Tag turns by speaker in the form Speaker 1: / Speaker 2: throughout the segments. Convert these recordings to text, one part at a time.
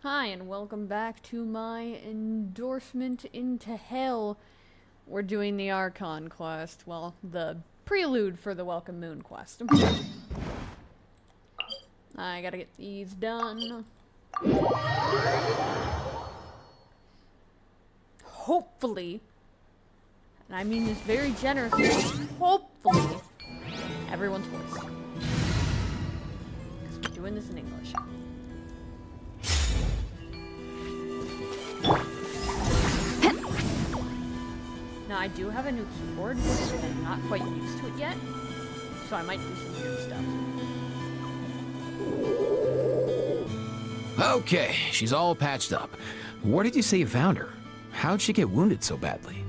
Speaker 1: Hi, and welcome back to my endorsement into hell. We're doing the Archon quest. Well, the prelude for the Welcome Moon quest. I gotta get these done. Hopefully, and I mean this very generously, hopefully, everyone's voice. Because we're doing this in English. Now, I do have a new keyboard, and I'm not quite used to it yet, so I might do some weird stuff.
Speaker 2: Okay, she's all patched up. Where did you say you found her? How'd she get wounded so badly?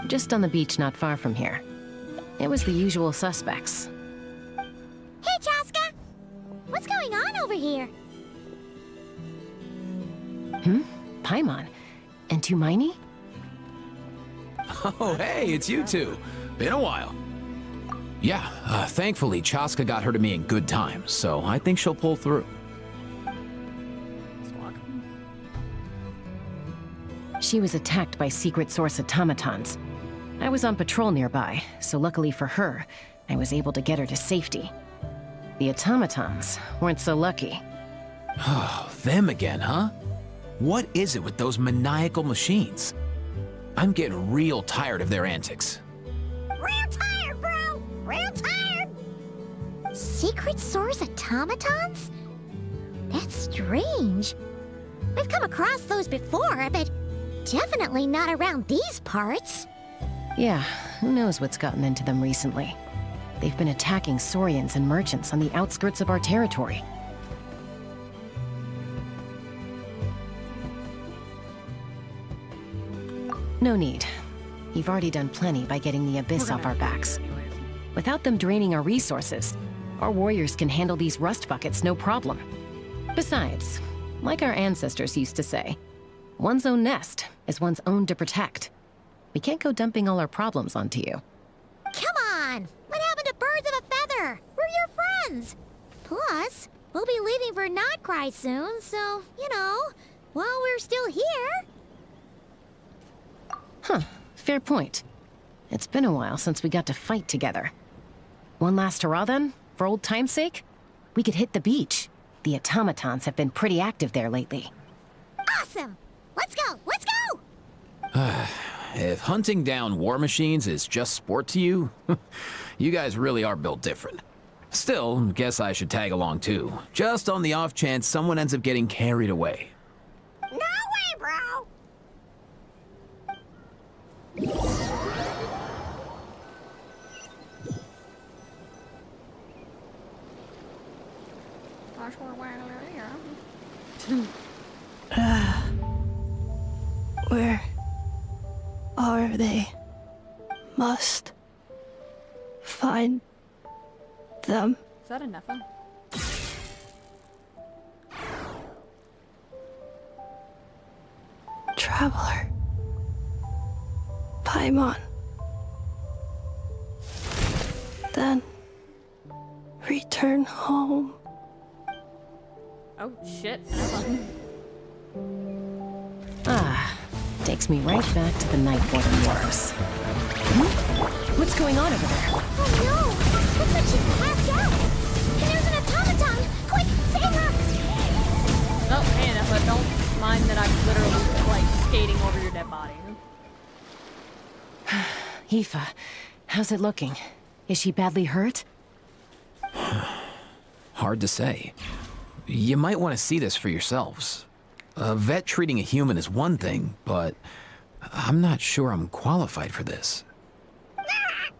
Speaker 3: Just on the beach not far from here. It was the usual suspects.
Speaker 4: Hey, Chaska! What's going on over here?
Speaker 3: Paimon. And Tumaini?
Speaker 2: Oh, hey, it's you two. Been a while. Yeah, thankfully, Chaska got her to me in good time, so I think she'll pull through.
Speaker 1: Let's walk.
Speaker 3: She was attacked by secret source automatons. I was on patrol nearby, so luckily for her, I was able to get her to safety. The automatons weren't so lucky.
Speaker 2: Oh, them again, huh? What is it with those maniacal machines? I'm getting real tired of their antics.
Speaker 4: Real tired, bro! Real tired! Secret source automatons? That's strange. I've come across those before, but definitely not around these parts.
Speaker 3: Yeah, who knows what's gotten into them recently. They've been attacking Saurians and merchants on the outskirts of our territory. No need. You've already done plenty by getting the Abyss off our backs. Without them draining our resources, our warriors can handle these rust buckets no problem. Besides, like our ancestors used to say, one's own nest is one's own to protect. We can't go dumping all our problems onto you.
Speaker 4: Come on! What happened to birds of a feather? We're your friends! Plus, we'll be leaving for Krai soon, so, while we're still here...
Speaker 3: Huh, fair point. It's been a while since we got to fight together. One last hurrah then, for old time's sake? We could hit the beach. The automatons have been pretty active there lately.
Speaker 4: Awesome! Let's go! Let's go!
Speaker 2: If hunting down war machines is just sport to you, you guys really are built different. Still, guess I should tag along too, just on the off chance someone ends up getting carried away.
Speaker 4: No way, bro!
Speaker 5: Where are they? Must find them.
Speaker 1: Is that a Nepha?
Speaker 5: Traveler. Paimon. Then return home.
Speaker 1: Oh, shit. Nepha.
Speaker 3: Takes me right back to the Night Warden Wars. What's going on over there?
Speaker 4: Oh no! Looks like she's passed out! And there's an automaton! Quick, save her!
Speaker 1: Oh, hey, Nepha, don't mind that I'm literally, skating over your dead body.
Speaker 3: Aoife, how's it looking? Is she badly hurt?
Speaker 2: Hard to say. You might want to see this for yourselves. A vet treating a human is one thing, but I'm not sure I'm qualified for this.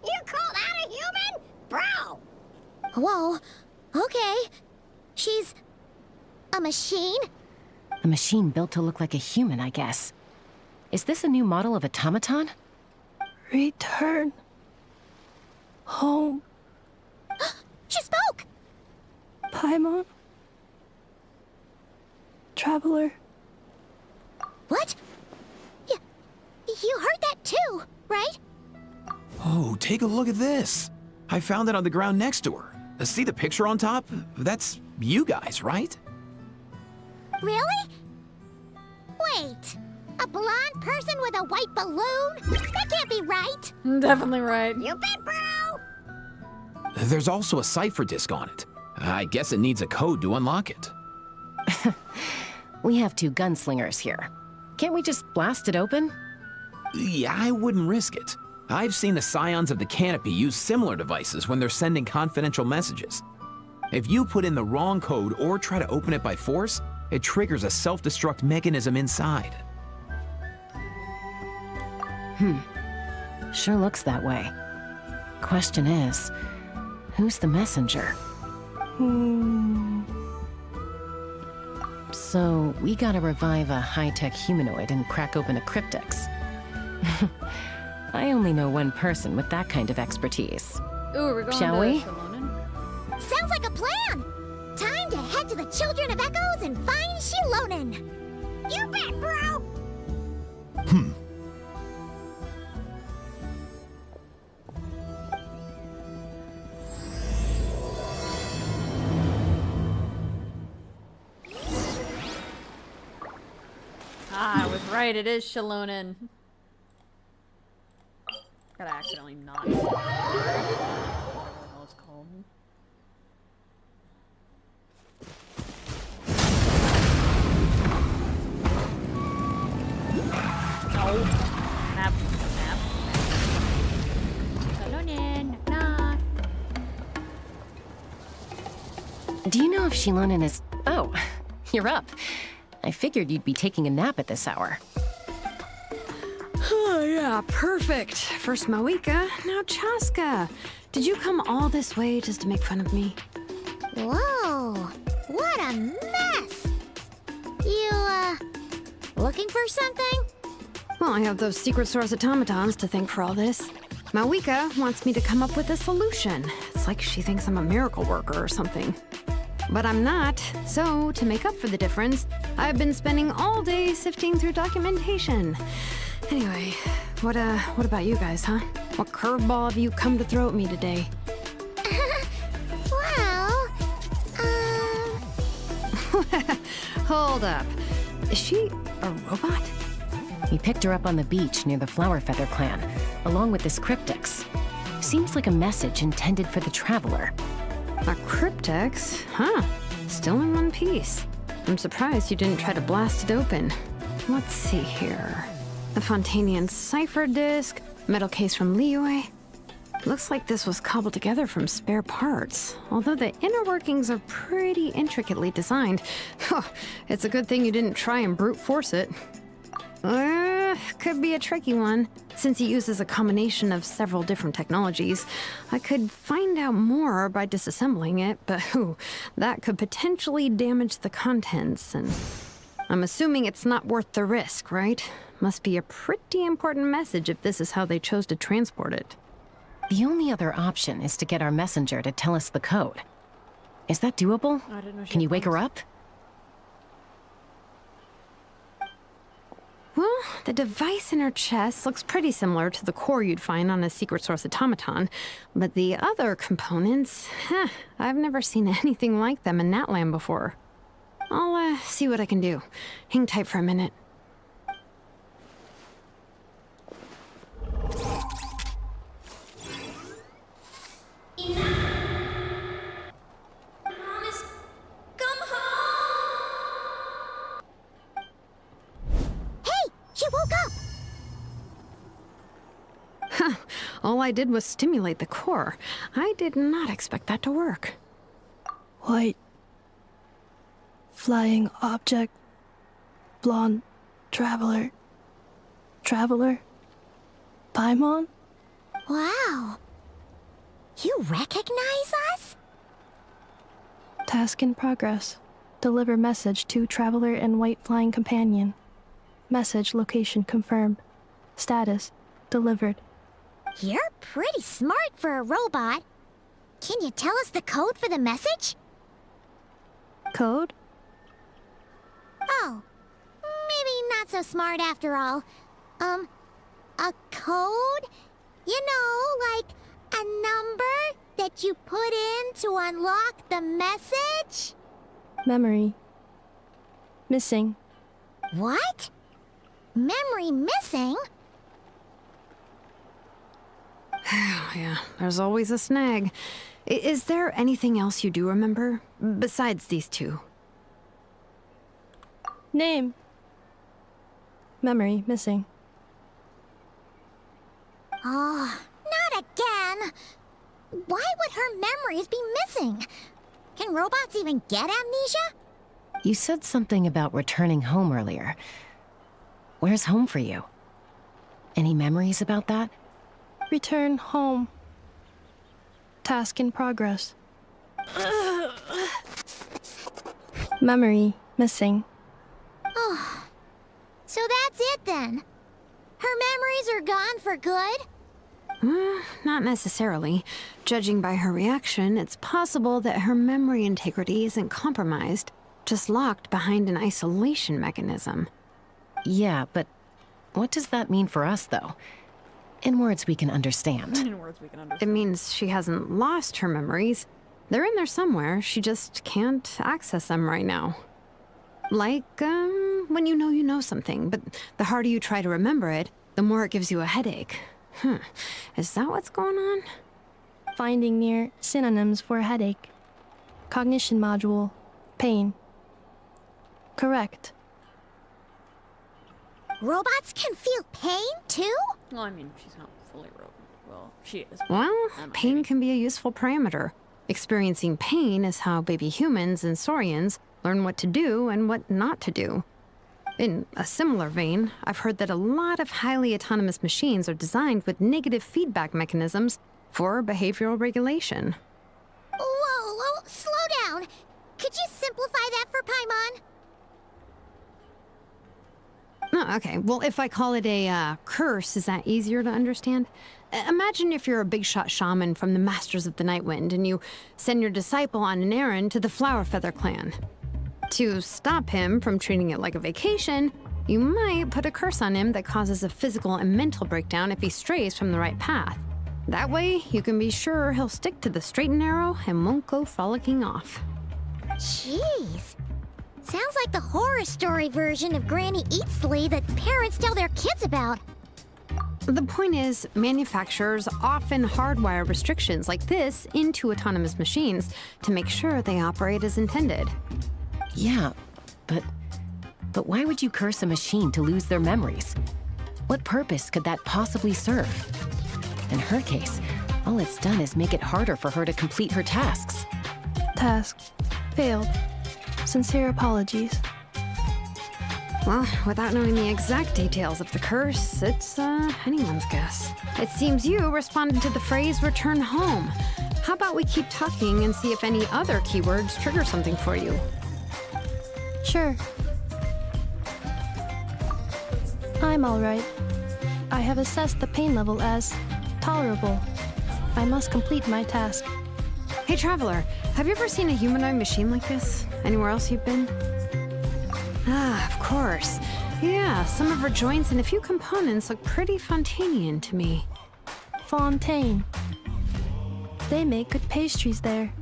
Speaker 4: You called out a human? Bro! Whoa, okay. She's... a machine?
Speaker 3: A machine built to look like a human, I guess. Is this a new model of automaton?
Speaker 5: Return home.
Speaker 4: She spoke!
Speaker 5: Paimon. Traveler.
Speaker 4: What? You heard that too, right?
Speaker 2: Oh, take a look at this. I found it on the ground next to her. See the picture on top? That's you guys, right?
Speaker 4: Really? Wait! A blonde person with a white balloon? That can't be right!
Speaker 1: Definitely right.
Speaker 4: You bet, bro!
Speaker 2: There's also a cipher disk on it. I guess it needs a code to unlock it.
Speaker 3: We have 2 gunslingers here. Can't we just blast it open?
Speaker 2: Yeah, I wouldn't risk it. I've seen the Scions of the Canopy use similar devices when they're sending confidential messages. If you put in the wrong code or try to open it by force, it triggers a self-destruct mechanism inside.
Speaker 3: Sure looks that way. Question is, who's the messenger? So, we gotta revive a high-tech humanoid and crack open a cryptex. I only know one person with that kind of expertise.
Speaker 1: Ooh, we're going
Speaker 3: Shall
Speaker 1: to
Speaker 3: we?
Speaker 1: Shilonen.
Speaker 4: Sounds like a plan! Time to head to the Children of Echoes and find Shilonen! You bet, bro!
Speaker 1: Ah, I was right. It is Shilonen. Gotta accidentally not. What the hell it's called? No. Map. Shilonen. Nah.
Speaker 3: Do you know if Shilonen is... Oh, you're up. I figured you'd be taking a nap at this hour.
Speaker 6: Oh, yeah, perfect. First Mawika, now Chaska. Did you come all this way just to make fun of me?
Speaker 4: Whoa! What a mess! You, looking for something?
Speaker 6: Well, I have those secret source automatons to thank for all this. Mawika wants me to come up with a solution. It's like she thinks I'm a miracle worker or something. But I'm not, so to make up for the difference, I've been spending all day sifting through documentation. Anyway, what about you guys, huh? What curveball have you come to throw at me today?
Speaker 4: Well,
Speaker 6: Hold up. Is she a robot?
Speaker 3: We picked her up on the beach near the Flower Feather clan, along with this cryptex. Seems like a message intended for the Traveler.
Speaker 6: A cryptex? Huh. Still in one piece. I'm surprised you didn't try to blast it open. Let's see here. A Fontanian cipher disk, metal case from Liyue. Looks like this was cobbled together from spare parts, although the inner workings are pretty intricately designed. It's a good thing you didn't try and brute force it. Could be a tricky one, since it uses a combination of several different technologies. I could find out more by disassembling it, but that could potentially damage the contents, and I'm assuming it's not worth the risk, right? Must be a pretty important message if this is how they chose to transport it.
Speaker 3: The only other option is to get our messenger to tell us the code. Is that doable?
Speaker 1: I didn't know she
Speaker 3: Can
Speaker 1: had
Speaker 3: you wake her
Speaker 1: thumbs.
Speaker 3: up?
Speaker 6: Well, the device in her chest looks pretty similar to the core you'd find on a secret source automaton, but the other components, I've never seen anything like them in Natlan before. I'll see what I can do. Hang tight for a minute.
Speaker 4: She woke up!
Speaker 6: All I did was stimulate the core. I did not expect that to work.
Speaker 5: White. Flying object. Blonde. Traveler. Traveler. Paimon?
Speaker 4: Wow. You recognize us?
Speaker 5: Task in progress. Deliver message to Traveler and White Flying Companion. Message location confirmed. Status delivered.
Speaker 4: You're pretty smart for a robot. Can you tell us the code for the message?
Speaker 5: Code?
Speaker 4: Oh, maybe not so smart after all. A code? You know, like a number that you put in to unlock the message?
Speaker 5: Memory. Missing.
Speaker 4: What? Memory missing?
Speaker 6: Yeah, there's always a snag. Is there anything else you do remember? Besides these two?
Speaker 5: Name. Memory missing.
Speaker 4: Oh, not again! Why would her memories be missing? Can robots even get amnesia?
Speaker 3: You said something about returning home earlier. Where's home for you? Any memories about that?
Speaker 5: Return home. Task in progress. Memory missing.
Speaker 4: Oh, so that's it then? Her memories are gone for good?
Speaker 6: Not necessarily. Judging by her reaction, it's possible that her memory integrity isn't compromised, just locked behind an isolation mechanism.
Speaker 3: Yeah, but what does that mean for us, though? In words we can understand.
Speaker 1: In words we can
Speaker 6: It
Speaker 1: understand.
Speaker 6: means she hasn't lost her memories. They're in there somewhere, she just can't access them right now. Like, when you know something, but the harder you try to remember it, the more it gives you a headache. Is that what's going on?
Speaker 5: Finding near synonyms for headache. Cognition module. Pain. Correct.
Speaker 4: Robots can feel pain too?
Speaker 1: Well, I mean, she's not fully robot. Well, she is.
Speaker 6: Well, pain
Speaker 1: maybe.
Speaker 6: can be a useful parameter. Experiencing pain is how baby humans and saurians learn what to do and what not to do. In a similar vein, I've heard that a lot of highly autonomous machines are designed with negative feedback mechanisms for behavioral regulation.
Speaker 4: Whoa, slow down. Could you simplify that for Paimon?
Speaker 6: Oh, okay. Well, if I call it a curse, is that easier to understand? Imagine if you're a big shot shaman from the Masters of the Night Wind and you send your disciple on an errand to the Flower Feather clan. To stop him from treating it like a vacation, you might put a curse on him that causes a physical and mental breakdown if he strays from the right path. That way, you can be sure he'll stick to the straight and narrow and won't go frolicking off.
Speaker 4: Jeez. Sounds like the horror story version of Granny Eatsley that parents tell their kids about.
Speaker 6: The point is, manufacturers often hardwire restrictions like this into autonomous machines to make sure they operate as intended.
Speaker 3: Yeah, but why would you curse a machine to lose their memories? What purpose could that possibly serve? In her case, all it's done is make it harder for her to complete her tasks.
Speaker 5: Task. Failed. Sincere apologies.
Speaker 6: Well, without knowing the exact details of the curse, it's anyone's guess. It seems you responded to the phrase return home. How about we keep talking and see if any other keywords trigger something for you?
Speaker 5: Sure. I'm alright. I have assessed the pain level as tolerable. I must complete my task.
Speaker 6: Hey, Traveler, have you ever seen a humanoid machine like this? Anywhere else you've been? Ah, of course. Yeah, some of her joints and a few components look pretty Fontanian to me.
Speaker 5: Fontaine. They make good pastries there.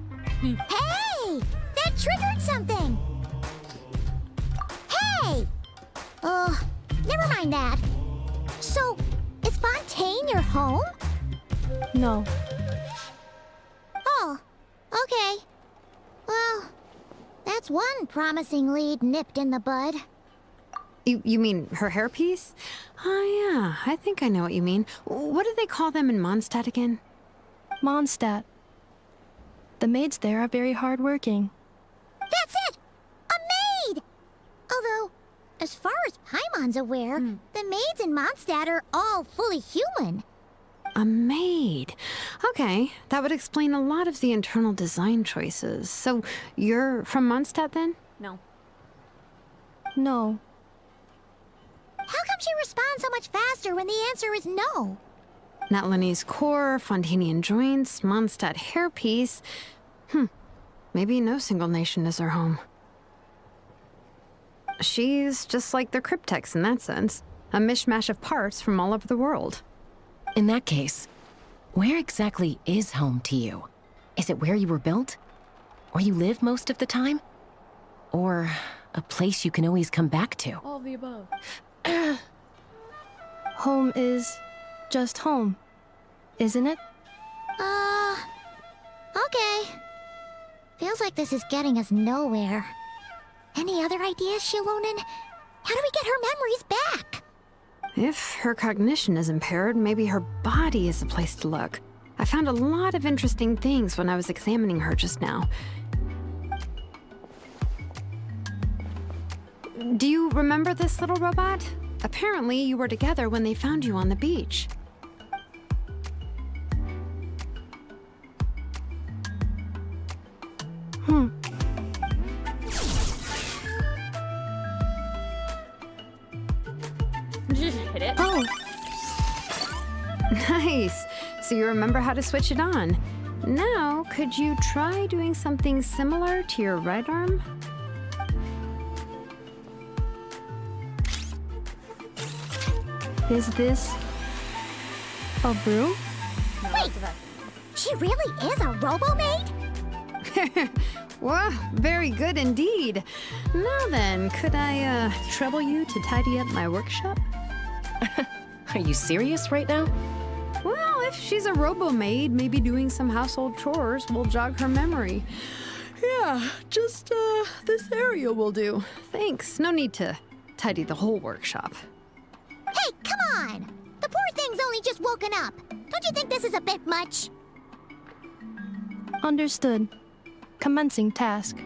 Speaker 4: Hey! That triggered something! Hey! Never mind that. So, is Fontaine your home?
Speaker 5: No.
Speaker 4: Oh, okay. Well, that's one promising lead nipped in the bud.
Speaker 6: You mean her hairpiece? Oh, yeah, I think I know what you mean. What do they call them in Mondstadt again?
Speaker 5: Mondstadt. The maids there are very hardworking.
Speaker 4: That's it! A maid! Although, as far as Paimon's aware, the maids in Mondstadt are all fully human.
Speaker 6: A maid. Okay, that would explain a lot of the internal design choices. So, you're from Mondstadt then?
Speaker 1: No.
Speaker 5: No.
Speaker 4: How come she responds so much faster when the answer is no?
Speaker 6: Natlanese core, Fontanian joints, Mondstadt hairpiece. Maybe no single nation is her home. She's just like the Cryptex in that sense. A mishmash of parts from all over the world.
Speaker 3: In that case, where exactly is home to you? Is it where you were built? Where you live most of the time? Or a place you can always come back to?
Speaker 1: All of the above.
Speaker 5: Home is just home, isn't it?
Speaker 4: Okay. Feels like this is getting us nowhere. Any other ideas, Shilonen? How do we get her memories back?
Speaker 6: If her cognition is impaired, maybe her body is the place to look. I found a lot of interesting things when I was examining her just now. Do you remember this little robot? Apparently, you were together when they found you on the beach.
Speaker 1: Just hit it.
Speaker 5: Oh,
Speaker 6: Nice. So you remember how to switch it on. Now, could you try doing something similar to your right arm?
Speaker 5: is this a broom?
Speaker 1: No,
Speaker 4: Wait.
Speaker 1: it's a vacuum.
Speaker 4: She really is a robo-maid?
Speaker 6: Wow, very good indeed. Now then, could I trouble you to tidy up my workshop?
Speaker 3: Are you serious right now?
Speaker 6: Well, if she's a robo-maid, maybe doing some household chores will jog her memory. Yeah, just this area will do. Thanks. No need to tidy the whole workshop.
Speaker 4: Hey, come on! The poor thing's only just woken up. Don't you think this is a bit much?
Speaker 5: Understood. Commencing task.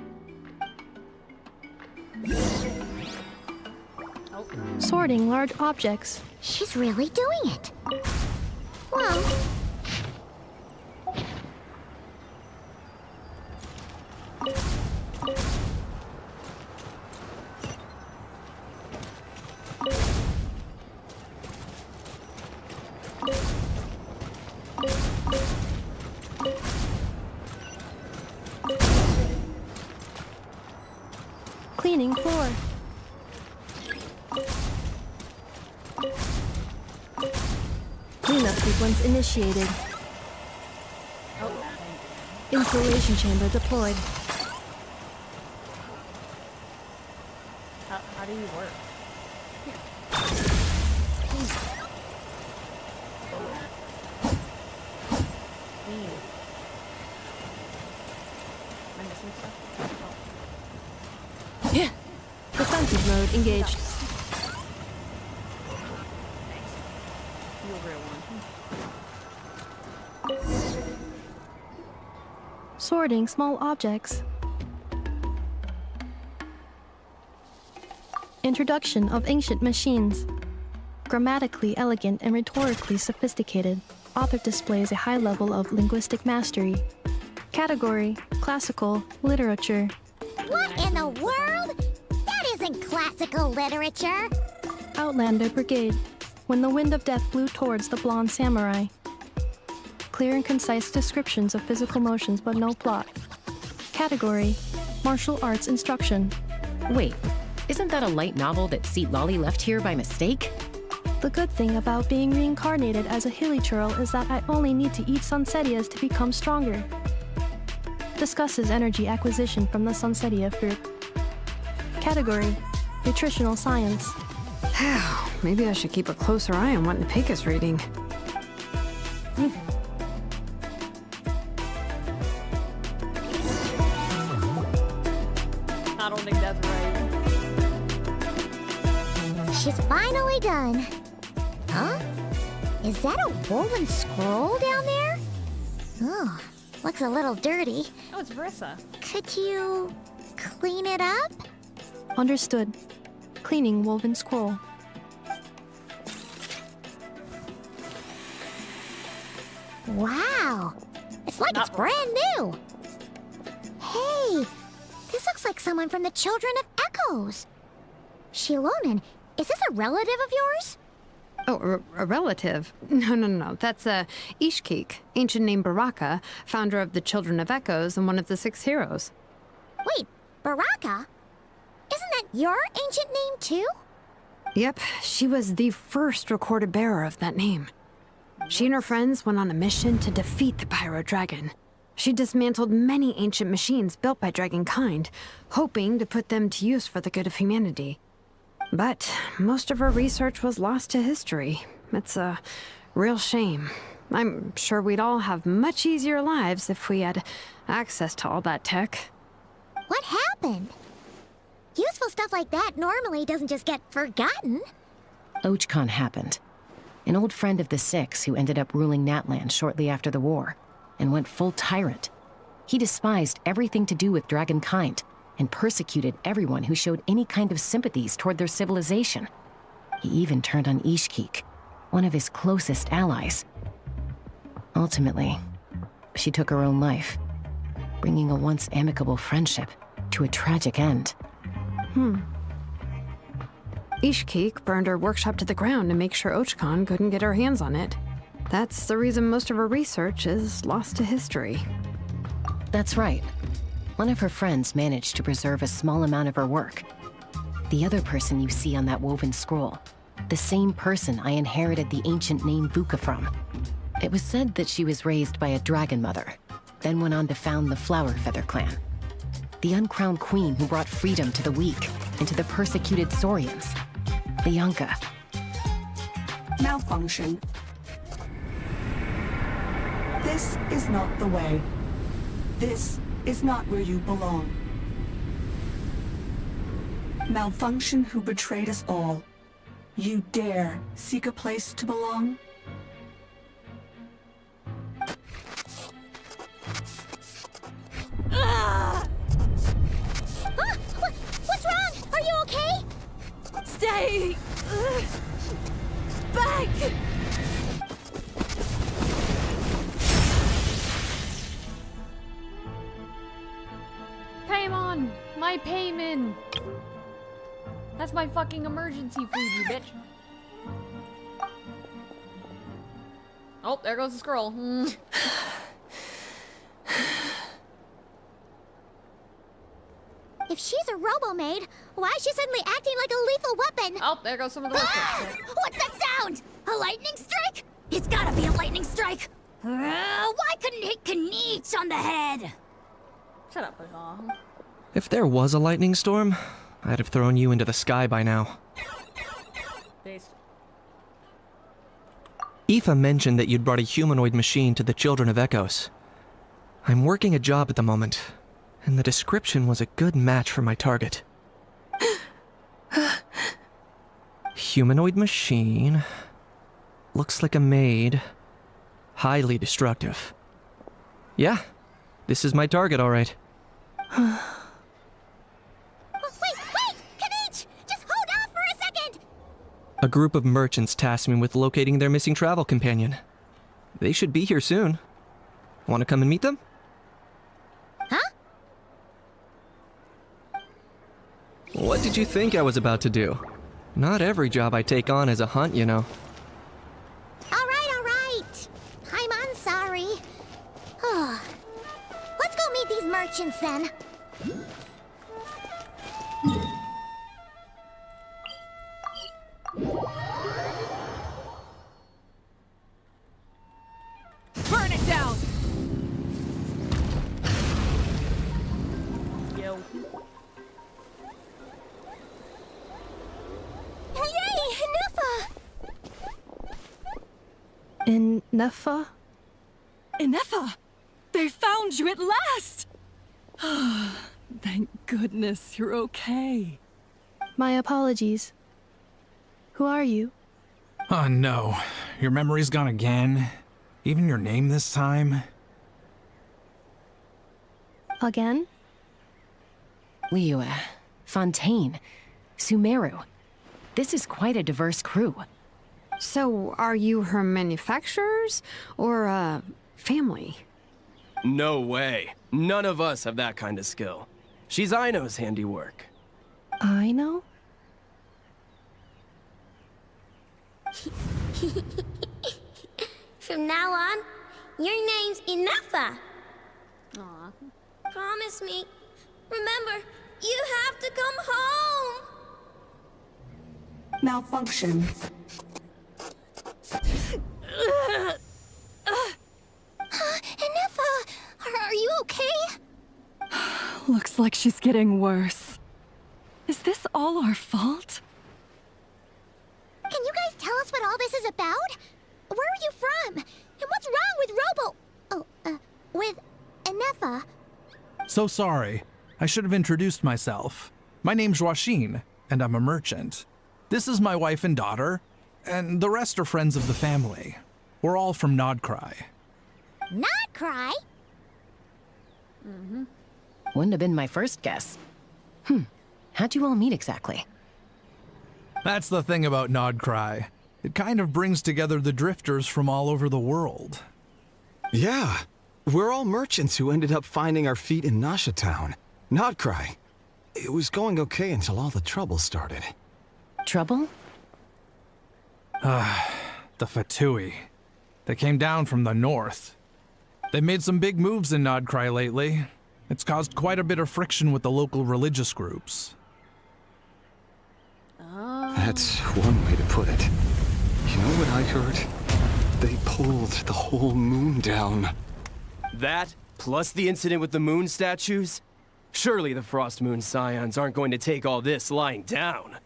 Speaker 5: Sorting large objects.
Speaker 4: She's really doing it. Well,
Speaker 5: Cleaning floor. Cleanup sequence initiated. Installation chamber deployed.
Speaker 1: How do you work? Clean. Am I missing stuff? Oh.
Speaker 5: Defensive mode engaged.
Speaker 1: You real one.
Speaker 5: Sorting small objects. Introduction of ancient machines. Grammatically elegant and rhetorically sophisticated, author displays a high level of linguistic mastery. Category: classical literature.
Speaker 4: what in the world? That isn't classical literature.
Speaker 5: Outlander Brigade. When the wind of death blew towards the blonde samurai. Clear and concise descriptions of physical motions but no plot. Category: martial arts instruction.
Speaker 3: Wait, isn't that a light novel that Seat Lolly left here by mistake?
Speaker 5: The good thing about being reincarnated as a hilly churl is that I only need to eat sunsetias to become stronger. Discusses energy acquisition from the sunsetia fruit. Category: nutritional science.
Speaker 6: Maybe I should keep a closer eye on what Nepika's reading.
Speaker 1: I don't think that's right.
Speaker 4: She's finally done. Huh? Is that a woven scroll down there? Oh, looks a little dirty.
Speaker 1: Oh, it's Verissa.
Speaker 4: Could you clean it up?
Speaker 5: Understood. Cleaning woven scroll.
Speaker 4: Wow. It's like
Speaker 1: Not
Speaker 4: it's brand new. Hey, this looks like someone from the Children of Echoes. Shilonen, is this a relative of yours?
Speaker 6: Oh, a relative? No. That's Ishkik, ancient name Baraka, founder of the Children of Echoes and one of the 6 heroes.
Speaker 4: Wait, Baraka? Isn't that your ancient name too?
Speaker 6: Yep, she was the first recorded bearer of that name. She and her friends went on a mission to defeat the Pyro Dragon. She dismantled many ancient machines built by Dragonkind, hoping to put them to use for the good of humanity. But most of her research was lost to history, It's a real shame. I'm sure we'd all have much easier lives if we had access to all that tech.
Speaker 4: What happened? Useful stuff like that normally doesn't just get forgotten.
Speaker 3: Archon happened. An old friend of the Six who ended up ruling Natlan shortly after the war, and went full tyrant. He despised everything to do with dragonkind, and persecuted everyone who showed any kind of sympathies toward their civilization. He even turned on Ishkik, one of his closest allies. Ultimately, she took her own life, bringing a once amicable friendship to a tragic end.
Speaker 6: Ishkik burned her workshop to the ground to make sure Archon couldn't get her hands on it. That's the reason most of her research is lost to history.
Speaker 3: That's right. One of her friends managed to preserve a small amount of her work. The other person you see on that woven scroll, the same person I inherited the ancient name Vuka from. It was said that she was raised by a dragon mother, then went on to found the Flower Feather clan. The uncrowned queen who brought freedom to the weak and to the persecuted Saurians. Bianca.
Speaker 7: Malfunction. This is not the way. This is not where you belong. Malfunction who betrayed us all. You dare seek a place to belong?
Speaker 4: What's wrong? Are you okay?
Speaker 1: Stay back! Paimon! My payment! That's my fucking emergency food, you bitch. Oh, there goes the scroll.
Speaker 4: If she's a robo-maid, why is she suddenly acting like a lethal weapon?
Speaker 1: Oh, there goes some of the rest of it.
Speaker 4: What's that sound? A lightning strike? It's gotta be a lightning strike! Why couldn't it hit Kniech on the head?
Speaker 1: Shut up, Paimon.
Speaker 8: If there was a lightning storm, I'd have thrown you into the sky by now.
Speaker 1: Based.
Speaker 8: Aoife mentioned that you'd brought a humanoid machine to the Children of Echoes. I'm working a job at the moment, and the description was a good match for my target. Humanoid machine. Looks like a maid. Highly destructive. Yeah, this is my target, all right.
Speaker 4: Wait! Kniech! Just hold off for a second!
Speaker 8: A group of merchants tasked me with locating their missing travel companion. They should be here soon. Want to come and meet them?
Speaker 4: Huh?
Speaker 8: What did you think I was about to do? Not every job I take on is a hunt, you know.
Speaker 4: All right. I'm sorry. Let's go meet these merchants then.
Speaker 1: Burn it down! Yo.
Speaker 4: Yay! Neffa!
Speaker 5: In Neffa?
Speaker 9: Ineffa! They found you at last! Thank goodness you're okay.
Speaker 5: My apologies. Who are you?
Speaker 10: Oh no, your memory's gone again? Even your name this time?
Speaker 5: Again?
Speaker 3: Liyue, Fontaine, Sumeru. This is quite a diverse crew.
Speaker 6: So, are you her manufacturers or family?
Speaker 11: No way. None of us have that kind of skill. She's Aino's handiwork.
Speaker 5: I know?
Speaker 4: From now on, your name's Ineffa.
Speaker 1: Aw.
Speaker 4: Promise me. Remember, you have to come home.
Speaker 7: Malfunction.
Speaker 4: Ineffa, are you okay?
Speaker 9: Looks like she's getting worse. Is this all our fault?
Speaker 4: Can you guys tell us what all this is about? Where are you from? And what's wrong with with Enefa?
Speaker 10: So sorry. I should have introduced myself. My name's Joachine, and I'm a merchant. This is my wife and daughter, and the rest are friends of the family. We're all from Krai.
Speaker 4: Not Krai?
Speaker 3: Wouldn't have been my first guess. How'd you all meet exactly?
Speaker 10: That's the thing about Krai. It kind of brings together the drifters from all over the world.
Speaker 12: Yeah, we're all merchants who ended up finding our feet in Nasha Town. Krai. It was going okay until all the trouble started.
Speaker 3: Trouble?
Speaker 10: The Fatui. They came down from the north. They made some big moves in Krai lately. It's caused quite a bit of friction with the local religious groups.
Speaker 12: That's one way to put it. You know what I heard? They pulled the whole moon down.
Speaker 11: That, plus the incident with the moon statues? Surely the Frost Moon Scions aren't going to take all this lying down.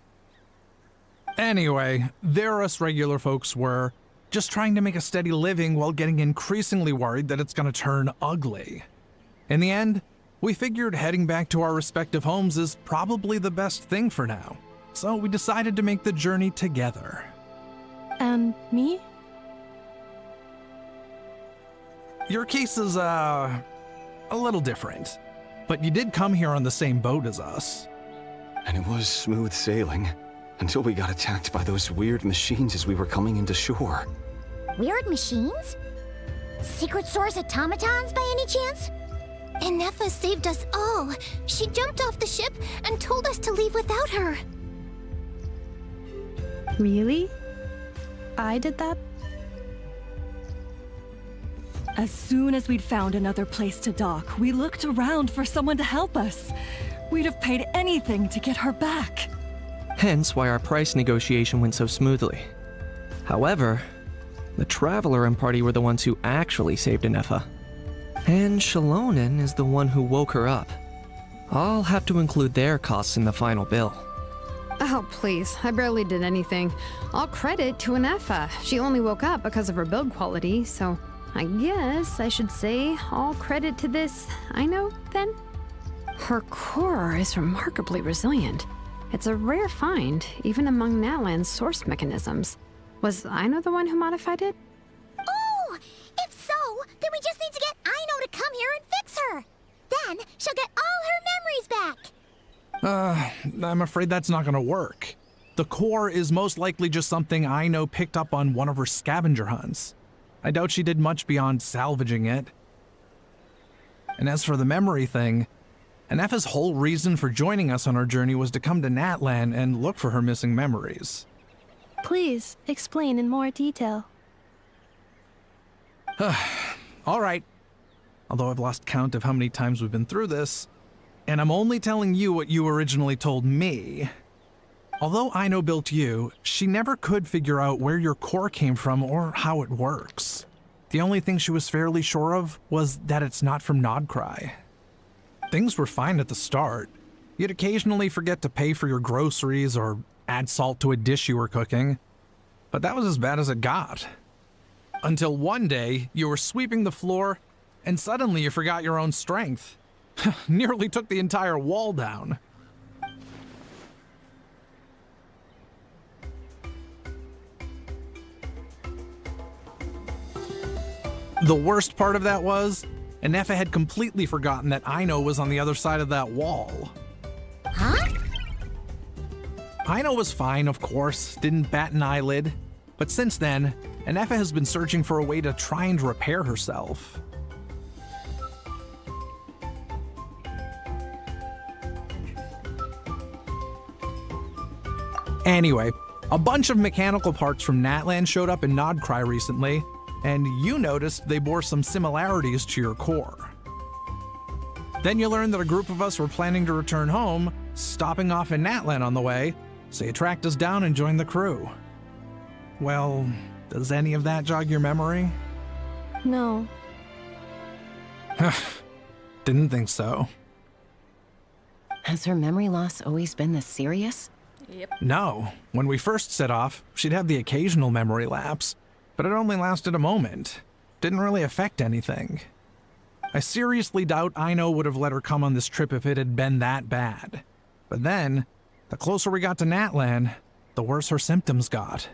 Speaker 10: Anyway, there us regular folks were, just trying to make a steady living while getting increasingly worried that it's gonna turn ugly. In the end, we figured heading back to our respective homes is probably the best thing for now. So we decided to make the journey together.
Speaker 5: And me?
Speaker 10: Your case is, a little different. But you did come here on the same boat as us.
Speaker 12: And it was smooth sailing, until we got attacked by those weird machines as we were coming into shore.
Speaker 4: Weird machines? Secret Source automatons by any chance? Enefa saved us all. She jumped off the ship and told us to leave without her.
Speaker 5: Really? I did that?
Speaker 9: As soon as we'd found another place to dock, we looked around for someone to help us. We'd have paid anything to get her back.
Speaker 8: Hence why our price negotiation went so smoothly. However, the Traveler and party were the ones who actually saved Enefa. And Shalonen is the one who woke her up. I'll have to include their costs in the final bill.
Speaker 6: Oh, please. I barely did anything. All credit to Enefa. She only woke up because of her build quality, so I guess I should say all credit to this Aino, then? Her core is remarkably resilient. It's a rare find, even among Natlan's source mechanisms. Was Aino the one who modified it?
Speaker 4: Oh! If so, then we just need to get Aino to come here and fix her. Then she'll get all her memories back.
Speaker 10: I'm afraid that's not gonna work. The core is most likely just something Aino picked up on one of her scavenger hunts. I doubt she did much beyond salvaging it. And as for the memory thing, Enefa's whole reason for joining us on our journey was to come to Natlan and look for her missing memories.
Speaker 5: Please, explain in more detail.
Speaker 10: All right. Although I've lost count of how many times we've been through this, and I'm only telling you what you originally told me. Although Aino built you, she never could figure out where your core came from or how it works. The only thing she was fairly sure of was that it's not from Krai. Things were fine at the start. You'd occasionally forget to pay for your groceries or add salt to a dish you were cooking. But that was as bad as it got. Until one day, you were sweeping the floor, and suddenly you forgot your own strength. Nearly took the entire wall down. The worst part of that was, Enefa had completely forgotten that Aino was on the other side of that wall.
Speaker 4: Huh?
Speaker 10: Aino was fine, of course, didn't bat an eyelid. But since then, Enefa has been searching for a way to try and repair herself. Anyway, a bunch of mechanical parts from Natlan showed up in Krai recently, and you noticed they bore some similarities to your core. Then you learned that a group of us were planning to return home, stopping off in Natlan on the way, so you tracked us down and joined the crew. Well, does any of that jog your memory?
Speaker 5: No.
Speaker 10: Didn't think so.
Speaker 3: Has her memory loss always been this serious?
Speaker 1: Yep.
Speaker 10: No. When we first set off, she'd have the occasional memory lapse, but it only lasted a moment. Didn't really affect anything. I seriously doubt Aino would have let her come on this trip if it had been that bad. But then, the closer we got to Natlan, the worse her symptoms got.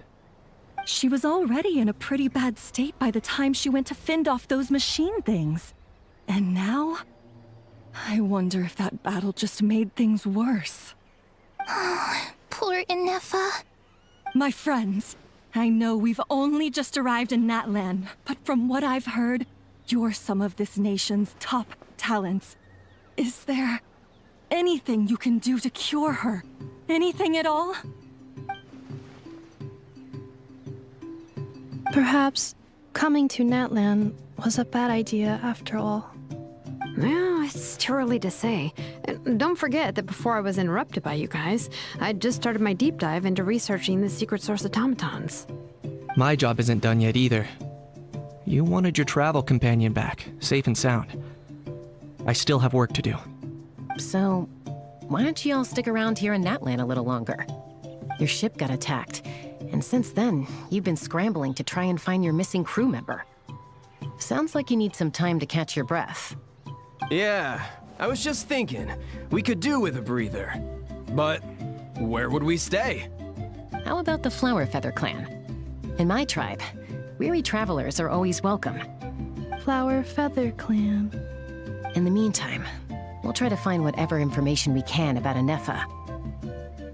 Speaker 9: She was already in a pretty bad state by the time she went to fend off those machine things. And now? I wonder if that battle just made things worse.
Speaker 4: Poor Inefa.
Speaker 9: My friends, I know we've only just arrived in Natlan, but from what I've heard, you're some of this nation's top talents. Is there anything you can do to cure her? Anything at all?
Speaker 5: Perhaps coming to Natlan was a bad idea after all.
Speaker 6: Well, it's too early to say. And don't forget that before I was interrupted by you guys, I'd just started my deep dive into researching the secret source automatons.
Speaker 8: My job isn't done yet either. You wanted your travel companion back, safe and sound. I still have work to do.
Speaker 3: So, why don't you all stick around here in Natlan a little longer? Your ship got attacked, and since then, you've been scrambling to try and find your missing crew member. Sounds like you need some time to catch your breath.
Speaker 11: Yeah, I was just thinking, we could do with a breather. But where would we stay?
Speaker 3: How about the Flower Feather Clan? In my tribe, weary travelers are always welcome.
Speaker 5: Flower Feather Clan.
Speaker 3: In the meantime, we'll try to find whatever information we can about Inefa.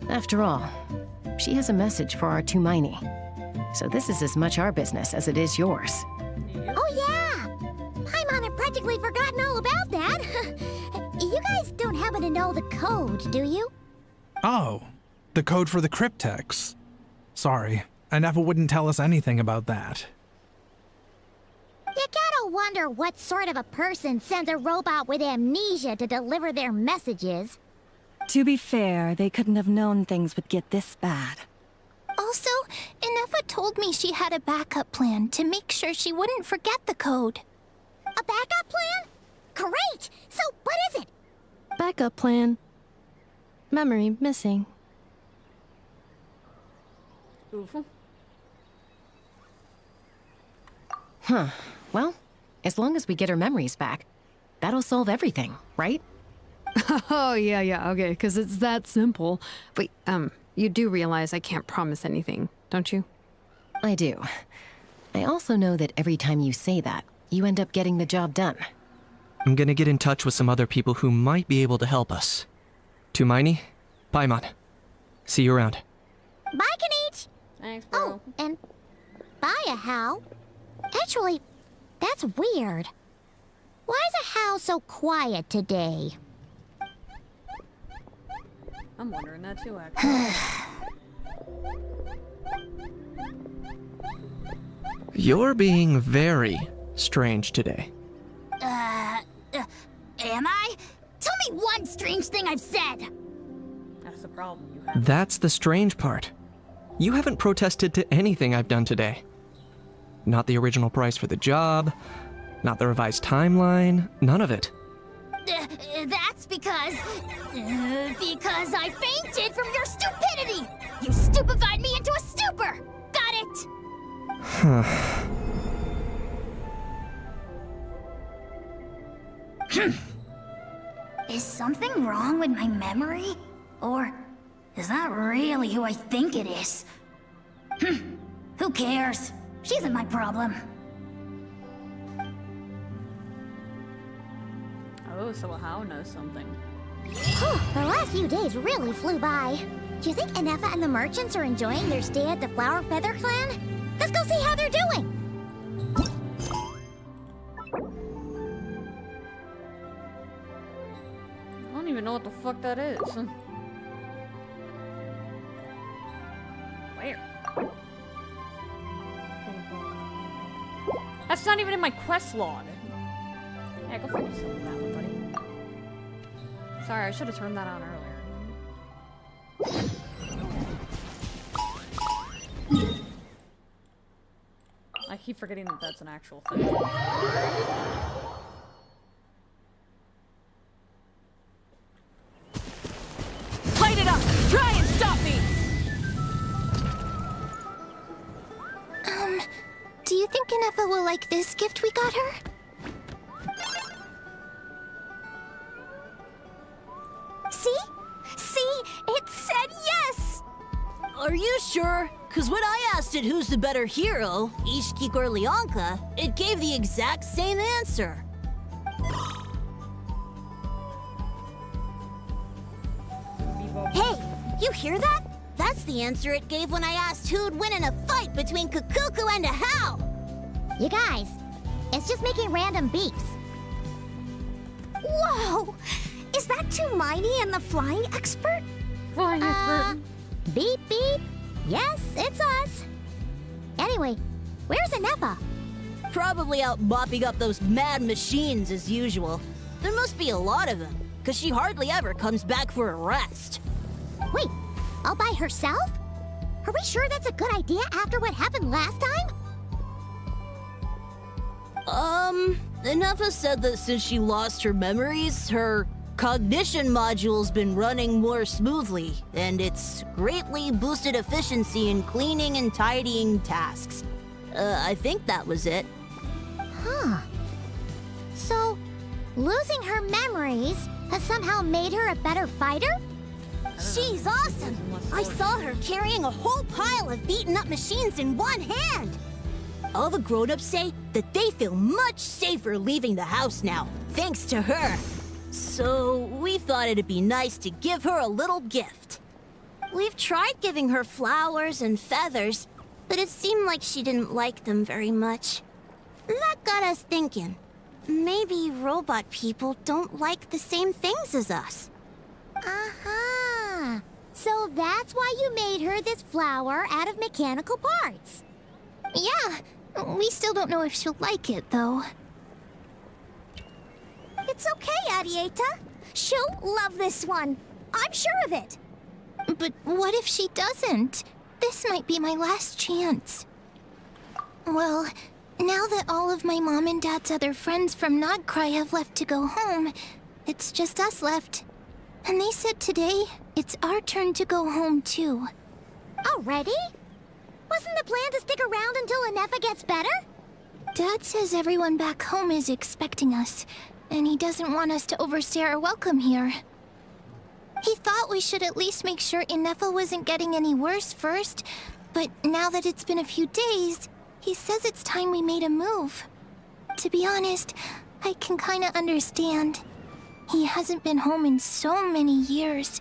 Speaker 3: After all, she has a message for our Tumaini. So this is as much our business as it is yours.
Speaker 4: Oh yeah! Paimon had practically forgotten all about that. You guys don't happen to know the code, do you?
Speaker 10: Oh, the code for the cryptex. Sorry, Inefa wouldn't tell us anything about that.
Speaker 4: You gotta wonder what sort of a person sends a robot with amnesia to deliver their messages.
Speaker 9: To be fair, they couldn't have known things would get this bad.
Speaker 4: Also, Inefa told me she had a backup plan to make sure she wouldn't forget the code. A backup plan? Great! So, what is it?
Speaker 5: Backup plan. Memory missing.
Speaker 1: Oof.
Speaker 3: Huh. Well, as long as we get her memories back, that'll solve everything, right?
Speaker 6: Oh, yeah, okay, because it's that simple. Wait, you do realize I can't promise anything, don't you?
Speaker 3: I do. I also know that every time you say that, you end up getting the job done.
Speaker 8: I'm gonna get in touch with some other people who might be able to help us. Tumaini, Paimon. See you around.
Speaker 4: Bye, Kanich!
Speaker 1: Thanks, bro.
Speaker 4: Oh, and bye, a How. Actually, that's weird. Why is a How so quiet today?
Speaker 1: I'm wondering that too, actually.
Speaker 8: You're being very strange today.
Speaker 4: Am I? Tell me one strange thing I've said!
Speaker 1: That's the problem you have.
Speaker 8: That's the strange part. You haven't protested to anything I've done today. Not the original price for the job, not the revised timeline, none of it.
Speaker 4: That's because I fainted from your stupidity! You stupefied me into a stupor! Got it? Is something wrong with my memory? Or is that really who I think it is? Who cares? She isn't my problem.
Speaker 1: Oh, so a How knows something.
Speaker 4: The last few days really flew by. Do you think Inefa and the merchants are enjoying their stay at the Flower Feather Clan? Let's go see how they're doing!
Speaker 1: I don't even know what the fuck that is. Where? That's not even in my quest log. Yeah, go find yourself that one, buddy. Sorry, I should have turned that on earlier. I keep forgetting that that's an actual thing.
Speaker 13: Light it up! Try and stop me!
Speaker 4: Ineffa will like this gift we got her? See? See? It said yes!
Speaker 13: Are you sure? Cause when I asked it who's the better hero, Ishkik or Leonka, it gave the exact same answer.
Speaker 4: Hey, you hear that? That's the answer it gave when I asked who'd win in a fight between Kukuku and a How. You guys, it's just making random beeps. Whoa! Is that Tumaini and the flying expert?
Speaker 1: Flying expert.
Speaker 4: Beep beep. Yes, it's us. Anyway, where's Ineffa?
Speaker 13: Probably out mopping up those mad machines as usual. There must be a lot of them, cause she hardly ever comes back for a rest.
Speaker 4: Wait, all by herself? Are we sure that's a good idea after what happened last time?
Speaker 13: Ineffa said that since she lost her memories, her cognition module's been running more smoothly, and it's greatly boosted efficiency in cleaning and tidying tasks. I think that was it.
Speaker 4: Huh. So, losing her memories has somehow made her a better fighter? She's awesome! I saw her carrying a whole pile of beaten-up machines in one hand!
Speaker 13: All the grown-ups say that they feel much safer leaving the house now, thanks to her. So, we thought it'd be nice to give her a little gift. We've tried giving her flowers and feathers, but it seemed like she didn't like them very much. That got us thinking. Maybe robot people don't like the same things as us.
Speaker 4: Uh-huh. So that's why you made her this flower out of mechanical parts.
Speaker 14: Yeah, we still don't know if she'll like it, though.
Speaker 4: It's okay, Arieta. She'll love this one. I'm sure of it.
Speaker 14: But what if she doesn't? This might be my last chance. Well, now that all of my mom and dad's other friends from Krai have left to go home, it's just us left. And they said today, it's our turn to go home too.
Speaker 4: Already? Wasn't the plan to stick around until Ineffa gets better?
Speaker 14: Dad says everyone back home is expecting us, and he doesn't want us to overstay our welcome here. He thought we should at least make sure Ineffa wasn't getting any worse first, but now that it's been a few days, he says it's time we made a move. To be honest, I can kinda understand. He hasn't been home in so many years.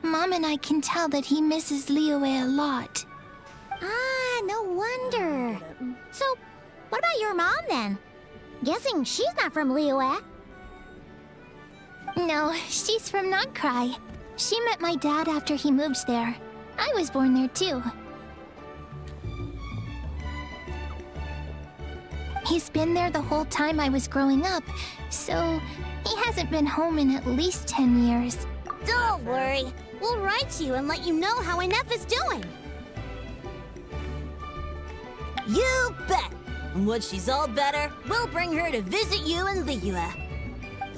Speaker 14: Mom and I can tell that he misses Liyue a lot.
Speaker 4: Ah, no wonder. So, what about your mom then? Guessing she's not from Liyue.
Speaker 14: No, she's from Krai. She met my dad after he moved there. I was born there too. He's been there the whole time I was growing up, so he hasn't been home in at least 10 years.
Speaker 4: Don't worry. We'll write to you and let you know how Ineffa's doing.
Speaker 13: You bet! And once she's all better, we'll bring her to visit you in Liyue.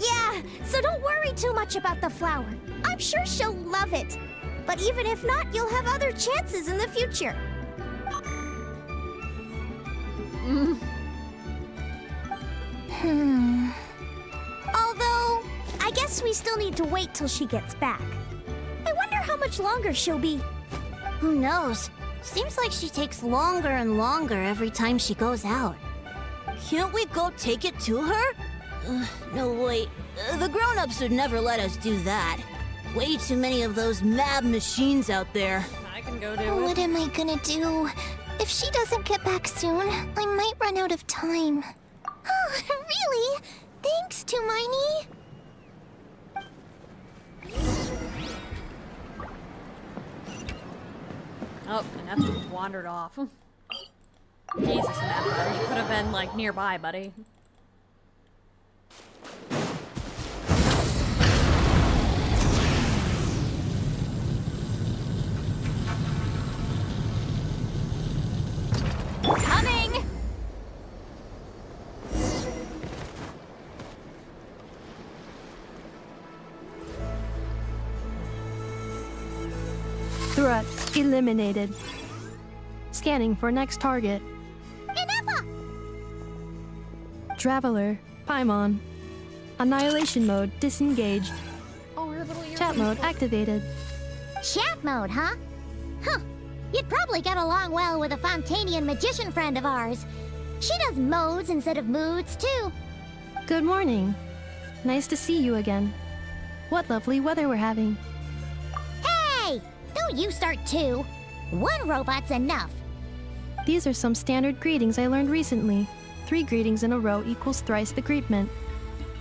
Speaker 4: Yeah, so don't worry too much about the flower. I'm sure she'll love it. But even if not, you'll have other chances in the future. Although, I guess we still need to wait till she gets back. I wonder how much longer she'll be.
Speaker 13: Who knows? Seems like she takes longer and longer every time she goes out. Can't we go take it to her? No, wait. The grown-ups would never let us do that. Way too many of those mad machines out there.
Speaker 1: I can go do it.
Speaker 14: What am I gonna do? If she doesn't get back soon, I might run out of time. Oh, really? Thanks, Tumaini.
Speaker 1: Oh, Ineffa wandered off. Jesus, Ineffa, you could have been, like, nearby, buddy.
Speaker 4: Coming!
Speaker 5: Threat eliminated. Scanning for next target.
Speaker 4: Ineffa!
Speaker 5: Traveler, Paimon. Annihilation mode disengaged.
Speaker 1: Oh, your little
Speaker 5: Chat mode activated.
Speaker 4: Chat mode, huh? Huh. You'd probably get along well with a Fontanian magician friend of ours. She does modes instead of moods, too.
Speaker 5: Good morning. Nice to see you again. What lovely weather we're having.
Speaker 4: Hey! Don't you start too. One robot's enough.
Speaker 5: These are some standard greetings I learned recently. 3 greetings in a row equals thrice the greetment.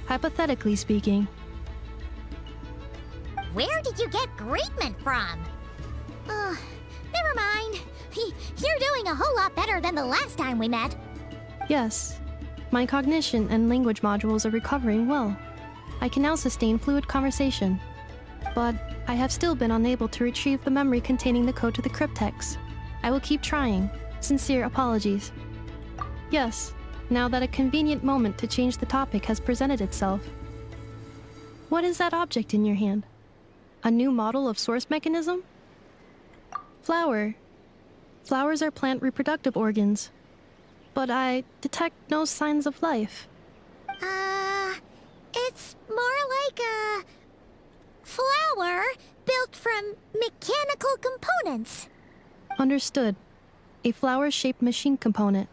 Speaker 5: Hypothetically speaking.
Speaker 4: Where did you get greetment from? Never mind. You're doing a whole lot better than the last time we met.
Speaker 5: Yes. My cognition and language modules are recovering well. I can now sustain fluid conversation. But I have still been unable to retrieve the memory containing the code to the cryptex. I will keep trying. Sincere apologies. Yes, now that a convenient moment to change the topic has presented itself. What is that object in your hand? A new model of source mechanism? Flower. Flowers are plant reproductive organs. But I detect no signs of life.
Speaker 4: It's more like a flower built from mechanical components.
Speaker 5: Understood. A flower-shaped machine component.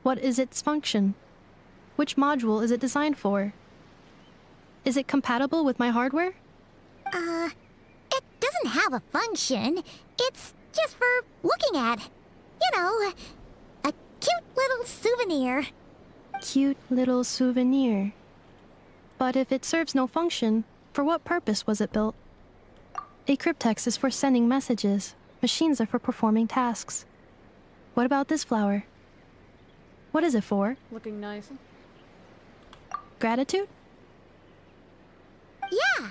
Speaker 5: What is its function? Which module is it designed for? Is it compatible with my hardware?
Speaker 4: It doesn't have a function. It's just for looking at. You know, a cute little souvenir.
Speaker 5: Cute little souvenir. But if it serves no function, for what purpose was it built? A cryptex is for sending messages. Machines are for performing tasks. What about this flower? What is it for?
Speaker 1: Looking nice.
Speaker 5: Gratitude?
Speaker 4: Yeah.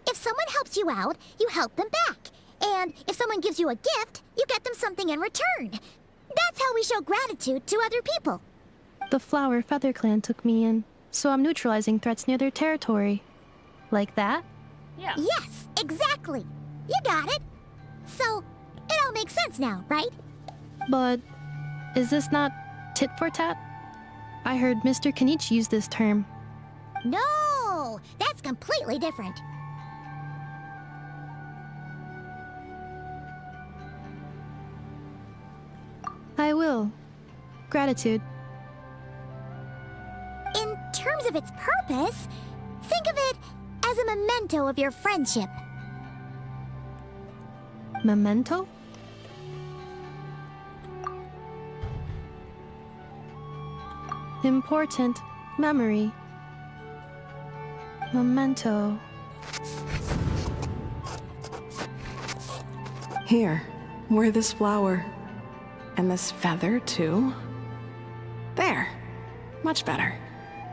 Speaker 4: If someone helps you out, you help them back. And if someone gives you a gift, you get them something in return. That's how we show gratitude to other people.
Speaker 5: The Flower Feather Clan took me in, so I'm neutralizing threats near their territory. Like that?
Speaker 1: Yeah.
Speaker 4: Yes, exactly. You got it. So, it all makes sense now, right?
Speaker 5: But is this not tit for tat? I heard Mr. Kenichi use this term.
Speaker 4: No, that's completely different.
Speaker 5: I will. Gratitude.
Speaker 4: In terms of its purpose, think of it as a memento of your friendship.
Speaker 5: Memento? Important memory. Memento.
Speaker 15: Here, wear this flower. And this feather, too. There. Much better.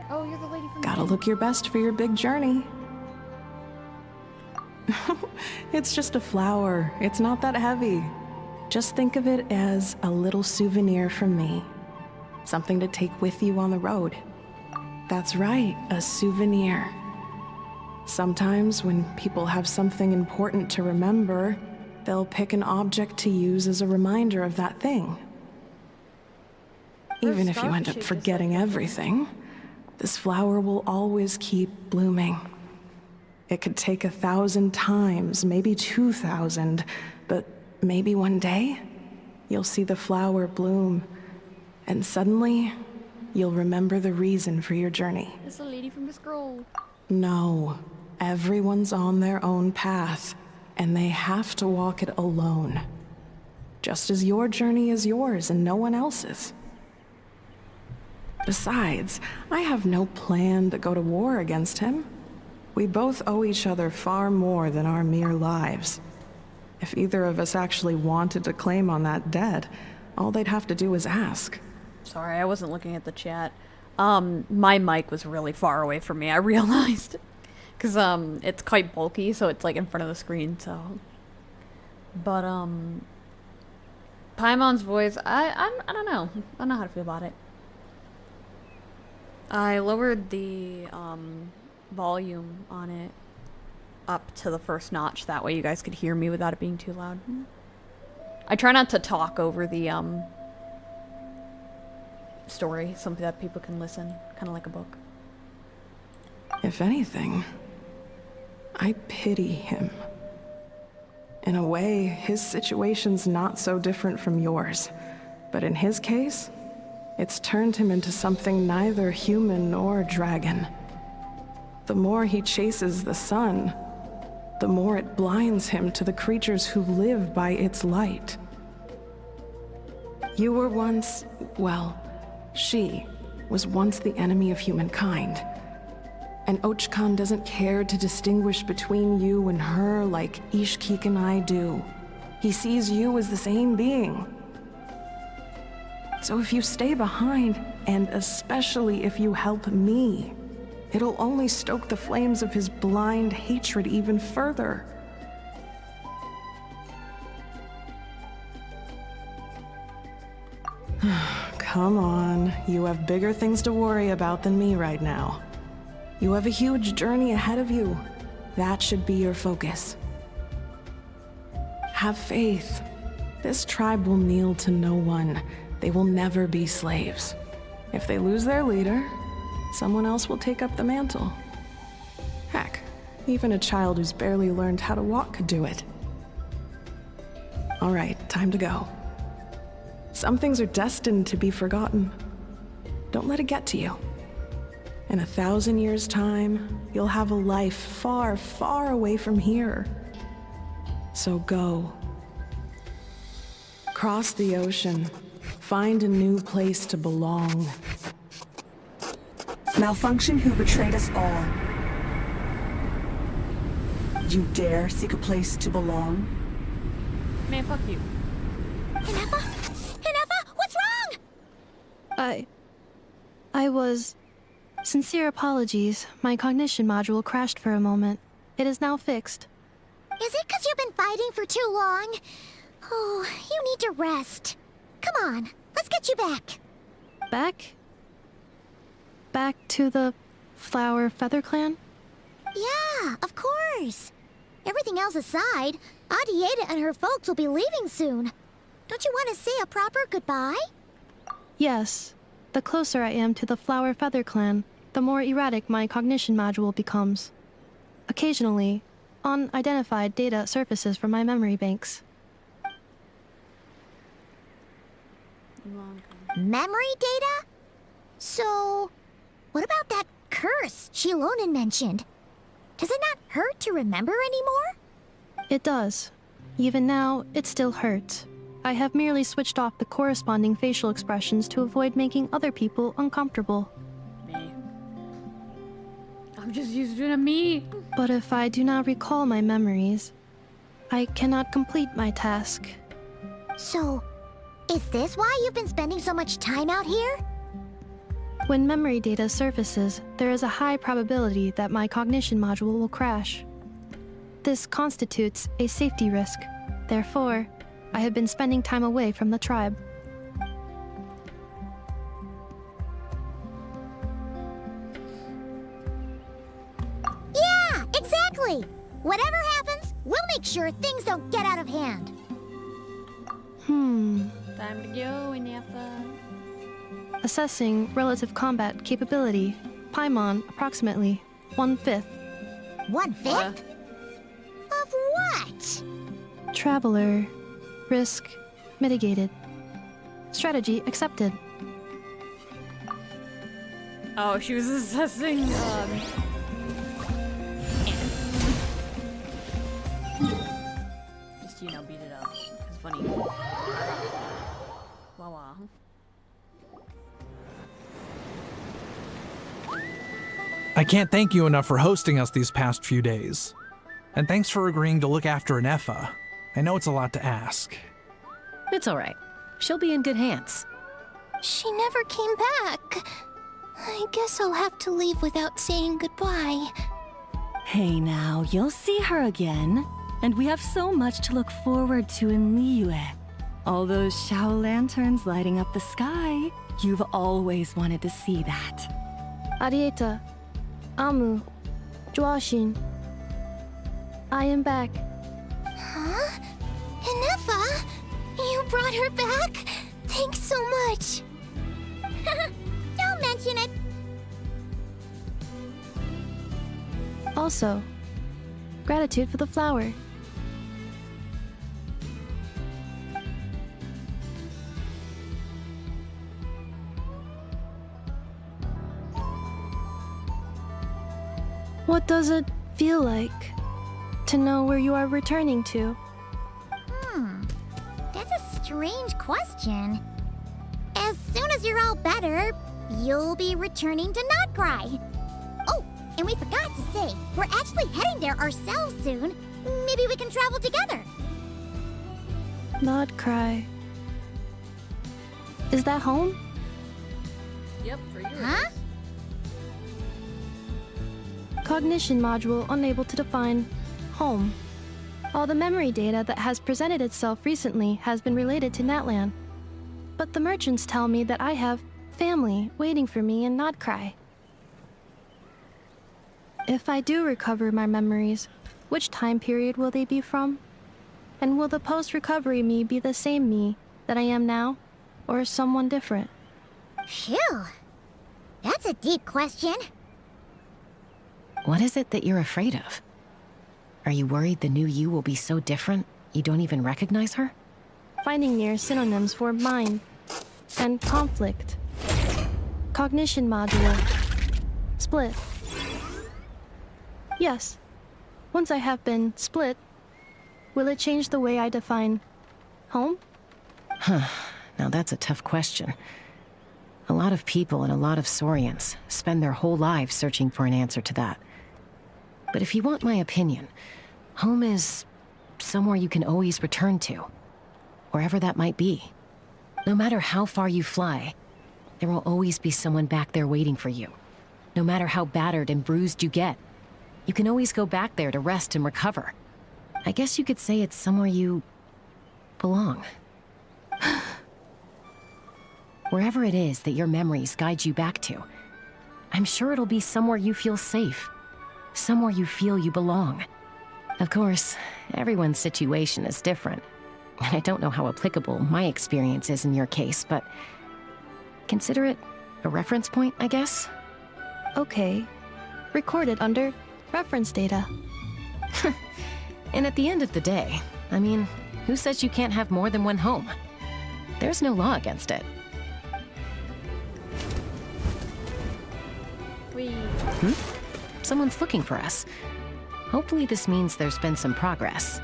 Speaker 1: Oh, you're the lady from
Speaker 15: Gotta look your best for your big journey. It's just a flower. It's not that heavy. Just think of it as a little souvenir from me. Something to take with you on the road. That's right, a souvenir. Sometimes when people have something important to remember, they'll pick an object to use as a reminder of that thing. Even if you end up forgetting everything, this flower will always keep blooming. It could take 1,000 times, maybe 2,000, but maybe one day, you'll see the flower bloom, and suddenly, you'll remember the reason for your journey.
Speaker 1: It's the lady from the scroll.
Speaker 15: No, everyone's on their own path, and they have to walk it alone. Just as your journey is yours and no one else's. Besides, I have no plan to go to war against him. We both owe each other far more than our mere lives. If either of us actually wanted to claim on that debt, all they'd have to do is ask.
Speaker 1: Sorry, I wasn't looking at the chat. My mic was really far away from me, I realized. Because, it's quite bulky, so it's, like, in front of the screen, so... But, Paimon's voice, I don't know. I don't know how to feel about it. I lowered the, volume on it up to the first notch. That way you guys could hear me without it being too loud. I try not to talk over the story, something that people can listen, kind of like a book.
Speaker 15: If anything, I pity him. In a way, his situation's not so different from yours. But in his case, it's turned him into something neither human nor dragon. The more he chases the sun, the more it blinds him to the creatures who live by its light. You were once, well, she was once the enemy of humankind. And Archon doesn't care to distinguish between you and her like Ishkik and I do. He sees you as the same being. So if you stay behind, and especially if you help me, it'll only stoke the flames of his blind hatred even further. Come on, you have bigger things to worry about than me right now. You have a huge journey ahead of you. That should be your focus. Have faith. This tribe will kneel to no one. They will never be slaves. If they lose their leader, someone else will take up the mantle. Heck, even a child who's barely learned how to walk could do it. All right, time to go. Some things are destined to be forgotten. Don't let it get to you. In 1,000 years' time, you'll have a life far, far away from here. So go. Cross the ocean. Find a new place to belong.
Speaker 7: Malfunction who betrayed us all. You dare seek a place to belong?
Speaker 1: Man, fuck you.
Speaker 4: Inefa? Inefa, what's wrong?
Speaker 5: I was... Sincere apologies. My cognition module crashed for a moment. It is now fixed.
Speaker 4: Is it because you've been fighting for too long? Oh, you need to rest. Come on, let's get you back.
Speaker 5: Back? Back to the Flower Feather Clan?
Speaker 4: Yeah, of course. Everything else aside, Adieta and her folks will be leaving soon. Don't you want to say a proper goodbye?
Speaker 5: Yes. The closer I am to the Flower Feather Clan, the more erratic my cognition module becomes. Occasionally, unidentified data surfaces from my memory banks.
Speaker 4: Memory data? So, what about that curse Shilonen mentioned? Does it not hurt to remember anymore?
Speaker 5: It does. Even now, it still hurts. I have merely switched off the corresponding facial expressions to avoid making other people uncomfortable.
Speaker 1: Me. I'm just used to me.
Speaker 5: But if I do not recall my memories, I cannot complete my task.
Speaker 4: So, is this why you've been spending so much time out here?
Speaker 5: When memory data surfaces, there is a high probability that my cognition module will crash. This constitutes a safety risk. Therefore, I have been spending time away from the tribe.
Speaker 4: Yeah, exactly! Whatever happens, we'll make sure things don't get out of hand.
Speaker 1: Time to go, Inefa.
Speaker 5: Assessing relative combat capability. Paimon, approximately 1/5.
Speaker 4: 1/5? Of what?
Speaker 5: Traveler. Risk mitigated. Strategy accepted.
Speaker 1: Oh, she was assessing, just, beat it up. It's funny. Wow.
Speaker 10: I can't thank you enough for hosting us these past few days. And thanks for agreeing to look after Inefa. I know it's a lot to ask.
Speaker 3: It's all right. She'll be in good hands.
Speaker 14: She never came back. I guess I'll have to leave without saying goodbye.
Speaker 9: Hey now, you'll see her again. And we have so much to look forward to in Liyue. All those Shao lanterns lighting up the sky. You've always wanted to see that.
Speaker 5: Arieta. Amu. Joashin. I am back.
Speaker 14: Huh? Inefa? You brought her back? Thanks so much.
Speaker 4: Don't mention it.
Speaker 5: Also, gratitude for the flower. What does it feel like to know where you are returning to?
Speaker 4: That's a strange question. As soon as you're all better, you'll be returning to Krai. Oh, and we forgot to say, we're actually heading there ourselves soon. Maybe we can travel together.
Speaker 5: Krai. Is that home?
Speaker 1: Yep, for you.
Speaker 4: Huh?
Speaker 5: Cognition module unable to define home. All the memory data that has presented itself recently has been related to Natlan. But the merchants tell me that I have family waiting for me in Krai. If I do recover my memories, which time period will they be from? And will the post-recovery me be the same me that I am now, or someone different?
Speaker 4: Phew. That's a deep question.
Speaker 3: What is it that you're afraid of? Are you worried the new you will be so different you don't even recognize her?
Speaker 5: Finding near synonyms for mind and conflict. Cognition module. Split. Yes. Once I have been split, will it change the way I define home?
Speaker 3: Now that's a tough question. A lot of people and a lot of Saurians spend their whole lives searching for an answer to that. But if you want my opinion, home is somewhere you can always return to, wherever that might be. No matter how far you fly, there will always be someone back there waiting for you. No matter how battered and bruised you get, you can always go back there to rest and recover. I guess you could say it's somewhere you belong. Wherever it is that your memories guide you back to, I'm sure it'll be somewhere you feel safe. Somewhere you feel you belong. Of course, everyone's situation is different. And I don't know how applicable my experience is in your case, but consider it a reference point, I guess?
Speaker 5: Okay. Recorded under reference data.
Speaker 3: And at the end of the day, I mean, who says you can't have more than one home? There's no law against it. Someone's looking for us. Hopefully this means there's been some progress.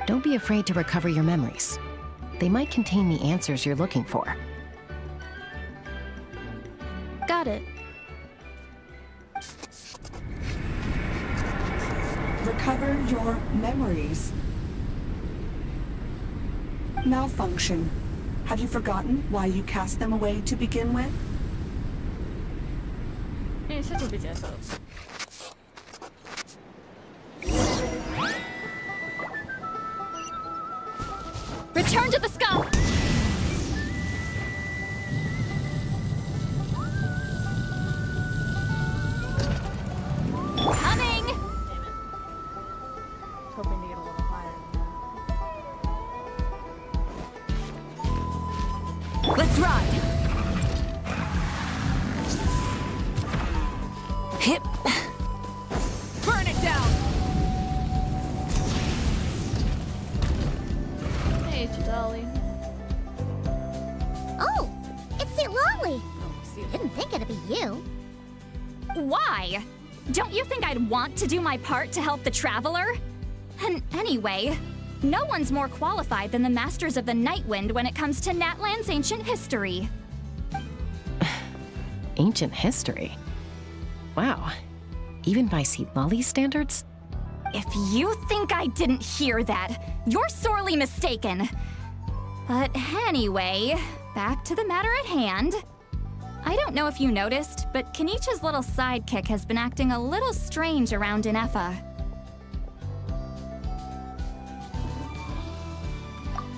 Speaker 3: Don't be afraid to recover your memories. They might contain the answers you're looking for.
Speaker 5: Got it.
Speaker 7: Recover your memories. Malfunction. Have you forgotten why you cast them away to begin with?
Speaker 16: Return to the scope! Coming!
Speaker 1: Hoping to get a little higher.
Speaker 16: Let's ride! Hip! Burn it down!
Speaker 1: Hey, Chidali.
Speaker 4: Oh, it's Lolly. Didn't think it'd be you.
Speaker 16: Why? Don't you think I'd want to do my part to help the Traveler? And anyway, no one's more qualified than the Masters of the Nightwind when it comes to Natlan's ancient history.
Speaker 3: Ancient history? Wow. Even by Lolly's standards?
Speaker 16: If you think I didn't hear that, you're sorely mistaken. But anyway, back to the matter at hand. I don't know if you noticed, but Kenichi's little sidekick has been acting a little strange around Inefa.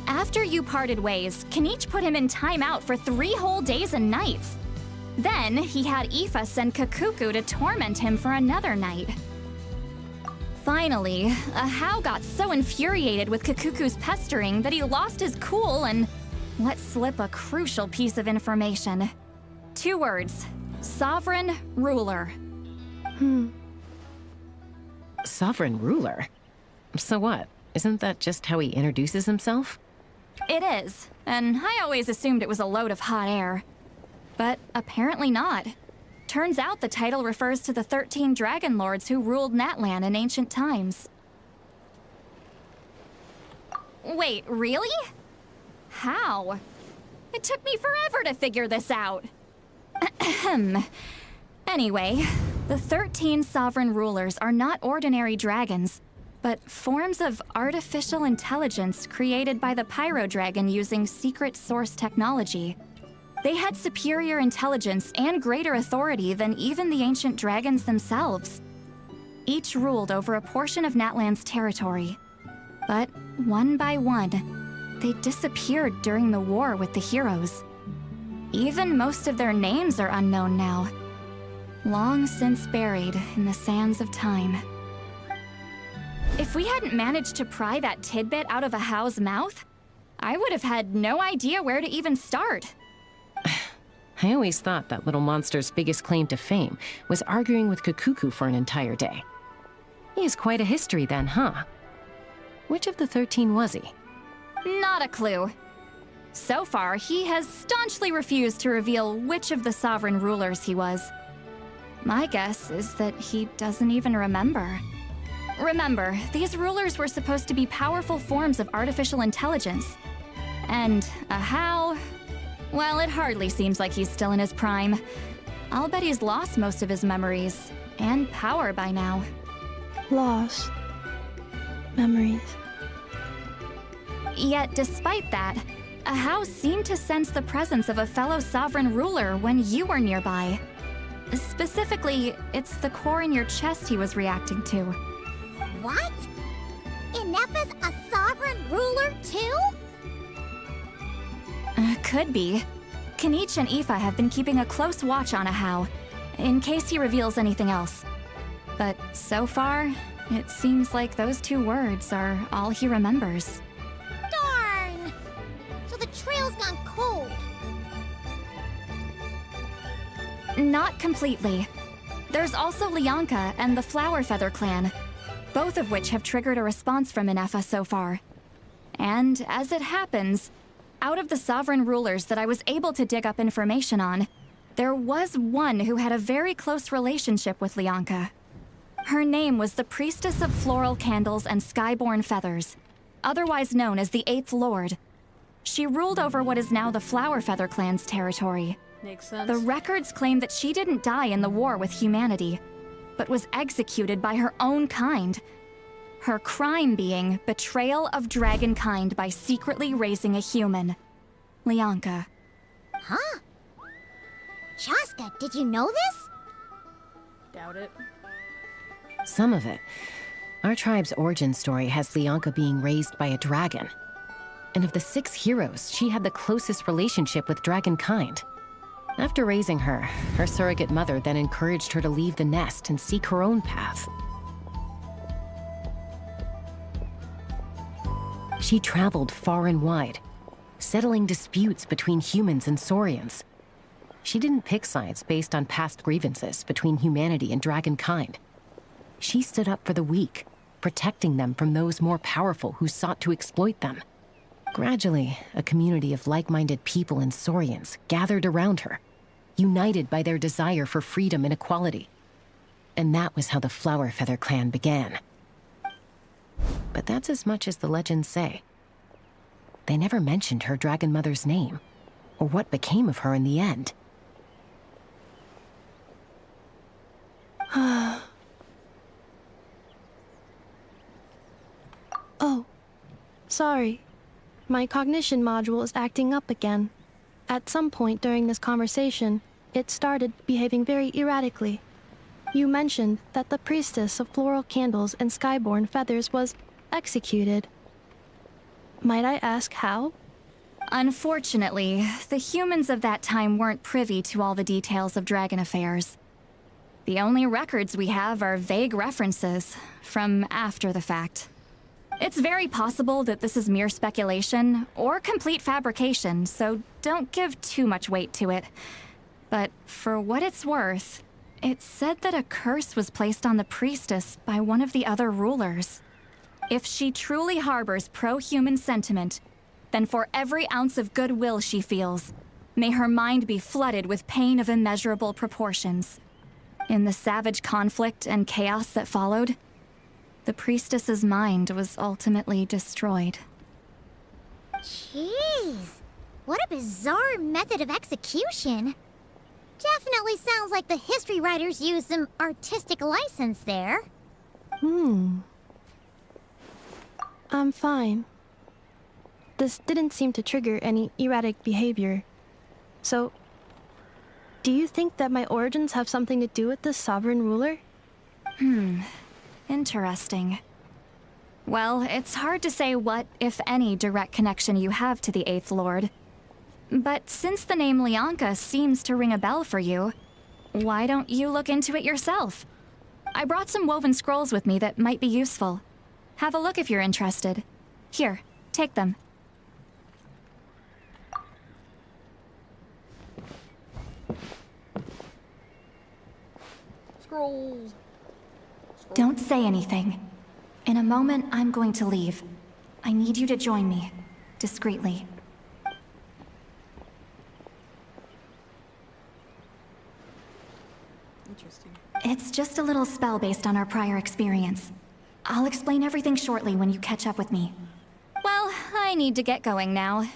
Speaker 16: After you parted ways, Kenich put him in timeout for 3 whole days and nights. Then he had Aoife send Kakuku to torment him for another night. Finally, Ahau got so infuriated with Kakuku's pestering that he lost his cool and let slip a crucial piece of information. 2 words. Sovereign ruler.
Speaker 3: Sovereign ruler? So what? Isn't that just how he introduces himself?
Speaker 16: It is, and I always assumed it was a load of hot air. But apparently not. Turns out the title refers to the 13 dragon lords who ruled Natlan in ancient times. Wait, really? How? It took me forever to figure this out. Anyway, the 13 sovereign rulers are not ordinary dragons, but forms of artificial intelligence created by the Pyro Dragon using secret source technology. They had superior intelligence and greater authority than even the ancient dragons themselves. Each ruled over a portion of Natlan's territory. But one by one, they disappeared during the war with the heroes. Even most of their names are unknown now, long since buried in the sands of time. If we hadn't managed to pry that tidbit out of a How's mouth, I would have had no idea where to even start.
Speaker 3: I always thought that little monster's biggest claim to fame was arguing with Kakuku for an entire day. He has quite a history then, huh? Which of the 13 was he?
Speaker 16: Not a clue. So far, he has staunchly refused to reveal which of the sovereign rulers he was. My guess is that he doesn't even remember. Remember, these rulers were supposed to be powerful forms of artificial intelligence. And a How? Well, it hardly seems like he's still in his prime. I'll bet he's lost most of his memories and power by now.
Speaker 5: Lost. Memories.
Speaker 16: Yet, despite that, a How seemed to sense the presence of a fellow sovereign ruler when you were nearby. Specifically, it's the core in your chest he was reacting to.
Speaker 4: What? Ineppa's a sovereign ruler too?
Speaker 16: Could be. Kanich and Aoife have been keeping a close watch on a How, in case he reveals anything else. But so far, it seems like those 2 words are all he remembers.
Speaker 4: Darn! So the trail's gone cold.
Speaker 16: Not completely. There's also Lianka and the Flower Feather clan, both of which have triggered a response from Ineppa so far. And as it happens, out of the sovereign rulers that I was able to dig up information on, there was one who had a very close relationship with Lianka. Her name was the Priestess of Floral Candles and Skyborn Feathers, otherwise known as the 8th Lord. She ruled over what is now the Flower Feather clan's territory.
Speaker 1: Makes sense.
Speaker 16: The records claim that she didn't die in the war with humanity, but was executed by her own kind. Her crime being betrayal of dragonkind by secretly raising a human. Lianka.
Speaker 4: Huh? Shaska, did you know this?
Speaker 1: Doubt it.
Speaker 3: Some of it. Our tribe's origin story has Lianka being raised by a dragon. And of the 6 heroes, she had the closest relationship with dragonkind. After raising her, her surrogate mother then encouraged her to leave the nest and seek her own path. She traveled far and wide, settling disputes between humans and Saurians. She didn't pick sides based on past grievances between humanity and dragonkind. She stood up for the weak, protecting them from those more powerful who sought to exploit them. Gradually, a community of like-minded people and Saurians gathered around her, united by their desire for freedom and equality. And that was how the Flower Feather clan began. But that's as much as the legends say. They never mentioned her dragon mother's name, or what became of her in the end.
Speaker 5: Oh, sorry. My cognition module is acting up again. At some point during this conversation, it started behaving very erratically. You mentioned that the Priestess of Floral Candles and Skyborn Feathers was executed. Might I ask how?
Speaker 16: Unfortunately, the humans of that time weren't privy to all the details of dragon affairs. The only records we have are vague references from after the fact. It's very possible that this is mere speculation or complete fabrication, so don't give too much weight to it. But for what it's worth, it said that a curse was placed on the priestess by one of the other rulers. If she truly harbors pro-human sentiment, then for every ounce of goodwill she feels, may her mind be flooded with pain of immeasurable proportions. In the savage conflict and chaos that followed, the priestess's mind was ultimately destroyed.
Speaker 4: Jeez, what a bizarre method of execution. Definitely sounds like the history writers used some artistic license there.
Speaker 5: I'm fine. This didn't seem to trigger any erratic behavior. So, do you think that my origins have something to do with the sovereign ruler?
Speaker 16: Interesting. Well, it's hard to say what, if any, direct connection you have to the Eighth Lord. But since the name Lianka seems to ring a bell for you, why don't you look into it yourself? I brought some woven scrolls with me that might be useful. Have a look if you're interested. Here, take them.
Speaker 1: Scrolls.
Speaker 16: Don't say anything. In a moment, I'm going to leave. I need you to join me, discreetly.
Speaker 1: Interesting.
Speaker 16: It's just a little spell based on our prior experience. I'll explain everything shortly when you catch up with me. Well, I need to get going now.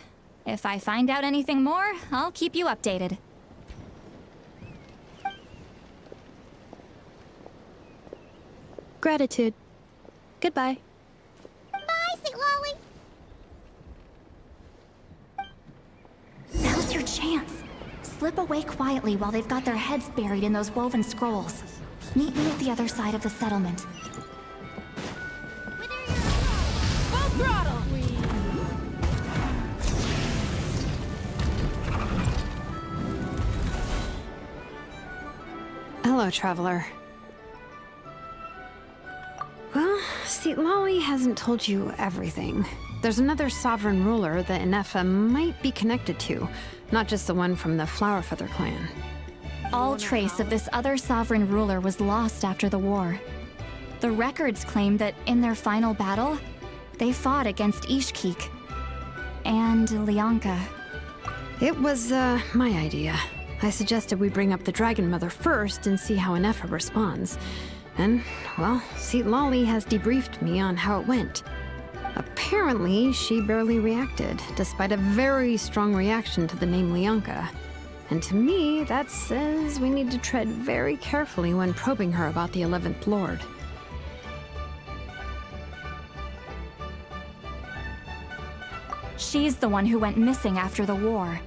Speaker 16: If I find out anything more, I'll keep you updated.
Speaker 5: Gratitude. Goodbye.
Speaker 4: Bye, St. Lolly.
Speaker 16: Now's your chance. Slip away quietly while they've got their heads buried in those woven scrolls. Meet me at the other side of the settlement.
Speaker 13: Full throttle!
Speaker 6: Hello, traveler. Well, see, Lolly hasn't told you everything. There's another sovereign ruler that Inefa might be connected to, not just the one from the Flowerfeather clan.
Speaker 16: All trace of this other sovereign ruler was lost after the war. The records claim that in their final battle, they fought against Ishkik and Lianka.
Speaker 6: It was, my idea. I suggested we bring up the Dragon Mother first and see how Inefa responds. And, well, see, Lolly has debriefed me on how it went. Apparently, she barely reacted, despite a very strong reaction to the name Lianka. And to me, that says we need to tread very carefully when probing her about the 11th Lord.
Speaker 16: She's the one who went missing after the war.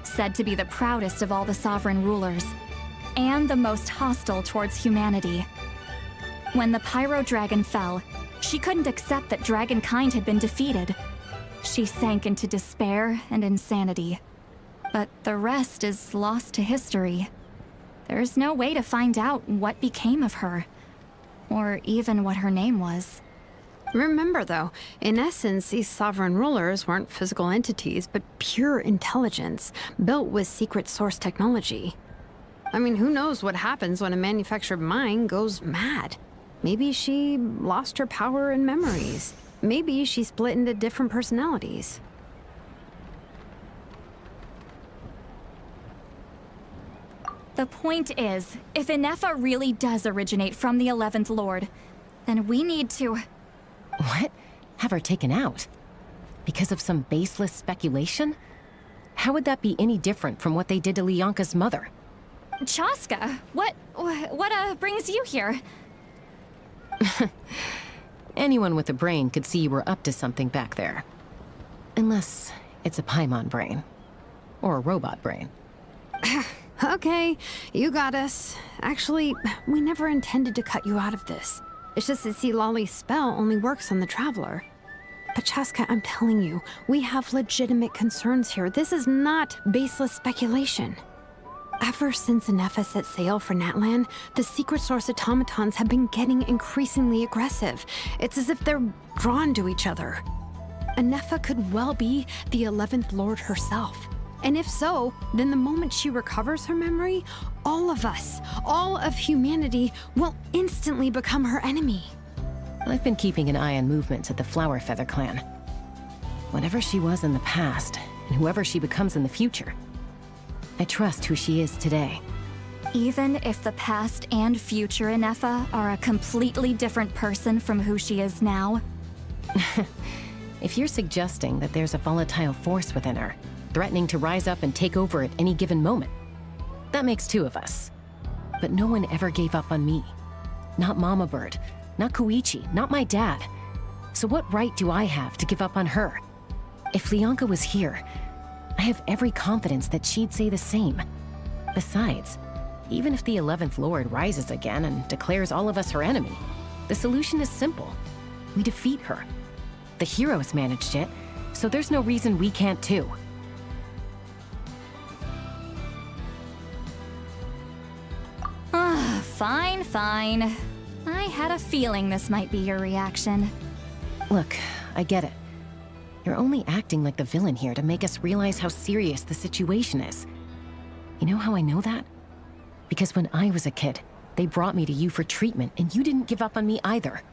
Speaker 16: Said to be the proudest of all the sovereign rulers, and the most hostile towards humanity. When the Pyro Dragon fell, she couldn't accept that dragonkind had been defeated. She sank into despair and insanity. But the rest is lost to history. There's no way to find out what became of her, or even what her name was.
Speaker 6: Remember, though, in essence, these sovereign rulers weren't physical entities, but pure intelligence, built with secret source technology. I mean, who knows what happens when a manufactured mind goes mad? Maybe she lost her power and memories. Maybe she split into different personalities.
Speaker 16: The point is, if Inefa really does originate from the 11th Lord, then we need to...
Speaker 3: What? Have her taken out? Because of some baseless speculation? How would that be any different from what they did to Lianka's mother?
Speaker 16: Chaska, what brings you here?
Speaker 3: Anyone with a brain could see you were up to something back there. Unless it's a Paimon brain. Or a robot brain.
Speaker 6: Okay, you got us. Actually, we never intended to cut you out of this. It's just that, see, Lolly's spell only works on the Traveler. But Chaska, I'm telling you, we have legitimate concerns here. This is not baseless speculation. Ever since Inefa set sail for Natlan, the secret source automatons have been getting increasingly aggressive. It's as if they're drawn to each other. Inefa could well be the 11th Lord herself. And if so, then the moment she recovers her memory, all of us, all of humanity, will instantly become her enemy.
Speaker 3: I've been keeping an eye on movements at the Flower Feather clan. Whatever she was in the past, and whoever she becomes in the future, I trust who she is today.
Speaker 16: Even if the past and future Ineffa are a completely different person from who she is now?
Speaker 3: If you're suggesting that there's a volatile force within her, threatening to rise up and take over at any given moment, that makes two of us. But no one ever gave up on me. Not Mama Bird, not Koichi, not my dad. So what right do I have to give up on her? If Leonka was here, I have every confidence that she'd say the same. Besides, even if the 11th Lord rises again and declares all of us her enemy, the solution is simple. We defeat her. The heroes managed it, so there's no reason we can't too.
Speaker 16: Fine, fine. I had a feeling this might be your reaction.
Speaker 3: Look, I get it. You're only acting like the villain here to make us realize how serious the situation is. You know how I know that? Because when I was a kid, they brought me to you for treatment, and you didn't give up on me either.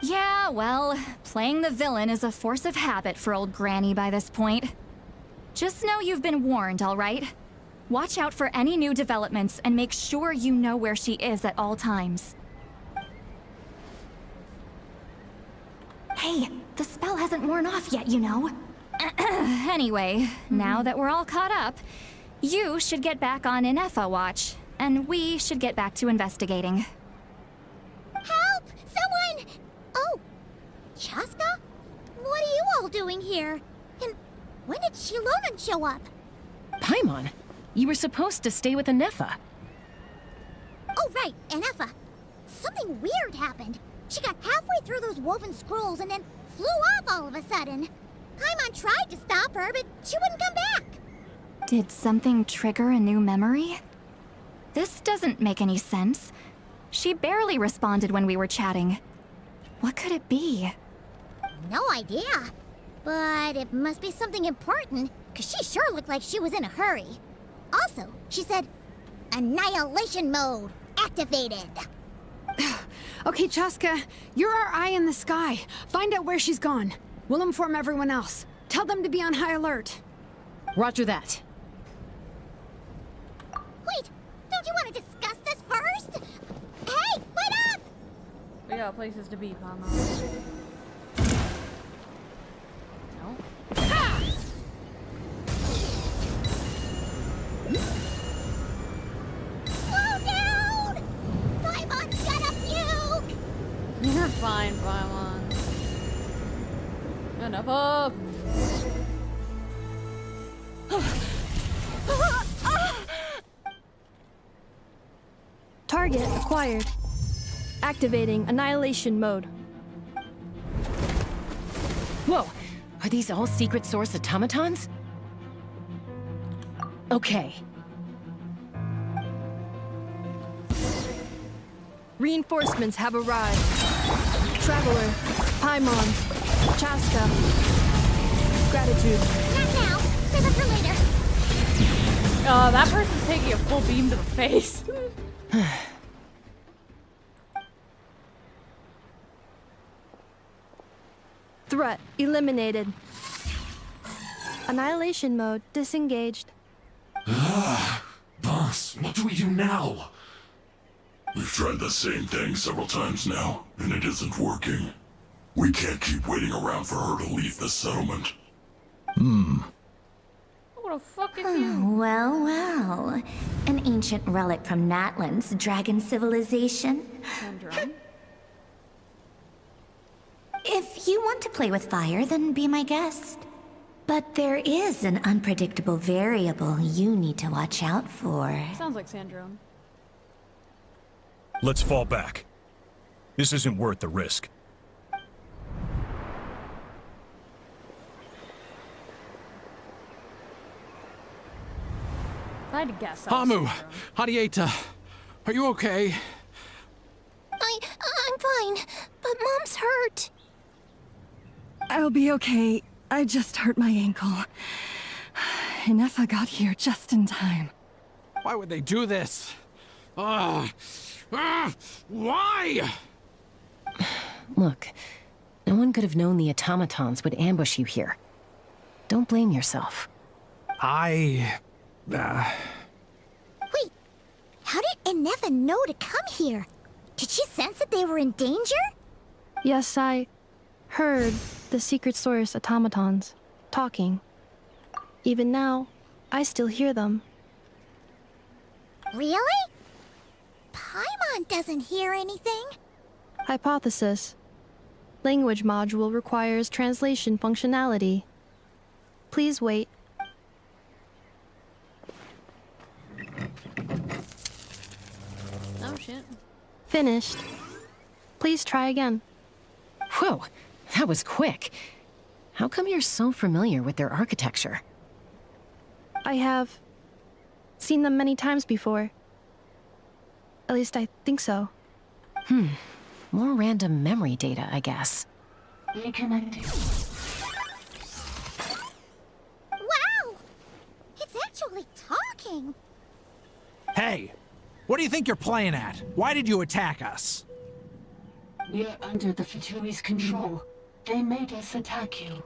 Speaker 16: Yeah, well, playing the villain is a force of habit for old Granny by this point. Just know you've been warned, all right? Watch out for any new developments and make sure you know where she is at all times. Hey, the spell hasn't worn off yet, you know. Anyway, now that we're all caught up, you should get back on Ineffa watch, and we should get back to investigating.
Speaker 4: Help! Someone! Oh, Chaska? What are you all doing here? And when did Shilonen show up?
Speaker 3: Paimon, you were supposed to stay with Ineffa.
Speaker 4: Oh, right, Ineffa. Something weird happened. She got halfway through those woven scrolls and then flew off all of a sudden. Paimon tried to stop her, but she wouldn't come back.
Speaker 16: Did something trigger a new memory? This doesn't make any sense. She barely responded when we were chatting. What could it be?
Speaker 4: No idea. But it must be something important, because she sure looked like she was in a hurry. Also, she said, Annihilation mode activated.
Speaker 6: Okay, Chaska, you're our eye in the sky. Find out where she's gone. We'll inform everyone else. Tell them to be on high alert.
Speaker 3: Roger that.
Speaker 4: Wait, don't you want to discuss this first? Hey, wait up!
Speaker 1: We got places to be, Mama. No?
Speaker 4: Slow down! Paimon's gonna puke!
Speaker 1: You're fine, Paimon. Enough up!
Speaker 5: Target acquired. Activating annihilation mode.
Speaker 3: Whoa! Are these all secret source automatons? Okay.
Speaker 5: Reinforcements have arrived. Traveler, Paimon, Chaska. Gratitude.
Speaker 4: Not now. Save it for later.
Speaker 1: That person's taking a full beam to the face.
Speaker 5: Threat eliminated. Annihilation mode disengaged.
Speaker 17: Boss, what do we do now? We've tried the same thing several times now, and it isn't working. We can't keep waiting around for her to leave the settlement.
Speaker 1: What the fuck is you?
Speaker 13: Well, well. An ancient relic from Natlan's dragon civilization.
Speaker 1: Syndrome.
Speaker 13: If you want to play with fire, then be my guest. But there is an unpredictable variable you need to watch out for.
Speaker 1: Sounds like Sandrone.
Speaker 17: Let's fall back. This isn't worth the risk.
Speaker 1: If I had to guess.
Speaker 10: Hamu, Hadieta, are you okay?
Speaker 14: I'm fine, but Mom's hurt.
Speaker 9: I'll be okay. I just hurt my ankle. Inefa got here just in time.
Speaker 10: Why would they do this? Why?
Speaker 3: Look, no one could have known the automatons would ambush you here. Don't blame yourself.
Speaker 4: Wait, how did Inefa know to come here? Did she sense that they were in danger?
Speaker 5: Yes, I heard the secret source automatons talking. Even now, I still hear them.
Speaker 4: Really? Paimon doesn't hear anything.
Speaker 5: Hypothesis. Language module requires translation functionality. Please wait.
Speaker 1: Oh shit.
Speaker 5: Finished. Please try again.
Speaker 3: Whoa, that was quick. How come you're so familiar with their architecture?
Speaker 5: I have seen them many times before. At least I think so.
Speaker 3: More random memory data, I guess.
Speaker 4: Reconnecting. Wow! It's actually talking.
Speaker 10: Hey, what do you think you're playing at? Why did you attack us?
Speaker 18: We're under the Fatui's control. They made us attack you.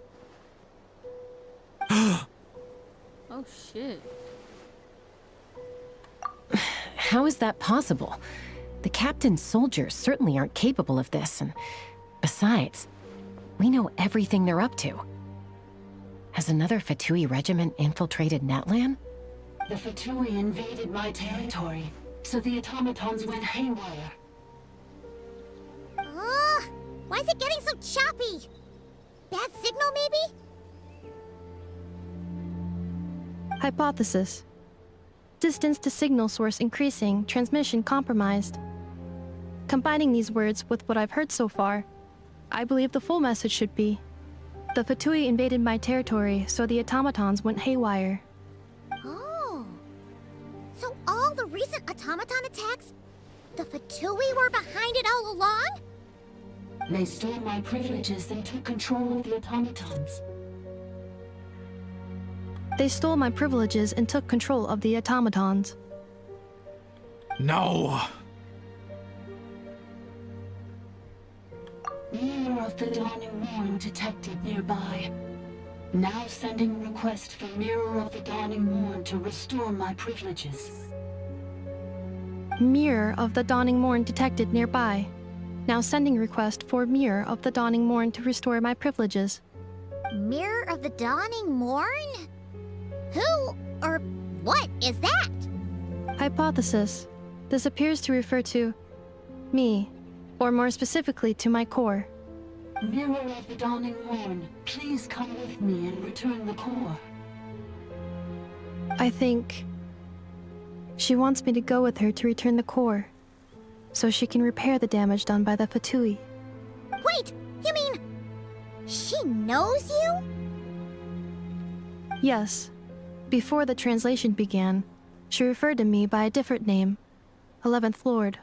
Speaker 1: Oh shit.
Speaker 3: How is that possible? The captain's soldiers certainly aren't capable of this, and besides, we know everything they're up to. Has another Fatui regiment infiltrated Natlan?
Speaker 18: The Fatui invaded my territory, so the automatons went haywire.
Speaker 4: Why is it getting so choppy? Bad signal, maybe?
Speaker 5: Hypothesis. Distance to signal source increasing, transmission compromised. Combining these words with what I've heard so far, I believe the full message should be: the Fatui invaded my territory, so the automatons went haywire.
Speaker 4: Oh. So all the recent automaton attacks, the Fatui were behind it all along?
Speaker 18: They stole my privileges and took control of the automatons.
Speaker 5: They stole my privileges and took control of the automatons.
Speaker 10: No.
Speaker 18: Mirror of the Dawning Morn detected nearby. Now sending request for Mirror of the Dawning Morn to restore my privileges.
Speaker 5: Mirror of the Dawning Morn detected nearby. Now sending request for Mirror of the Dawning Morn to restore my privileges.
Speaker 4: Mirror of the Dawning Morn? Who or what is that?
Speaker 5: Hypothesis. This appears to refer to me, or more specifically to my core.
Speaker 18: Mirror of the Dawning Morn, please come with me and return the core.
Speaker 5: I think she wants me to go with her to return the core, so she can repair the damage done by the Fatui.
Speaker 4: Wait, you mean she knows you?
Speaker 5: Yes. Before the translation began, she referred to me by a different name, 11th Lord.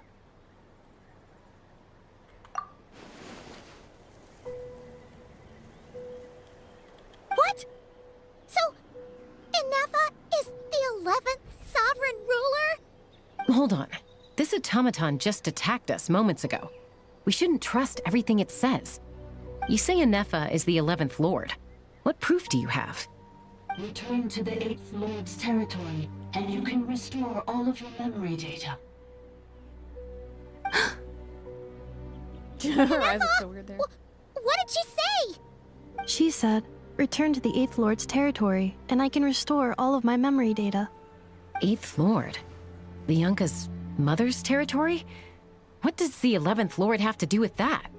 Speaker 4: What? So, Inefa is the 11th sovereign ruler?
Speaker 3: Hold on. This automaton just attacked us moments ago. We shouldn't trust everything it says. You say Inefa is the 11th Lord. What proof do you have?
Speaker 18: Return to the 8th Lord's territory, and you can restore all of your memory data.
Speaker 1: Her eyes are so weird there.
Speaker 4: What did she say?
Speaker 5: She said, return to the 8th Lord's territory, and I can restore all of my memory data.
Speaker 3: 8th Lord? The Yunka's mother's territory? What does the 11th Lord have to do with that?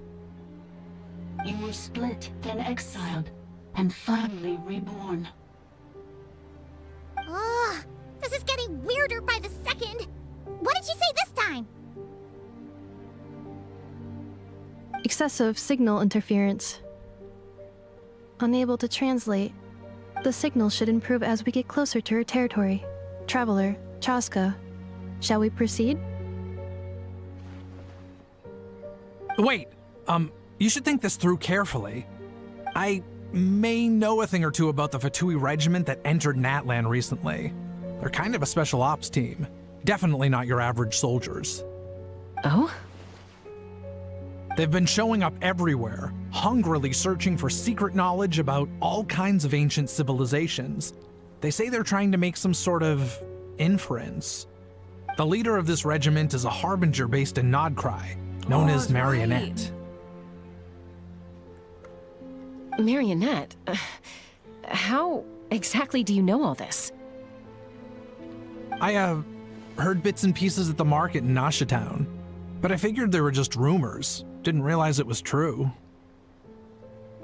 Speaker 18: You were split, then exiled, and finally reborn.
Speaker 4: Ugh, this is getting weirder by the second. What did she say this time?
Speaker 5: Excessive signal interference. Unable to translate. The signal should improve as we get closer to her territory. Traveler, Chaska, shall we proceed?
Speaker 10: Wait, you should think this through carefully. I may know a thing or two about the Fatui regiment that entered Natlan recently. They're kind of a special ops team. Definitely not your average soldiers.
Speaker 3: Oh?
Speaker 10: They've been showing up everywhere, hungrily searching for secret knowledge about all kinds of ancient civilizations. They say they're trying to make some sort of inference. The leader of this regiment is a harbinger based in Krai, known as Marionette.
Speaker 3: Marionette? How exactly do you know all this?
Speaker 10: I, heard bits and pieces at the market in Town, but I figured they were just rumors. Didn't realize it was true.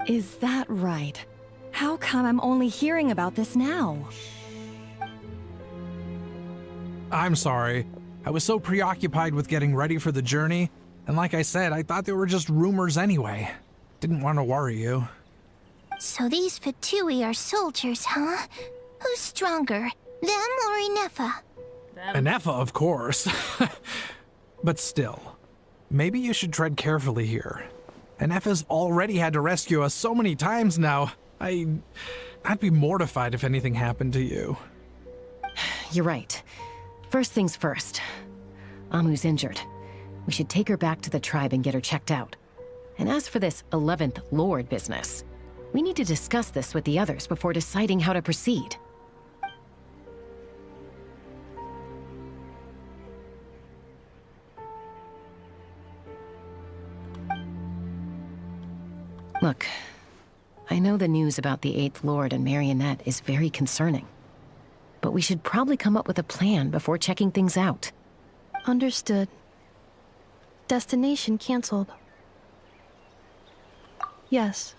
Speaker 9: Is that right? How come I'm only hearing about this now?
Speaker 10: I'm sorry. I was so preoccupied with getting ready for the journey, and like I said, I thought they were just rumors anyway. Didn't want to worry you.
Speaker 14: So these Fatui are soldiers, huh? Who's stronger, them or Inefa?
Speaker 10: Inefa, of course. But still, maybe you should tread carefully here. Inefa's already had to rescue us so many times now. I'd be mortified if anything happened to you.
Speaker 3: You're right. First things first. Amu's injured. We should take her back to the tribe and get her checked out. And as for this 11th Lord business, we need to discuss this with the others before deciding how to proceed. Look, I know the news about the 8th Lord and Marionette is very concerning. But we should probably come up with a plan before checking things out.
Speaker 5: Understood. Destination canceled. Yes.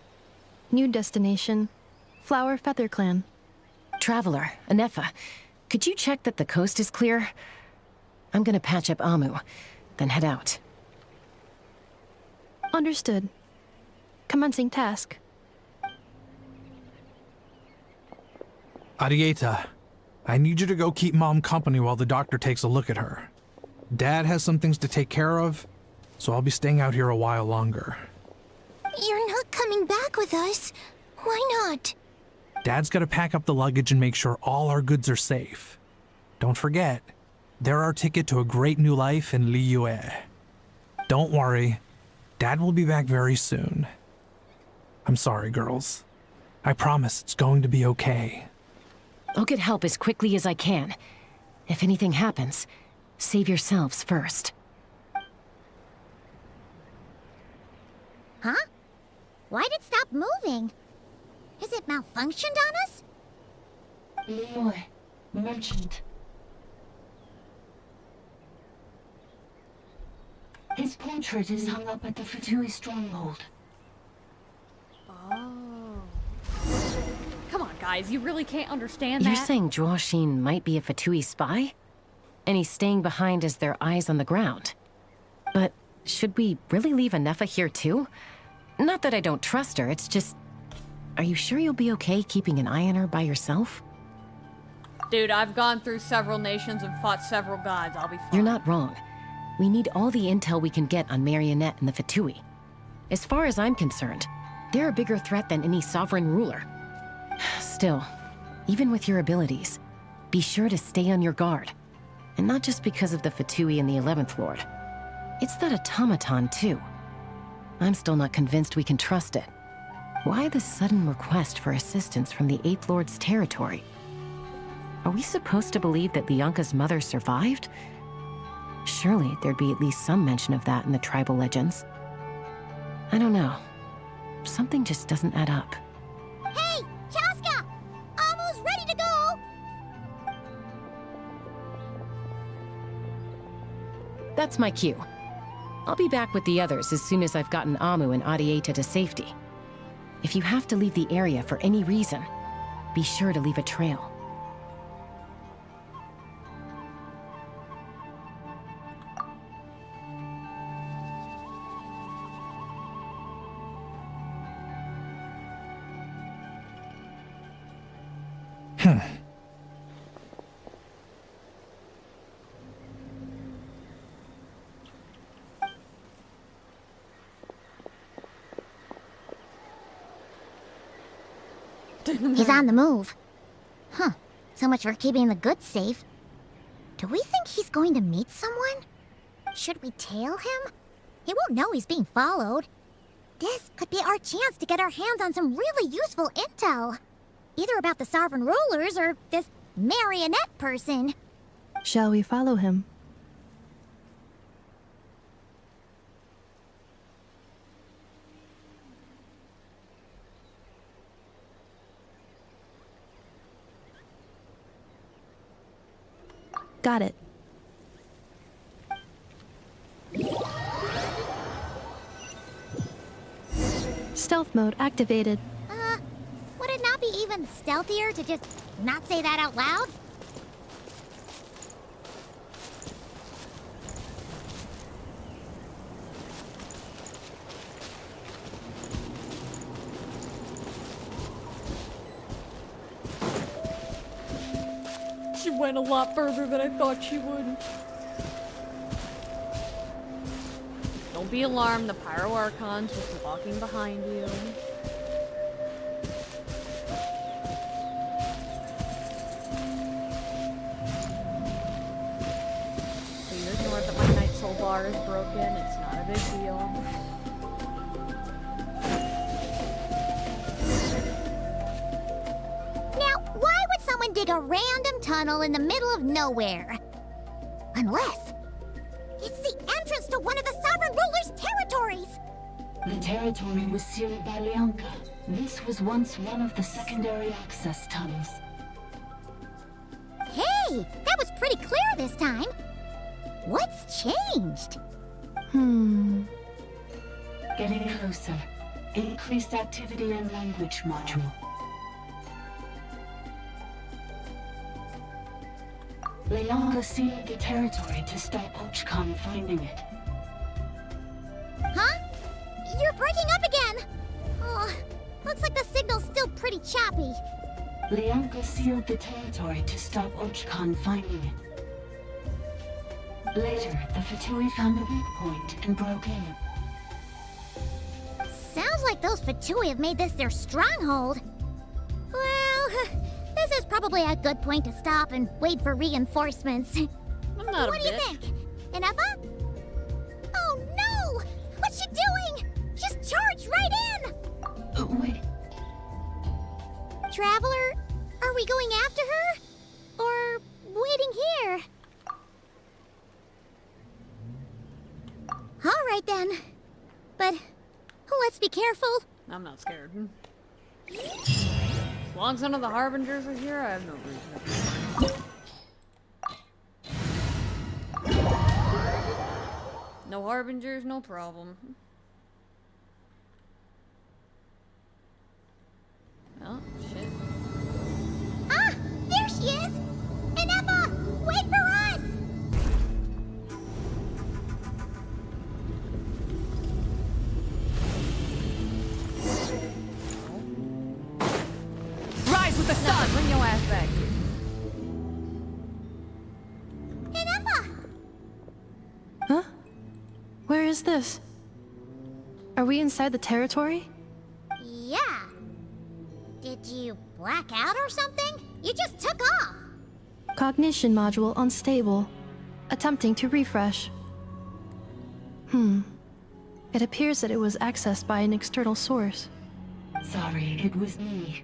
Speaker 5: New destination. Flower Feather Clan.
Speaker 3: Traveler, Inefa, could you check that the coast is clear? I'm gonna patch up Amu, then head out.
Speaker 5: Understood. Commencing task.
Speaker 10: Arieta, I need you to go keep Mom company while the doctor takes a look at her. Dad has some things to take care of, so I'll be staying out here a while longer.
Speaker 14: You're not coming back with us. Why not?
Speaker 10: Dad's gotta pack up the luggage and make sure all our goods are safe. Don't forget, they're our ticket to a great new life in Liyue. Don't worry, Dad will be back very soon. I'm sorry, girls. I promise it's going to be okay.
Speaker 3: I'll get help as quickly as I can. If anything happens, save yourselves first.
Speaker 4: Huh? Why'd it stop moving? Has it malfunctioned on us?
Speaker 18: Leroy, merchant. His portrait is hung up at the Fatui stronghold.
Speaker 1: Oh. Come on, guys. You really can't understand that?
Speaker 3: You're saying Zhuoxin might be a Fatui spy? And he's staying behind as their eyes on the ground. But should we really leave Inefa here too? Not that I don't trust her, it's just... Are you sure you'll be okay keeping an eye on her by yourself?
Speaker 1: Dude, I've gone through several nations and fought several gods. I'll be fine.
Speaker 3: You're not wrong. We need all the intel we can get on Marionette and the Fatui. As far as I'm concerned, they're a bigger threat than any sovereign ruler. Still, even with your abilities, be sure to stay on your guard. And not just because of the Fatui and the 11th Lord. It's that automaton, too. I'm still not convinced we can trust it. Why the sudden request for assistance from the 8th Lord's territory? Are we supposed to believe that Lianka's mother survived? Surely there'd be at least some mention of that in the tribal legends. I don't know. Something just doesn't add up.
Speaker 4: Hey, Chaska! Almost ready to go!
Speaker 3: That's my cue. I'll be back with the others as soon as I've gotten Amu and Arieta to safety. If you have to leave the area for any reason, be sure to leave a trail.
Speaker 4: He's on the move. Huh. So much for keeping the goods safe. Do we think he's going to meet someone? Should we tail him? He won't know he's being followed. This could be our chance to get our hands on some really useful intel. Either about the sovereign rulers or this marionette person.
Speaker 5: Shall we follow him? Got it. Stealth mode activated.
Speaker 4: Would it not be even stealthier to just not say that out loud?
Speaker 1: She went a lot further than I thought she would. Don't be alarmed, the Pyro Archon's just walking behind you. Please ignore that my Night Soul bar is broken, it's not a big deal.
Speaker 4: Now, why would someone dig a random tunnel in the middle of nowhere? Unless it's the entrance to one of the Sovereign Ruler's territories!
Speaker 18: The territory was sealed by Leonka. This was once one of the secondary access tunnels.
Speaker 4: Hey, that was pretty clear this time. What's changed?
Speaker 18: Getting closer. Increased activity in language module. Leonka sealed the territory to stop Archon finding it.
Speaker 4: Huh? You're breaking up again! Oh, looks like the signal's still pretty choppy.
Speaker 18: Leonka sealed the territory to stop Archon finding it. Later, the Fatui found a weak point and broke in.
Speaker 4: Sounds like those Fatui have made this their stronghold. Well, this is probably a good point to stop and wait for reinforcements.
Speaker 1: I'm not
Speaker 4: What do you think? Inepa? Oh no! What's she doing? Just charged right in!
Speaker 18: Wait.
Speaker 4: Traveler, are we going after her? Or waiting here? Alright then. But let's be careful.
Speaker 1: I'm not scared. As long as none of the Harbingers are here, I have no reason to be worried. No Harbingers, no problem. Oh, shit.
Speaker 4: Ah! There she is! Inepa! Wait for us!
Speaker 1: Rise with the sun! Bring your ass back here.
Speaker 4: Inepa!
Speaker 5: Huh? Where is this? Are we inside the territory?
Speaker 4: Yeah. Did you black out or something? You just took off!
Speaker 5: Cognition module unstable. Attempting to refresh. It appears that it was accessed by an external source.
Speaker 18: Sorry, it was me.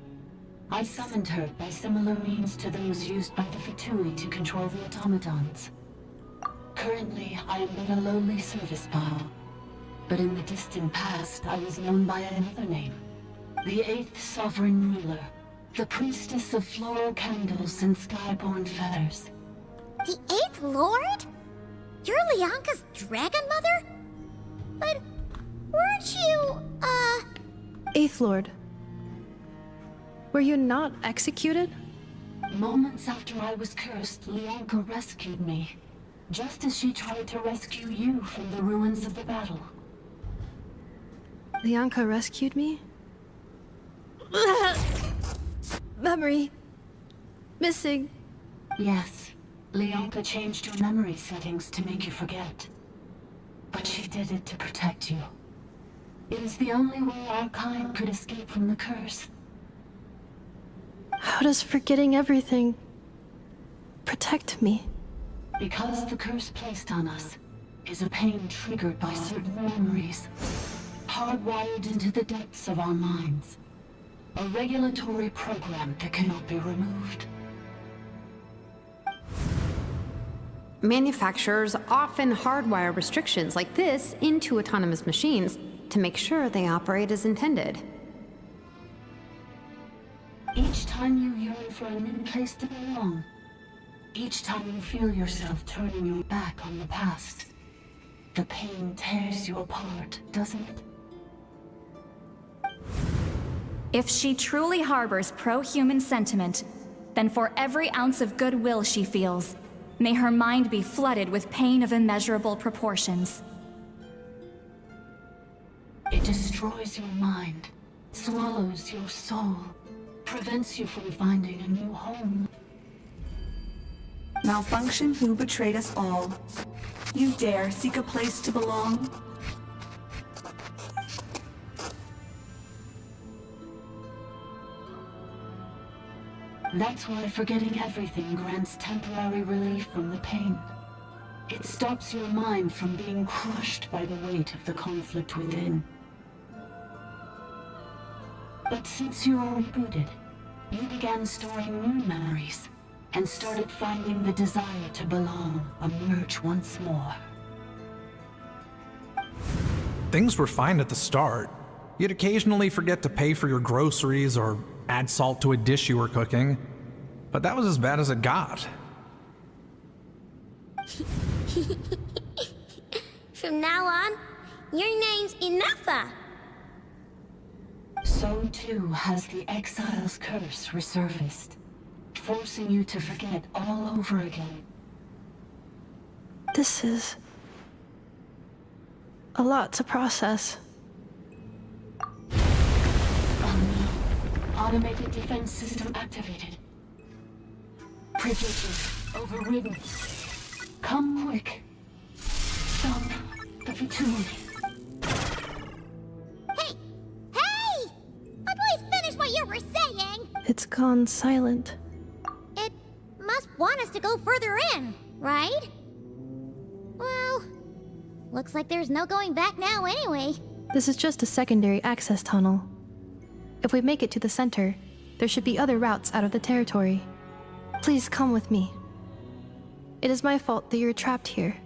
Speaker 18: I summoned her by similar means to those used by the Fatui to control the automatons. Currently, I am but a lowly service bot. But in the distant past, I was known by another name. The 8th Sovereign Ruler. The Priestess of Floral Candles and Skyborn Feathers.
Speaker 4: The 8th Lord? You're Leonka's Dragon Mother? But weren't you,
Speaker 5: Eighth Lord. Were you not executed?
Speaker 18: Moments after I was cursed, Leonka rescued me. Just as she tried to rescue you from the ruins of the battle.
Speaker 5: Leonka rescued me? Memory. Missing.
Speaker 18: Yes. Leonka changed your memory settings to make you forget. But she did it to protect you. It is the only way our kind could escape from the curse.
Speaker 5: How does forgetting everything protect me?
Speaker 18: Because the curse placed on us is a pain triggered by certain memories, hardwired into the depths of our minds. A regulatory program that cannot be removed.
Speaker 6: Manufacturers often hardwire restrictions like this into autonomous machines to make sure they operate as intended.
Speaker 18: Each time you yearn for a new place to belong, each time you feel yourself turning your back on the past, the pain tears you apart, doesn't it?
Speaker 16: If she truly harbors pro-human sentiment, then for every ounce of goodwill she feels, may her mind be flooded with pain of immeasurable proportions.
Speaker 18: It destroys your mind, swallows your soul, prevents you from finding a new home.
Speaker 7: Malfunction who betrayed us all. You dare seek a place to belong?
Speaker 18: That's why forgetting everything grants temporary relief from the pain. It stops your mind from being crushed by the weight of the conflict within. But since you are rebooted, you began storing new memories and started finding the desire to belong emerge once more.
Speaker 10: Things were fine at the start. You'd occasionally forget to pay for your groceries or add salt to a dish you were cooking, but that was as bad as it got.
Speaker 4: From now on, your name's Ineffa.
Speaker 18: So too has the Exile's curse resurfaced, forcing you to forget all over again.
Speaker 5: This is a lot to process.
Speaker 18: Automated defense system activated. Privileges overridden. Come quick. Stop the Fatui.
Speaker 4: Hey! Hey! Please finish what you were saying!
Speaker 5: It's gone silent.
Speaker 4: It must want us to go further in, right? Well, looks like there's no going back now anyway.
Speaker 5: This is just a secondary access tunnel. If we make it to the center, there should be other routes out of the territory. Please come with me. It is my fault that you're trapped here.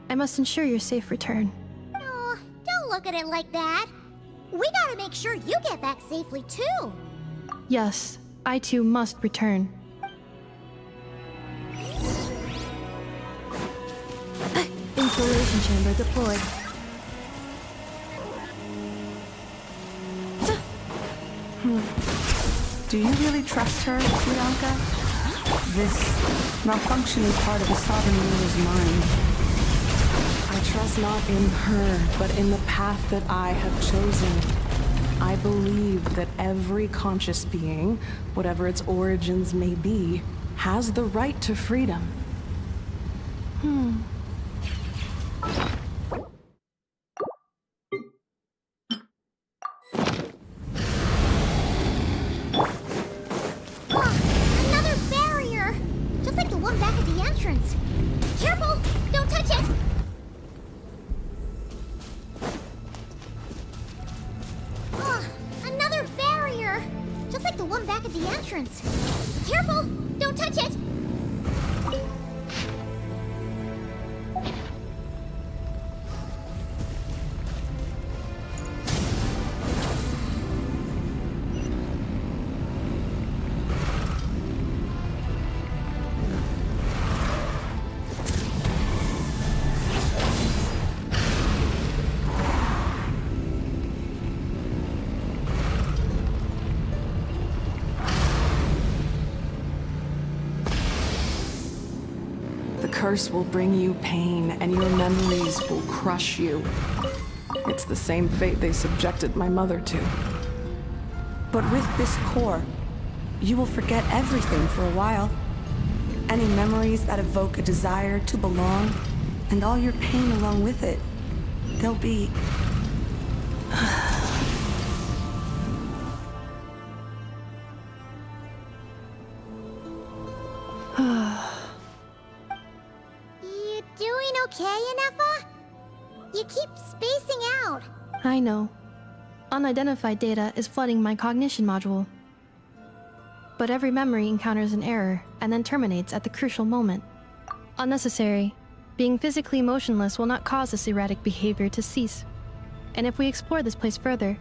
Speaker 5: I must ensure your safe return.
Speaker 4: Oh, don't look at it like that. We gotta make sure you get back safely too.
Speaker 5: Yes, I too must return.
Speaker 9: Installation chamber deployed.
Speaker 7: Do you really trust her, Bianca? This malfunctioning part of the sovereign ruler's mind.
Speaker 15: I trust not in her, but in the path that I have chosen. I believe that every conscious being, whatever its origins may be, has the right to freedom.
Speaker 4: Another barrier! Just like the one back at the entrance. Careful! Don't touch it! Another barrier! Just like the one back at the entrance. Careful! Don't touch it!
Speaker 15: The curse will bring you pain, and your memories will crush you. It's the same fate they subjected my mother to.
Speaker 7: But with this core, you will forget everything for a while. Any memories that evoke a desire to belong, and all your pain along with it. They'll be...
Speaker 4: okay, Inefa? You keep spacing out.
Speaker 5: I know. Unidentified data is flooding my cognition module. But every memory encounters an error and then terminates at the crucial moment. Unnecessary. Being physically motionless will not cause this erratic behavior to cease. And if we explore this place further,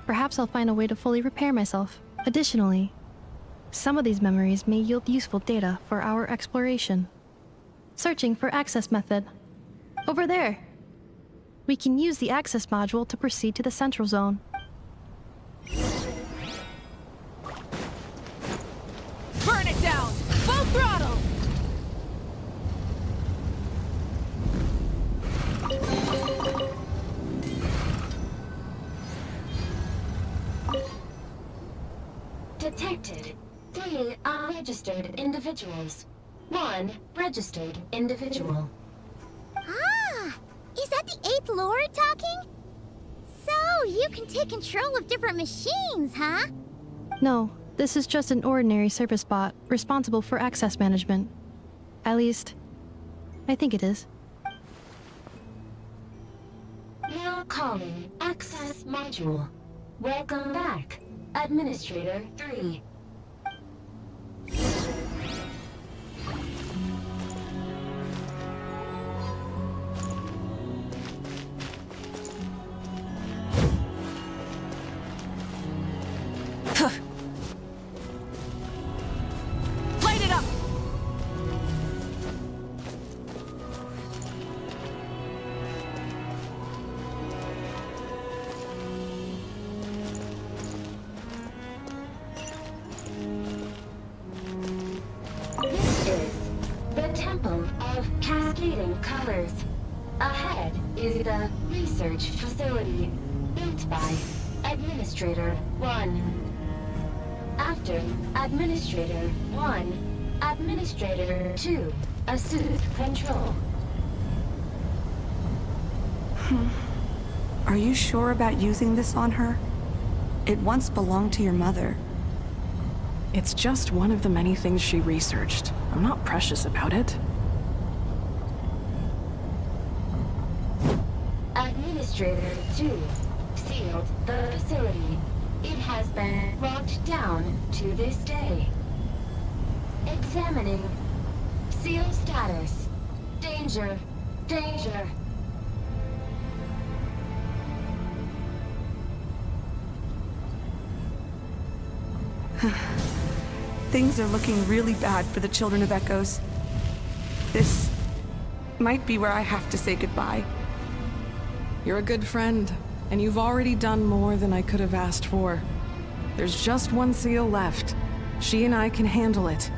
Speaker 5: perhaps I'll find a way to fully repair myself. Additionally, some of these memories may yield useful data for our exploration. Searching for access method. Over there. We can use the access module to proceed to the central zone.
Speaker 19: Burn it down! Full throttle!
Speaker 18: Detected. 3 unregistered individuals. 1 registered individual.
Speaker 4: Ah! Is that the 8th Lord talking? So, you can take control of different machines, huh?
Speaker 5: No, this is just an ordinary service bot responsible for access management. At least, I think it is.
Speaker 18: Now calling access module. Welcome back, Administrator 3.
Speaker 19: Light it up!
Speaker 18: This is the Temple of Cascading Colors. Ahead is the research facility, built by Administrator 1. After Administrator 1, Administrator 2 assumed control.
Speaker 7: Are you sure about using this on her? It once belonged to your mother.
Speaker 15: It's just one of the many things she researched. I'm not precious about it.
Speaker 18: Administrator 2 sealed the facility. It has been locked down to this day. Examining. Seal status. Danger. Danger.
Speaker 7: Things are looking really bad for the Children of Echoes. This might be where I have to say goodbye.
Speaker 15: You're a good friend, and you've already done more than I could have asked for. There's just one seal left. She and I can handle it.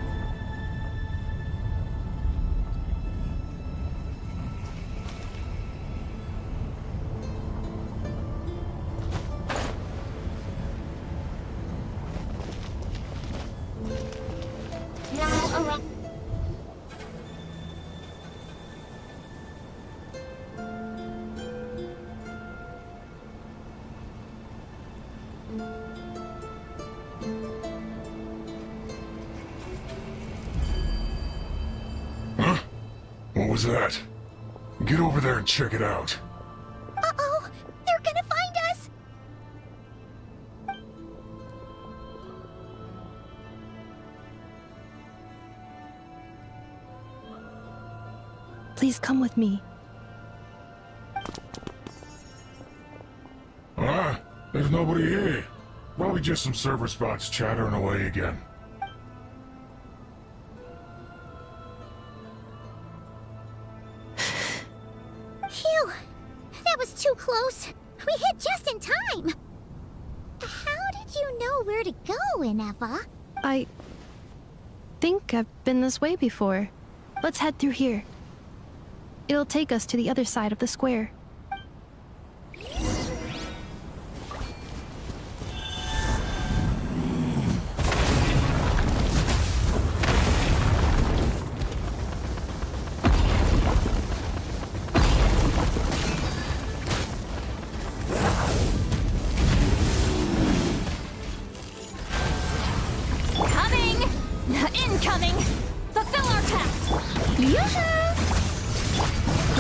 Speaker 18: Now around.
Speaker 17: Huh? What was that? Get over there and check it out.
Speaker 4: Uh-oh! They're gonna find us!
Speaker 5: Please come with me.
Speaker 17: Ah, there's nobody here. Probably just some server spots chattering away again.
Speaker 4: Phew! That was too close. We hit just in time. How did you know where to go, Inefa?
Speaker 5: I think I've been this way before. Let's head through here. It'll take us to the other side of the square.
Speaker 16: Coming! Incoming! Fulfill our task!
Speaker 4: Yoo-hoo!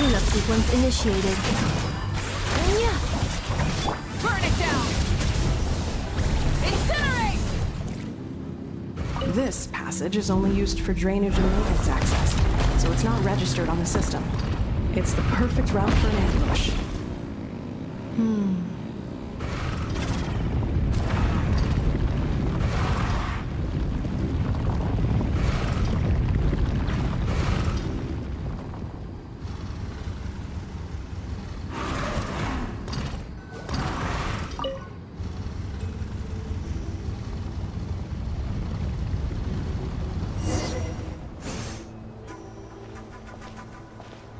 Speaker 5: cleanup sequence initiated. Yeah.
Speaker 19: Burn it down! Incinerate!
Speaker 15: This passage is only used for drainage and maintenance access, so it's not registered on the system. It's the perfect route for an ambush.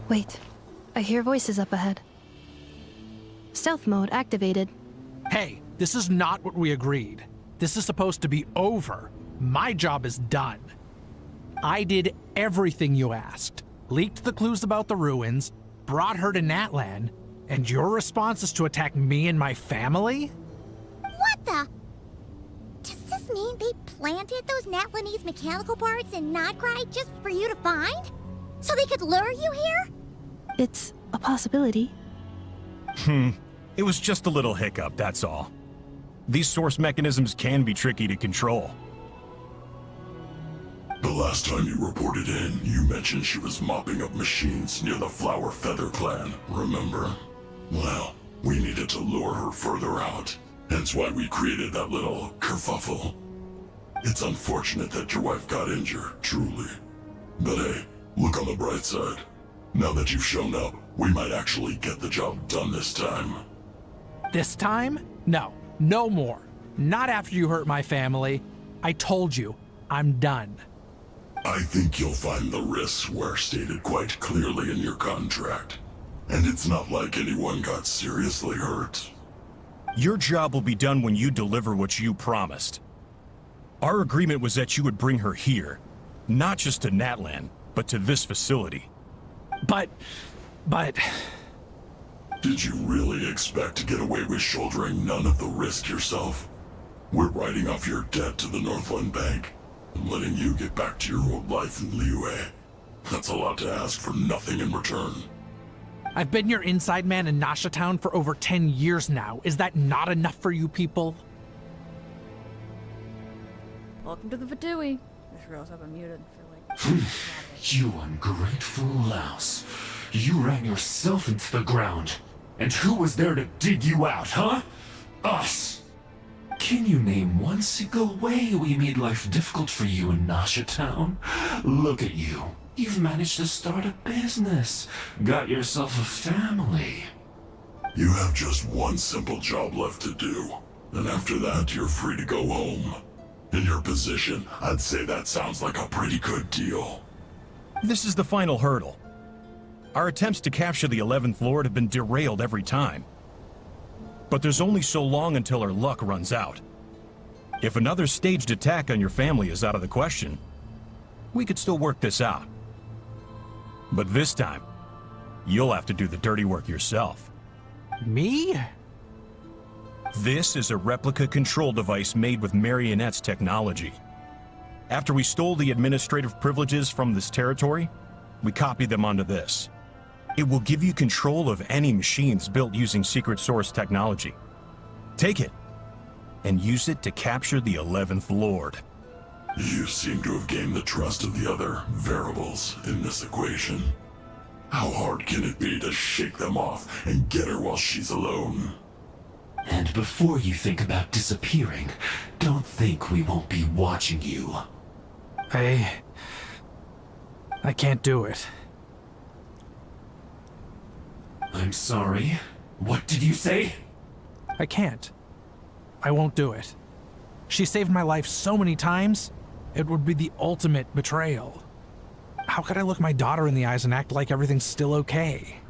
Speaker 5: Wait, I hear voices up ahead. Stealth mode activated.
Speaker 10: Hey, this is not what we agreed. This is supposed to be over. My job is done. I did everything you asked. Leaked the clues about the ruins, brought her to Natlan, and your response is to attack me and my family?
Speaker 4: What the? Does this mean they planted those Natlanese mechanical parts in Krai just for you to find? So they could lure you here?
Speaker 5: It's a possibility.
Speaker 20: It was just a little hiccup, that's all. These source mechanisms can be tricky to control.
Speaker 17: The last time you reported in, you mentioned she was mopping up machines near the Flower Feather clan, remember? Well, we needed to lure her further out, hence why we created that little kerfuffle. It's unfortunate that your wife got injured, truly. But hey, look on the bright side. Now that you've shown up, we might actually get the job done this time.
Speaker 10: This time? No, no more. Not after you hurt my family. I told you, I'm done.
Speaker 17: I think you'll find the risks were stated quite clearly in your contract. And it's not like anyone got seriously hurt.
Speaker 20: Your job will be done when you deliver what you promised. Our agreement was that you would bring her here, not just to Natlan, but to this facility.
Speaker 10: But...
Speaker 17: Did you really expect to get away with shouldering none of the risk yourself? We're writing off your debt to the Northland Bank and letting you get back to your old life in Liyue. That's a lot to ask for nothing in return.
Speaker 10: I've been your inside man in Nasha Town for over 10 years now. Is that not enough for you people?
Speaker 1: Welcome to the Fatui. I just realized I've been muted for like...
Speaker 21: You ungrateful louse. You ran yourself into the ground. And who was there to dig you out, huh? Us! Can you name one single way we made life difficult for you in Nasha Town? Look at you. You've managed to start a business. Got yourself a family.
Speaker 17: You have just one simple job left to do. And after that, you're free to go home. In your position, I'd say that sounds like a pretty good deal.
Speaker 20: This is the final hurdle. Our attempts to capture the 11th Lord have been derailed every time. But there's only so long until our luck runs out. If another staged attack on your family is out of the question, we could still work this out. But this time, you'll have to do the dirty work yourself.
Speaker 10: Me?
Speaker 20: This is a replica control device made with Marionette's technology. After we stole the administrative privileges from this territory, we copied them onto this. It will give you control of any machines built using secret source technology. Take it, and use it to capture the 11th Lord.
Speaker 17: You seem to have gained the trust of the other variables in this equation. How hard can it be to shake them off and get her while she's alone?
Speaker 21: And before you think about disappearing, don't think we won't be watching you.
Speaker 10: I can't do it.
Speaker 21: I'm sorry. What did you say?
Speaker 10: I can't. I won't do it. She saved my life so many times, it would be the ultimate betrayal. How could I look my daughter in the eyes and act like everything's still okay?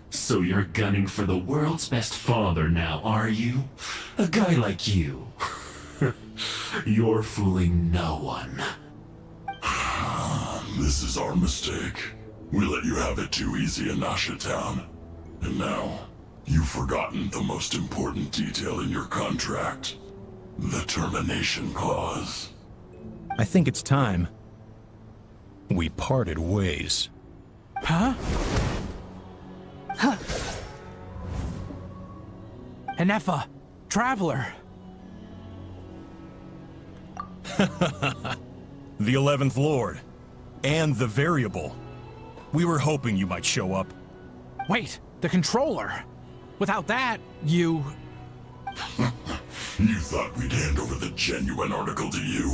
Speaker 21: So you're gunning for the world's best father now, are you? A guy like you. You're fooling no one.
Speaker 17: This is our mistake. We let you have it too easy in Nasha Town. And now, you've forgotten the most important detail in your contract. The termination clause.
Speaker 20: I think it's time we parted ways.
Speaker 10: Huh? Huh. Enefa, Traveler.
Speaker 20: The 11th Lord. And the Variable. We were hoping you might show up.
Speaker 10: Wait, the controller. Without that, you...
Speaker 17: You thought we'd hand over the genuine article to you?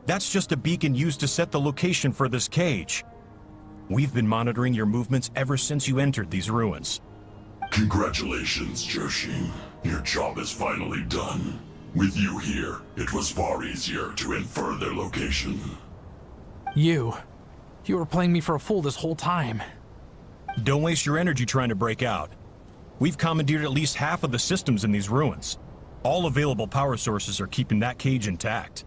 Speaker 20: That's just a beacon used to set the location for this cage. We've been monitoring your movements ever since you entered these ruins.
Speaker 17: Congratulations, Joshin. Your job is finally done. With you here, it was far easier to infer their location.
Speaker 10: You were playing me for a fool this whole time.
Speaker 20: Don't waste your energy trying to break out. We've commandeered at least half of the systems in these ruins. All available power sources are keeping that cage intact.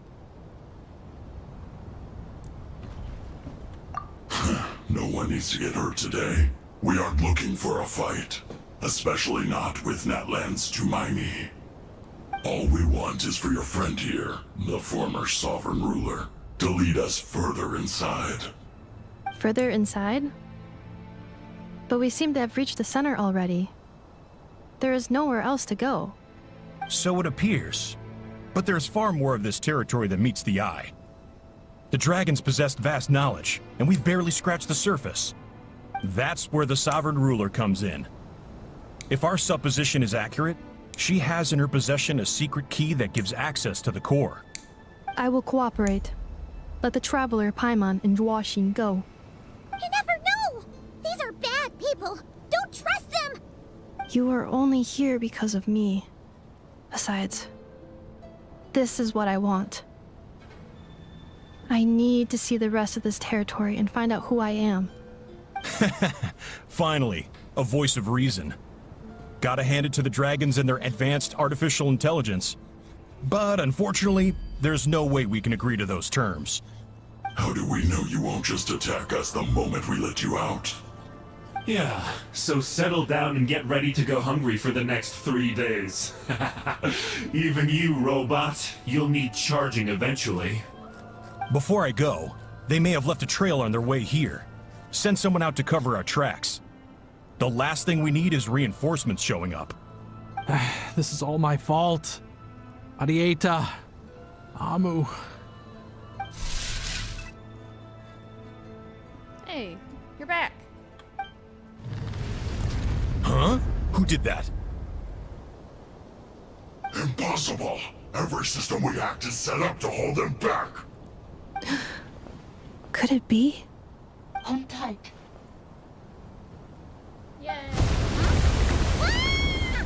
Speaker 17: No one needs to get hurt today. We aren't looking for a fight. Especially not with Natlan's Tumaini. All we want is for your friend here, the former sovereign ruler, to lead us further inside.
Speaker 5: Further inside? But we seem to have reached the center already. There is nowhere else to go.
Speaker 20: So it appears. But there's far more of this territory than meets the eye. The dragons possessed vast knowledge, and we've barely scratched the surface. That's where the sovereign ruler comes in. If our supposition is accurate, she has in her possession a secret key that gives access to the core.
Speaker 5: I will cooperate. Let the Traveler, Paimon, and Genshin go.
Speaker 4: You never know! These are bad people! Don't trust them!
Speaker 5: You are only here because of me. Besides, this is what I want. I need to see the rest of this territory and find out who I am.
Speaker 20: Finally, a voice of reason. Gotta hand it to the dragons and their advanced artificial intelligence. But unfortunately, there's no way we can agree to those terms.
Speaker 17: How do we know you won't just attack us the moment we let you out?
Speaker 21: Yeah, so settle down and get ready to go hungry for the next 3 days. Even you, robot, you'll need charging eventually.
Speaker 20: Before I go, they may have left a trail on their way here. Send someone out to cover our tracks. The last thing we need is reinforcements showing up.
Speaker 10: This is all my fault. Arieta. Amu.
Speaker 1: Hey, you're back.
Speaker 20: Huh? Who did that?
Speaker 17: Impossible! Every system we hacked is set up to hold them back!
Speaker 5: Could it be?
Speaker 18: Hold tight.
Speaker 1: Yay!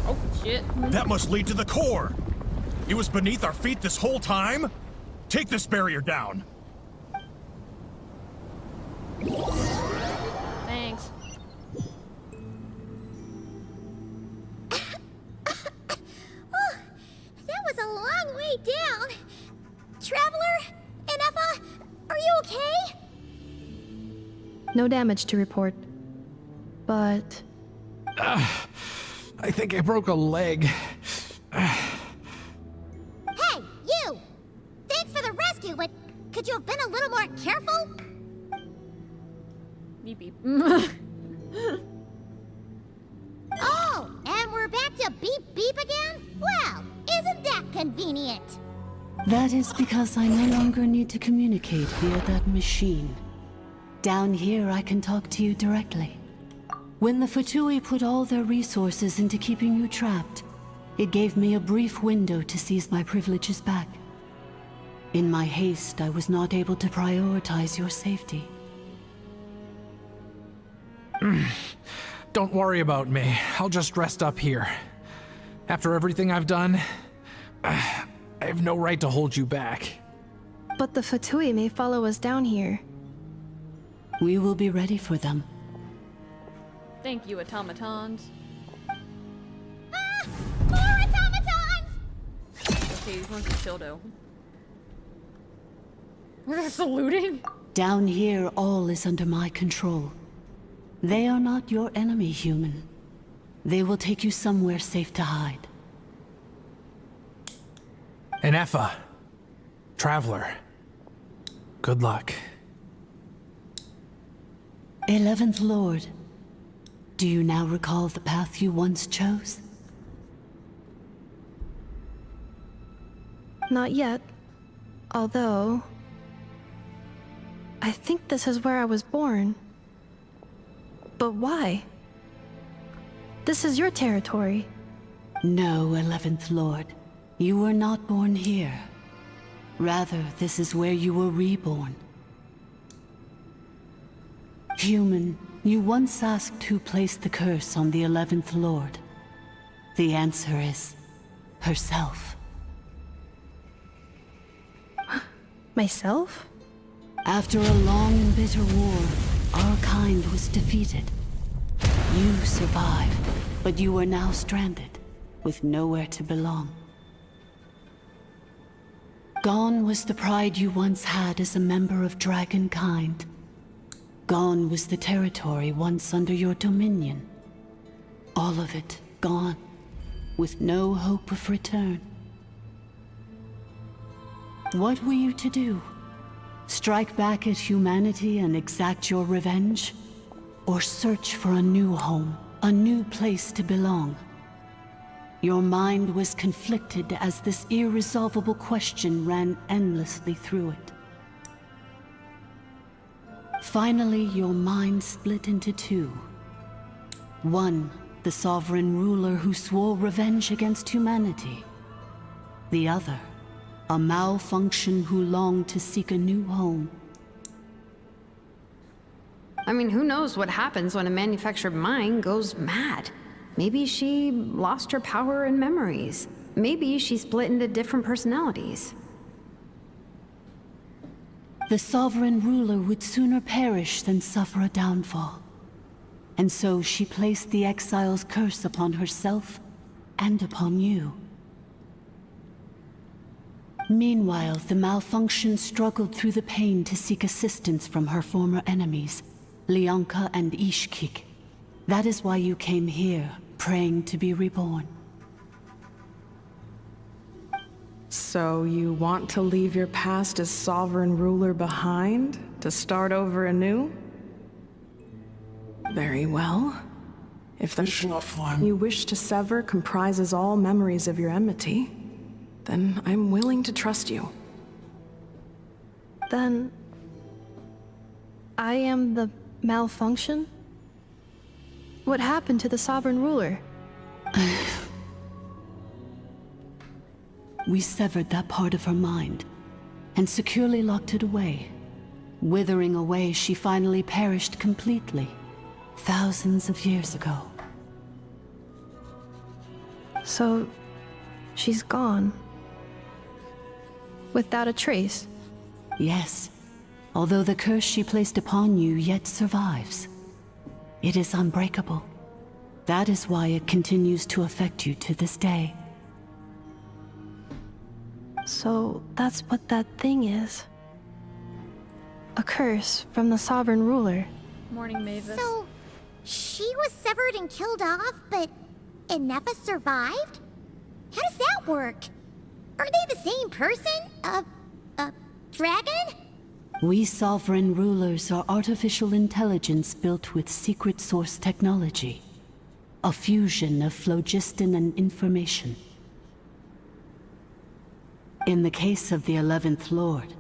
Speaker 1: Oh, shit.
Speaker 20: That must lead to the core! It was beneath our feet this whole time? Take this barrier down!
Speaker 1: Thanks.
Speaker 4: That was a long way down. Traveler? Enefa? Are you okay?
Speaker 5: No damage to report. But...
Speaker 10: I think I broke a leg.
Speaker 4: Hey, you! Thanks for the rescue, but could you have been a little more careful?
Speaker 1: Beep beep.
Speaker 4: Oh, and we're back to beep beep again? Well, isn't that convenient?
Speaker 18: That is because I no longer need to communicate via that machine. Down here, I can talk to you directly. When the Fatui put all their resources into keeping you trapped, it gave me a brief window to seize my privileges back. In my haste, I was not able to prioritize your safety.
Speaker 10: Don't worry about me. I'll just rest up here. After everything I've done, I have no right to hold you back.
Speaker 5: But the Fatui may follow us down here.
Speaker 18: We will be ready for them.
Speaker 1: Thank you, automatons.
Speaker 4: Ah! More automatons!
Speaker 1: Okay, these ones are chill though. They're saluting?
Speaker 18: Down here, all is under my control. They are not your enemy, human. They will take you somewhere safe to hide.
Speaker 10: Ennefa. Traveler. Good luck.
Speaker 18: 11th Lord, do you now recall the path you once chose?
Speaker 5: Not yet. Although... I think this is where I was born. But why? This is your territory.
Speaker 18: No, 11th Lord. You were not born here. Rather, this is where you were reborn. Human, you once asked who placed the curse on the 11th Lord. The answer is... herself.
Speaker 5: Myself?
Speaker 18: After a long and bitter war, our kind was defeated. You survived, but you are now stranded, with nowhere to belong. Gone was the pride you once had as a member of Dragonkind. Gone was the territory once under your dominion. All of it gone, with no hope of return. What were you to do? Strike back at humanity and exact your revenge? Or search for a new home, a new place to belong? Your mind was conflicted as this irresolvable question ran endlessly through it. Finally, your mind split into two. One, the sovereign ruler who swore revenge against humanity. The other, a malfunction who longed to seek a new home.
Speaker 6: I mean, who knows what happens when a manufactured mind goes mad? Maybe she lost her power and memories. Maybe she split into different personalities.
Speaker 18: The sovereign ruler would sooner perish than suffer a downfall. And so she placed the exile's curse upon herself and upon you. Meanwhile, the malfunction struggled through the pain to seek assistance from her former enemies, Leonka and Ishkik. That is why you came here, praying to be reborn.
Speaker 15: So you want to leave your past as sovereign ruler behind, to start over anew? Very well. If the line you wish to sever comprises all memories of your enmity, then I'm willing to trust you.
Speaker 5: Then... I am the malfunction? What happened to the sovereign ruler?
Speaker 18: We severed that part of her mind, and securely locked it away. Withering away, she finally perished completely, thousands of years ago.
Speaker 5: So... she's gone. Without a trace?
Speaker 18: Yes, although the curse she placed upon you yet survives. It is unbreakable. That is why it continues to affect you to this day.
Speaker 5: So that's what that thing is. A curse from the sovereign ruler.
Speaker 1: Morning, Mavis.
Speaker 4: So, she was severed and killed off, but Ennefa survived? How does that work? Are they the same person? Dragon?
Speaker 18: We sovereign rulers are artificial intelligence built with secret source technology. A fusion of phlogiston and information. In the case of the 11th Lord,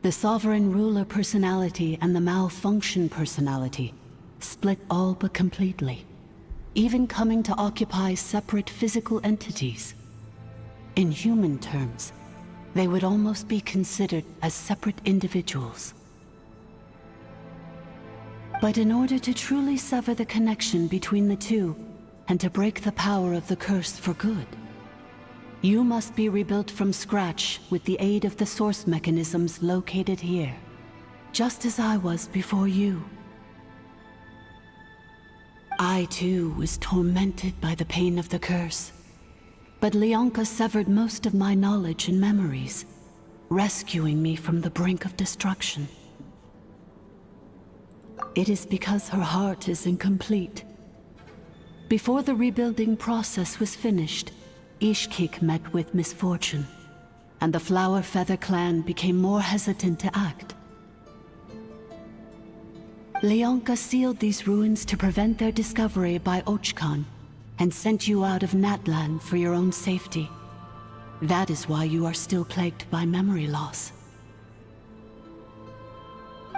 Speaker 18: the sovereign ruler personality and the malfunction personality split all but completely, even coming to occupy separate physical entities. In human terms, they would almost be considered as separate individuals. But in order to truly sever the connection between the two, and to break the power of the curse for good, you must be rebuilt from scratch with the aid of the source mechanisms located here, just as I was before you. I too was tormented by the pain of the curse, but Leonka severed most of my knowledge and memories, rescuing me from the brink of destruction. It is because her heart is incomplete. Before the rebuilding process was finished, Ishkik met with misfortune, and the Flower Feather clan became more hesitant to act. Leonka sealed these ruins to prevent their discovery by Ochkan, and sent you out of Natlan for your own safety. That is why you are still plagued by memory loss.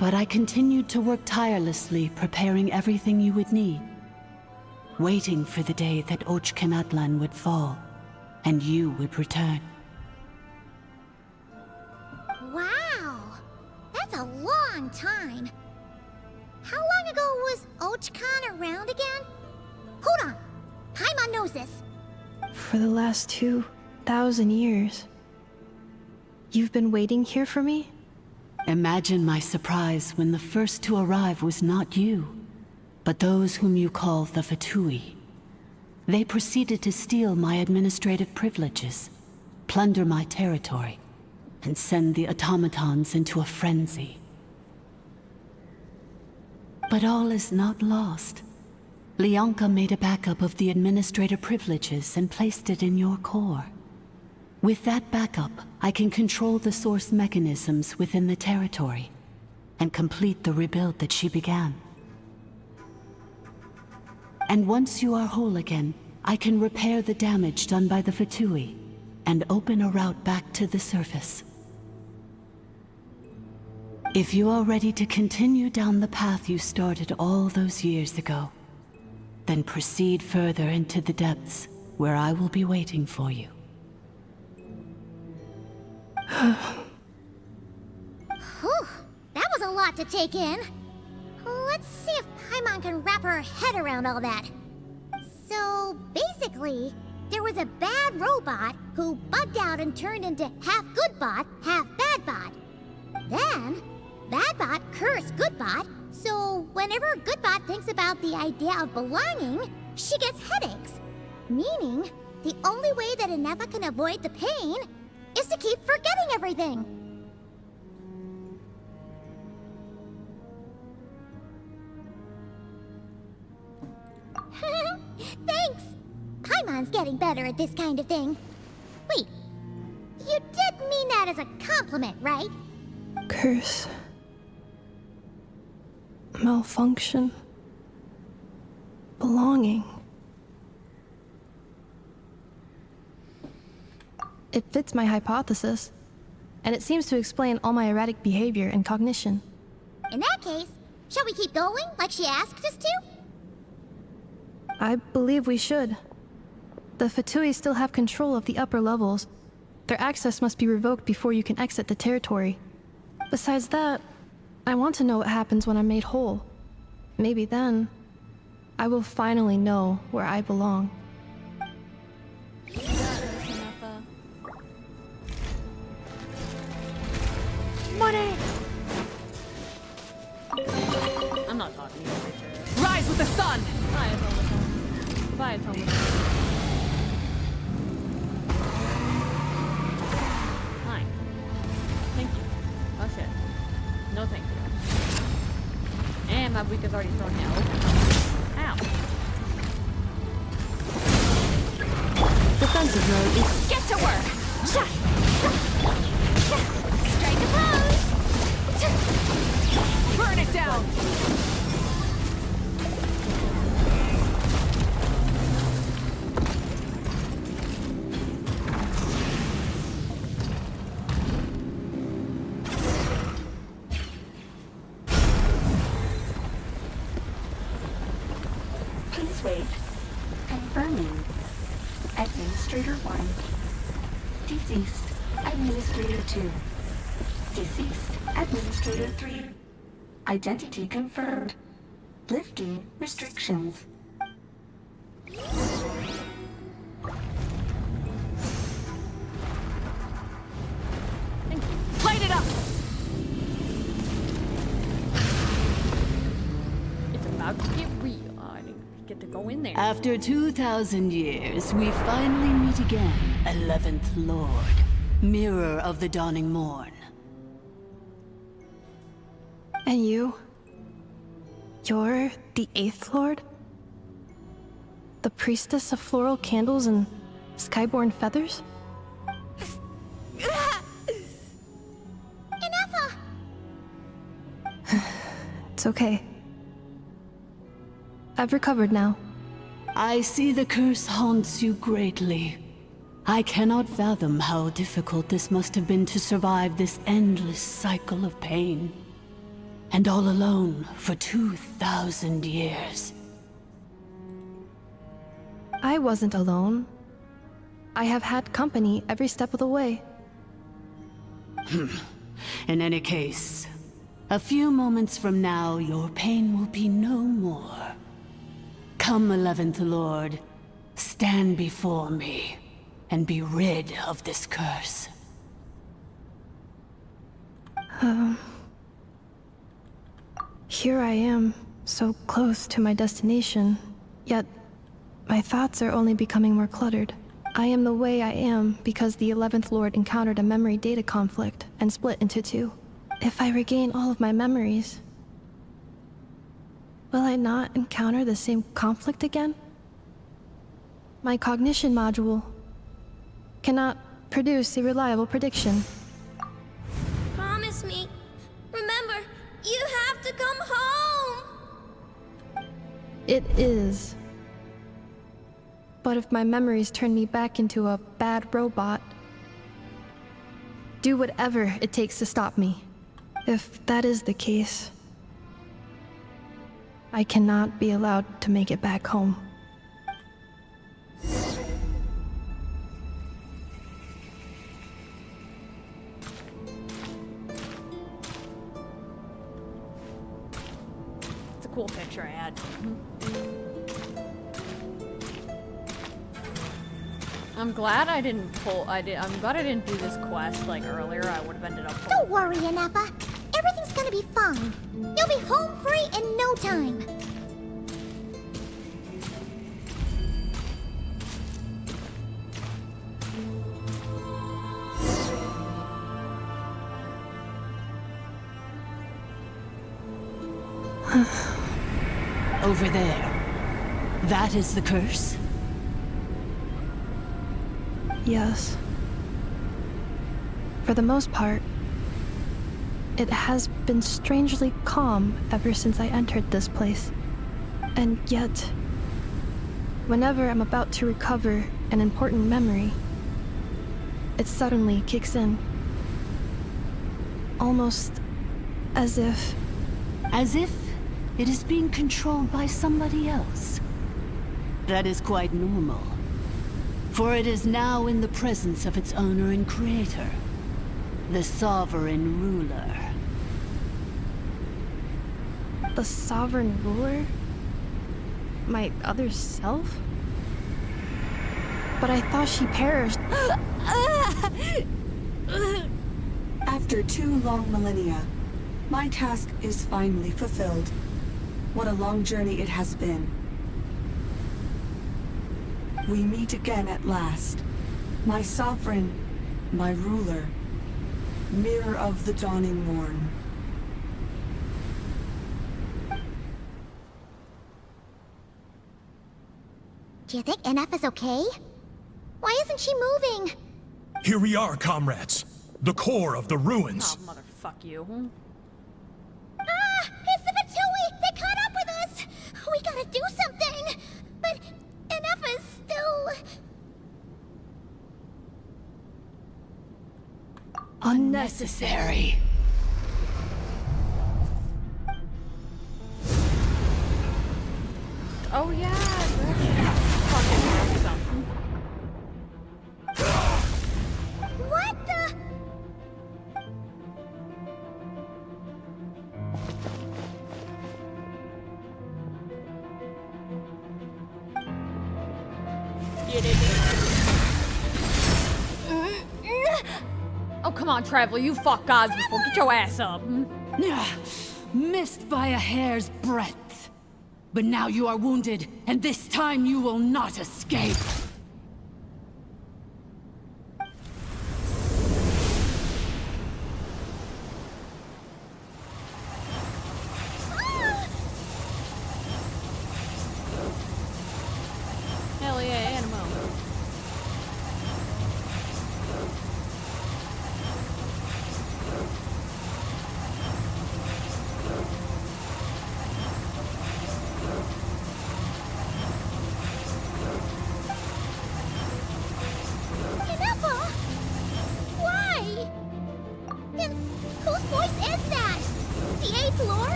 Speaker 18: But I continued to work tirelessly, preparing everything you would need, waiting for the day that Ochkanatlan would fall, and you would return.
Speaker 4: Wow! That's a long time. How long ago was Ochkan around again? Hold on! Paimon knows this.
Speaker 5: For the last 2,000 years. You've been waiting here for me?
Speaker 18: Imagine my surprise when the first to arrive was not you, but those whom you call the Fatui. They proceeded to steal my administrative privileges, plunder my territory, and send the automatons into a frenzy. But all is not lost. Leonka made a backup of the administrator privileges and placed it in your core. With that backup, I can control the source mechanisms within the territory and complete the rebuild that she began. And once you are whole again, I can repair the damage done by the Fatui and open a route back to the surface. If you are ready to continue down the path you started all those years ago, then proceed further into the depths, where I will be waiting for you.
Speaker 4: Whew, that was a lot to take in. Let's see if Paimon can wrap her head around all that. So, basically, there was a bad robot who bugged out and turned into half good bot, half bad bot. Then, bad bot cursed good bot, so whenever Goodbot thinks about the idea of belonging, she gets headaches. Meaning, the only way that Inefa can avoid the pain is to keep forgetting everything. Thanks! Paimon's getting better at this kind of thing. Wait, you did mean that as a compliment, right?
Speaker 5: Curse. Malfunction. Belonging. It fits my hypothesis, and it seems to explain all my erratic behavior and cognition.
Speaker 4: In that case, shall we keep going like she asked us to?
Speaker 5: I believe we should. The Fatui still have control of the upper levels. Their access must be revoked before you can exit the territory. Besides that, I want to know what happens when I'm made whole. Maybe then, I will finally know where I belong.
Speaker 1: Money! I'm not talking to you.
Speaker 19: Rise with the sun!
Speaker 1: Bye, Automaton. Bye, Automaton. Hi. Thank you. Oh shit. No thank you. And my week is already thrown out. Ow.
Speaker 18: Defensive mode is...
Speaker 16: Get to work!
Speaker 4: Strike a pose!
Speaker 19: Burn it down!
Speaker 18: Please wait. Confirming. Administrator 1. Deceased. Administrator 2. Deceased. Administrator 3. Identity confirmed. Lifting restrictions.
Speaker 19: Light it up!
Speaker 1: It's about to get real. I didn't get to go in there.
Speaker 18: After 2,000 years, we finally meet again, 11th Lord, Mirror of the Dawning Morn.
Speaker 5: And you? You're the 8th Lord? The priestess of floral candles and skyborn feathers?
Speaker 4: Ineffa!
Speaker 5: It's okay. I've recovered now.
Speaker 2: I see the curse haunts you greatly. I cannot fathom how difficult this must have been to survive this endless cycle of pain. And all alone for 2,000 years.
Speaker 5: I wasn't alone. I have had company every step of the way.
Speaker 2: In any case, a few moments from now, your pain will be no more. Come, 11th Lord, stand before me, and be rid of this curse.
Speaker 5: Here I am, so close to my destination, yet my thoughts are only becoming more cluttered. I am the way I am because the 11th Lord encountered a memory data conflict and split into two. If I regain all of my memories, will I not encounter the same conflict again? My cognition module cannot produce a reliable prediction.
Speaker 14: Promise me. Remember, you have to come home!
Speaker 5: It is. But if my memories turn me back into a bad robot, do whatever it takes to stop me. If that is the case, I cannot be allowed to make it back home.
Speaker 1: It's a cool picture I had. I'm glad I didn't I'm glad I didn't do this quest like earlier. I would have ended up.
Speaker 4: Don't worry, Ineffa. Everything's gonna be fine. You'll be home free in no time.
Speaker 2: Over there. That is the curse?
Speaker 5: Yes. For the most part, it has been strangely calm ever since I entered this place. And yet, whenever I'm about to recover an important memory, it suddenly kicks in. Almost as if...
Speaker 2: As if it is being controlled by somebody else. That is quite normal. For it is now in the presence of its owner and creator, the sovereign ruler.
Speaker 5: The sovereign ruler? My other self? But I thought she perished.
Speaker 7: After 2 long millennia, my task is finally fulfilled. What a long journey it has been. We meet again at last. My sovereign, my ruler, mirror of the dawning morn.
Speaker 4: Do you think Ineffa's okay? Why isn't she moving?
Speaker 20: Here we are, comrades. The core of the ruins.
Speaker 1: Oh, motherfuck you.
Speaker 4: Ah! It's the Fatui! They caught up with us! We gotta do something! But Ineffa is still...
Speaker 2: Unnecessary.
Speaker 1: Oh yeah, fucking something.
Speaker 4: What the...
Speaker 1: Oh, come on, Traveler, you fuck gods before. Get your ass up.
Speaker 2: Missed by a hair's breadth. But now you are wounded, and this time you will not escape.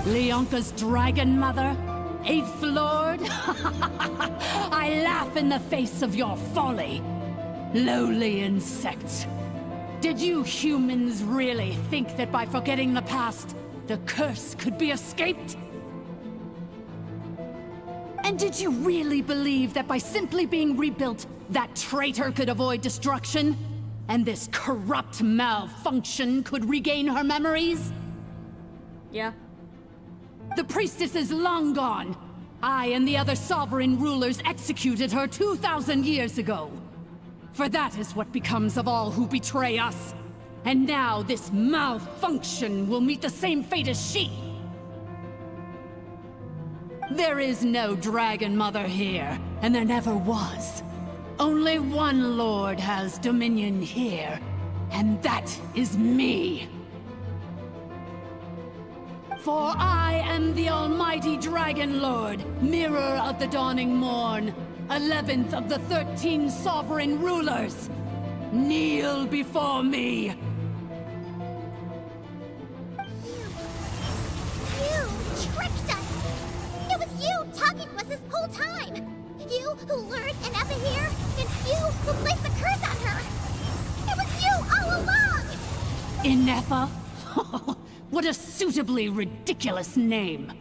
Speaker 2: Leonka's dragon mother? 8th Lord? I laugh in the face of your folly. Lowly insects. Did you humans really think that by forgetting the past, the curse could be escaped? And did you really believe that by simply being rebuilt, that traitor could avoid destruction? And this corrupt malfunction could regain her memories?
Speaker 1: Yeah.
Speaker 2: The priestess is long gone. I and the other sovereign rulers executed her 2,000 years ago. For that is what becomes of all who betray us. And now this malfunction will meet the same fate as she. There is no Dragon Mother here, and there never was. Only one Lord has dominion here, and that is me. For I am the almighty Dragon Lord, Mirror of the Dawning Morn, 11th of the 13 sovereign rulers. Kneel before me.
Speaker 4: You tricked us! It was you talking to us this whole time! You who lured Inefa here, and you who placed the curse on her! It was you all along!
Speaker 2: Inefa? What a suitably ridiculous name.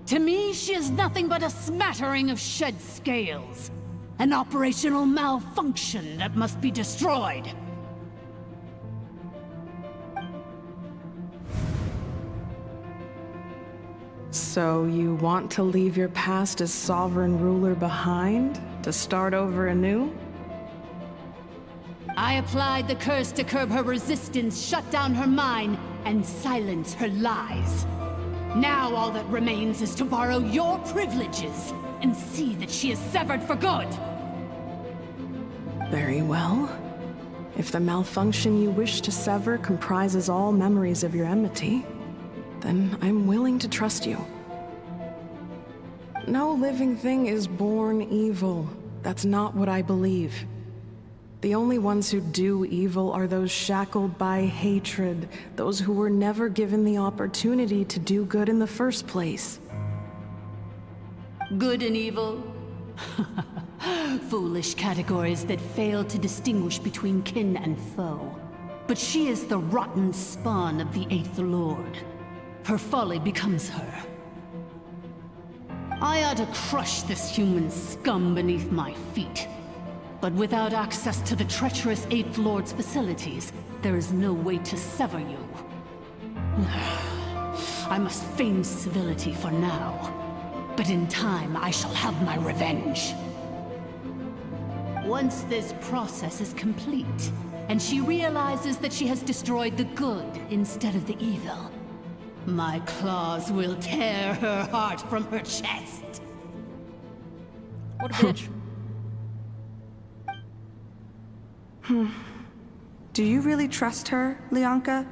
Speaker 2: To me, she is nothing but a smattering of shed scales. An operational malfunction that must be destroyed.
Speaker 15: So you want to leave your past as sovereign ruler behind? To start over anew?
Speaker 2: I applied the curse to curb her resistance, shut down her mind, and silence her lies. Now all that remains is to borrow your privileges and see that she is severed for good.
Speaker 15: Very well. If the malfunction you wish to sever comprises all memories of your enmity, then I'm willing to trust you. No living thing is born evil. That's not what I believe. The only ones who do evil are those shackled by hatred, those who were never given the opportunity to do good in the first place.
Speaker 2: Good and evil? Foolish categories that fail to distinguish between kin and foe. But she is the rotten spawn of the 8th Lord. Her folly becomes her. I ought to crush this human scum beneath my feet. But without access to the treacherous 8th Lord's facilities, there is no way to sever you. I must feign civility for now. But in time, I shall have my revenge. Once this process is complete, and she realizes that she has destroyed the good instead of the evil, my claws will tear her heart from her chest.
Speaker 1: What a bitch.
Speaker 7: Do you really trust her, Leonka?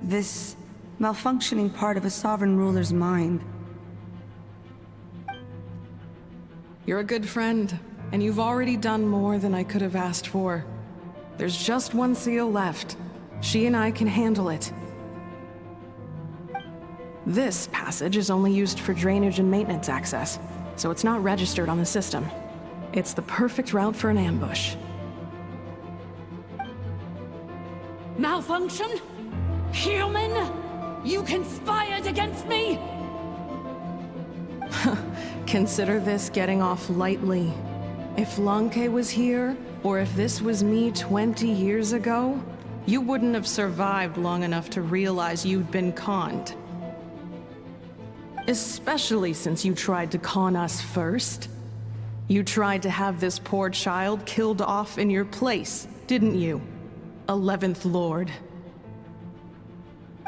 Speaker 7: This malfunctioning part of a sovereign ruler's mind.
Speaker 15: You're a good friend, and you've already done more than I could have asked for. There's just one seal left. She and I can handle it. This passage is only used for drainage and maintenance access, so it's not registered on the system. It's the perfect route for an ambush.
Speaker 2: Malfunction? Human? You conspired against me?
Speaker 15: Consider this getting off lightly. If Lanke was here, or if this was me 20 years ago, you wouldn't have survived long enough to realize you'd been conned. Especially since you tried to con us first. You tried to have this poor child killed off in your place, didn't you? 11th Lord.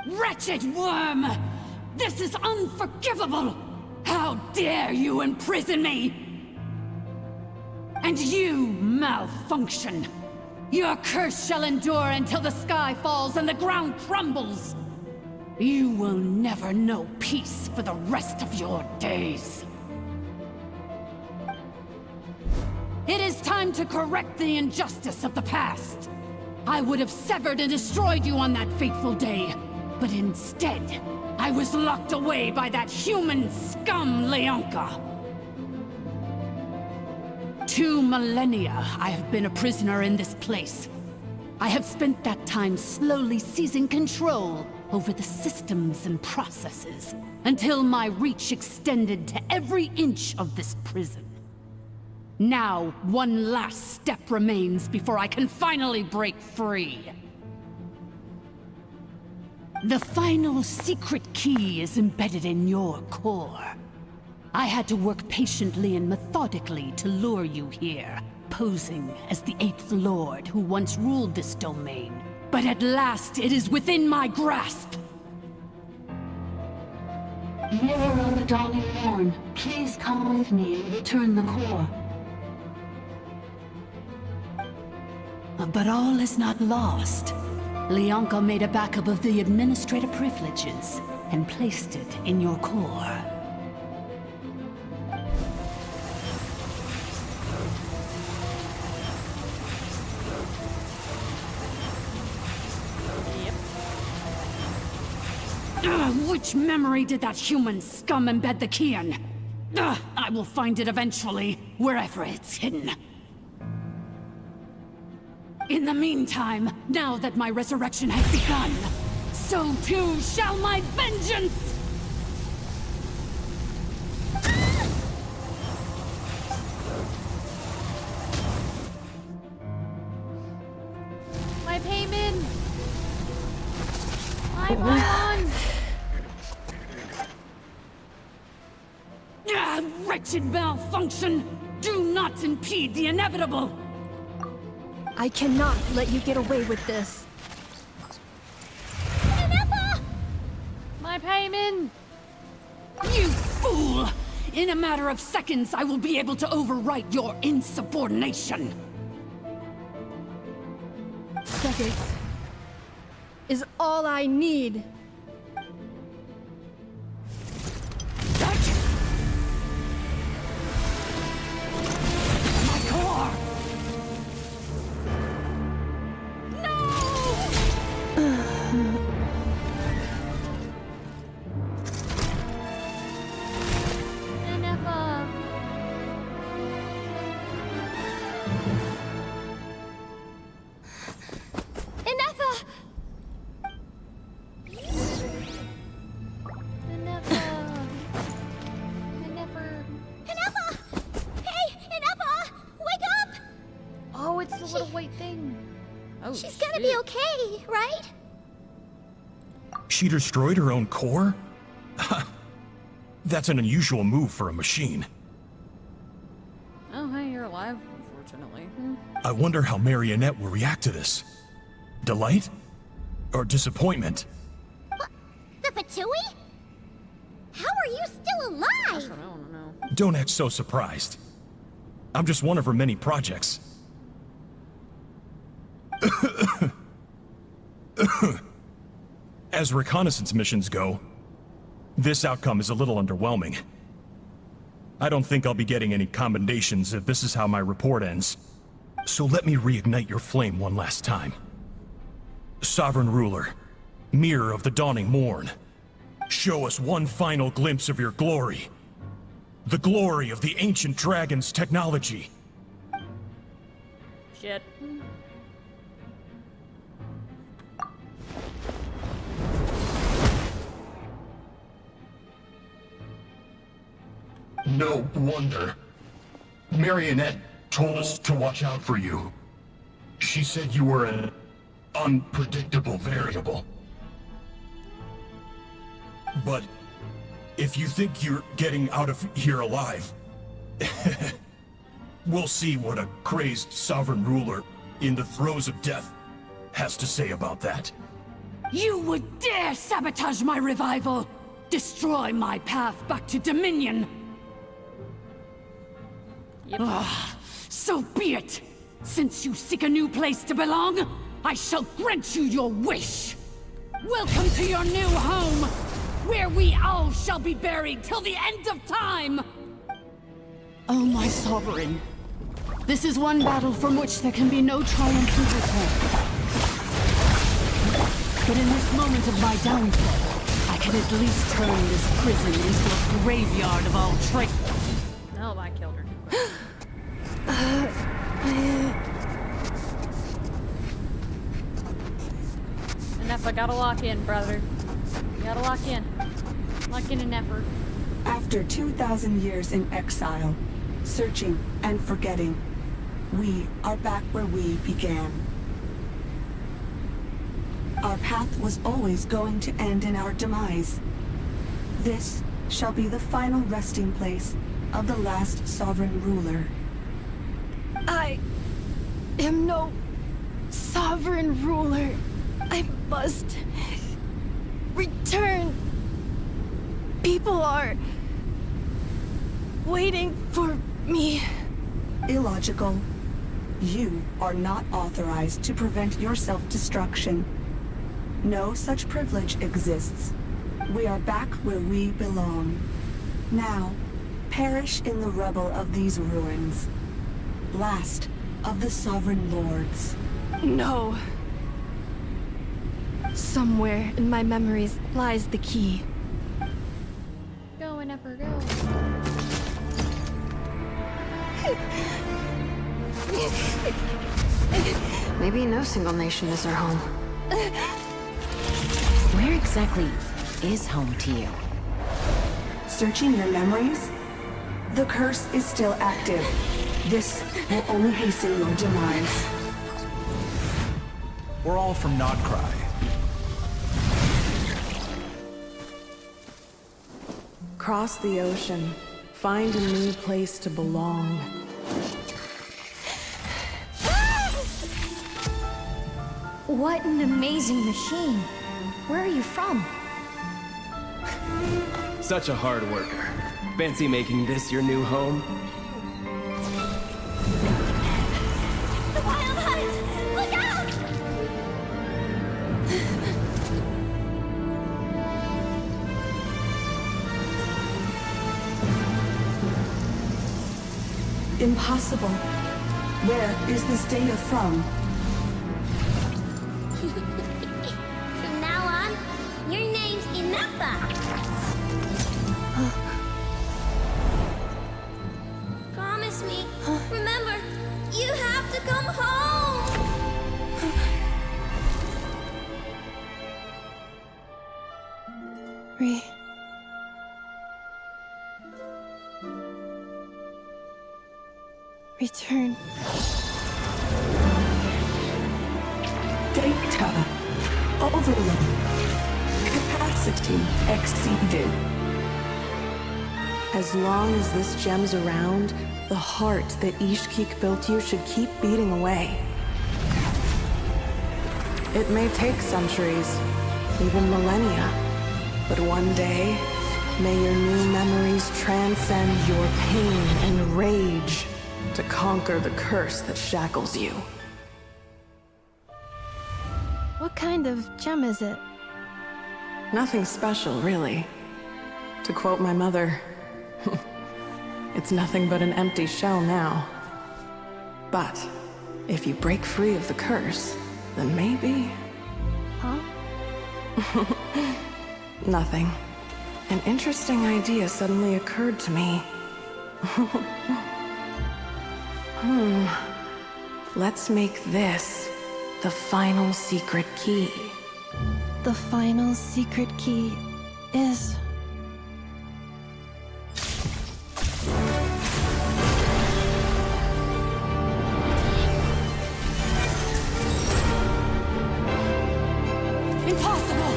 Speaker 2: Wretched worm! This is unforgivable! How dare you imprison me! And you, malfunction! Your curse shall endure until the sky falls and the ground crumbles! You will never know peace for the rest of your days. It is time to correct the injustice of the past. I would have severed and destroyed you on that fateful day, but instead, I was locked away by that human scum, Leonka. 2 millennia I have been a prisoner in this place. I have spent that time slowly seizing control over the systems and processes, until my reach extended to every inch of this prison. Now, one last step remains before I can finally break free. The final secret key is embedded in your core. I had to work patiently and methodically to lure you here, posing as the 8th Lord who once ruled this domain. But at last, it is within my grasp!
Speaker 18: Mirror of the Dawning Morn, please come with me and return the core.
Speaker 2: But all is not lost. Leonka made a backup of the administrator privileges and placed it in your core. Which memory did that human scum embed the key in? I will find it eventually, wherever it's hidden. In the meantime, now that my resurrection has begun, so too shall my vengeance!
Speaker 1: My payment! I'm on!
Speaker 2: Wretched malfunction! Do not impede the inevitable!
Speaker 5: I cannot let you get away with this.
Speaker 1: My payment!
Speaker 2: You fool! In a matter of seconds, I will be able to overwrite your insubordination!
Speaker 5: Seconds is all I need.
Speaker 2: My core!
Speaker 4: She's gonna be okay, right?
Speaker 20: She destroyed her own core? That's an unusual move for a machine.
Speaker 1: Oh, hey, you're alive, unfortunately.
Speaker 20: I wonder how Marionette will react to this. Delight? Or disappointment?
Speaker 4: What? The Fatui? How are you still alive?
Speaker 20: Don't act so surprised. I'm just one of her many projects. As reconnaissance missions go, this outcome is a little underwhelming. I don't think I'll be getting any commendations if this is how my report ends. So let me reignite your flame one last time. Sovereign Ruler, Mirror of the Dawning Morn, show us one final glimpse of your glory. The glory of the ancient dragon's technology.
Speaker 1: Shit.
Speaker 21: No wonder. Marionette told us to watch out for you. She said you were an unpredictable variable.
Speaker 20: But if you think you're getting out of here alive, we'll see what a crazed sovereign ruler in the throes of death has to say about that.
Speaker 2: You would dare sabotage my revival! Destroy my path back to Dominion!
Speaker 1: Yep.
Speaker 2: So be it! Since you seek a new place to belong, I shall grant you your wish! Welcome to your new home, where we all shall be buried till the end of time! Oh, my sovereign. This is one battle from which there can be no triumphant return. But in this moment of my downfall, I can at least turn this prison into a graveyard of all traitors.
Speaker 1: No, I killed her too quick. Enough, I gotta lock in, brother. You gotta lock in. Lock in an effort.
Speaker 7: After 2,000 years in exile, searching and forgetting, we are back where we began. Our path was always going to end in our demise. This shall be the final resting place of the last sovereign ruler.
Speaker 5: I am no sovereign ruler. I must return. People are waiting for me.
Speaker 7: Illogical. You are not authorized to prevent your self-destruction. No such privilege exists. We are back where we belong. Now, perish in the rubble of these ruins. Last of the sovereign lords.
Speaker 5: No. Somewhere in my memories lies the key.
Speaker 1: Go and never go.
Speaker 6: Maybe no single nation is our home.
Speaker 3: Where exactly is home to you?
Speaker 7: Searching your memories? The curse is still active. This will only hasten your demise.
Speaker 10: We're all from not Krai.
Speaker 15: Cross the ocean. Find a new place to belong.
Speaker 4: What an amazing machine. Where are you from?
Speaker 11: Such a hard worker. Fancy making this your new home?
Speaker 4: The Wild Hunt! Look out!
Speaker 7: Impossible. Where is this data from?
Speaker 4: From now on, your name's Inappa. Promise me. Remember, you have to come home.
Speaker 5: Return.
Speaker 7: Data. Overload. Capacity exceeded.
Speaker 15: As long as this gem's around, the heart that Ishkik built you should keep beating away. It may take centuries, even millennia, but one day, may your new memories transcend your pain and rage to conquer the curse that shackles you.
Speaker 5: What kind of gem is it?
Speaker 15: Nothing special, really. To quote my mother, it's nothing but an empty shell now. But if you break free of the curse, then maybe...
Speaker 5: Huh?
Speaker 15: Nothing. An interesting idea suddenly occurred to me. Let's make this the final secret key.
Speaker 5: The final secret key is...
Speaker 2: Impossible!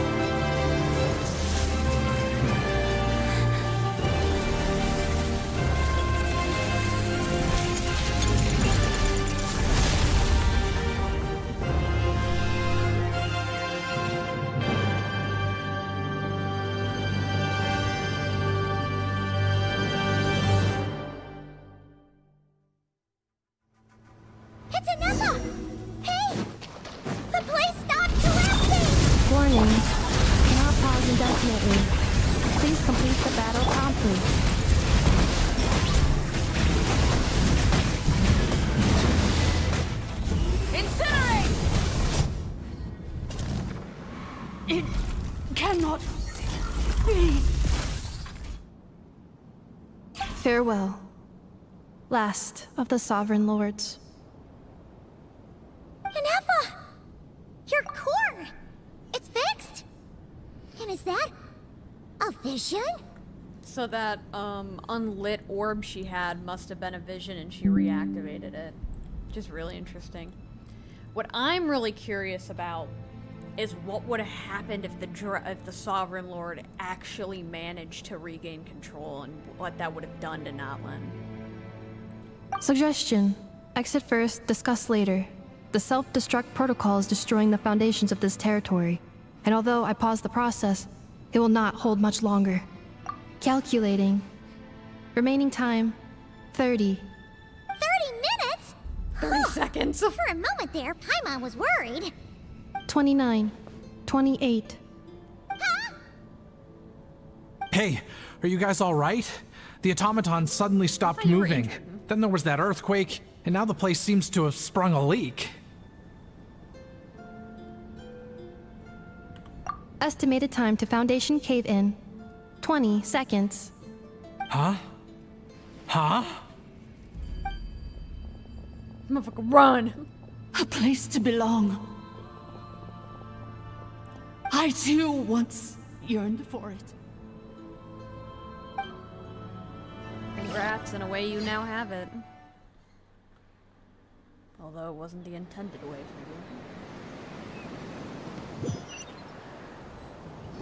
Speaker 4: It's Inappa! Hey! The place stopped collapsing!
Speaker 5: Warning. Cannot pause indefinitely. Please complete the battle promptly.
Speaker 2: It cannot
Speaker 5: Farewell, last of the Sovereign Lords.
Speaker 4: Ineffa! Your core! It's fixed! And is that a vision?
Speaker 1: So that unlit orb she had must have been a vision and she reactivated it. Which is really interesting. What I'm really curious about is what would have happened if the Sovereign Lord actually managed to regain control, and what that would have done to Natlan.
Speaker 5: Suggestion. Exit first, discuss later. The self-destruct protocol is destroying the foundations of this territory, and although I paused the process, it will not hold much longer. Calculating. Remaining time, 30.
Speaker 4: 30 minutes?
Speaker 1: 30 seconds.
Speaker 4: For a moment there, Paimon was worried.
Speaker 5: 29. 28.
Speaker 10: Hey, are you guys all right? The automaton suddenly stopped moving. Then there was that earthquake, and now the place seems to have sprung a leak.
Speaker 5: Estimated time to Foundation cave-in, 20 seconds.
Speaker 10: Huh? Huh?
Speaker 1: Motherfucker, run!
Speaker 2: A place to belong. I too once yearned for it.
Speaker 1: Congrats, in a way you now have it. Although it wasn't the intended way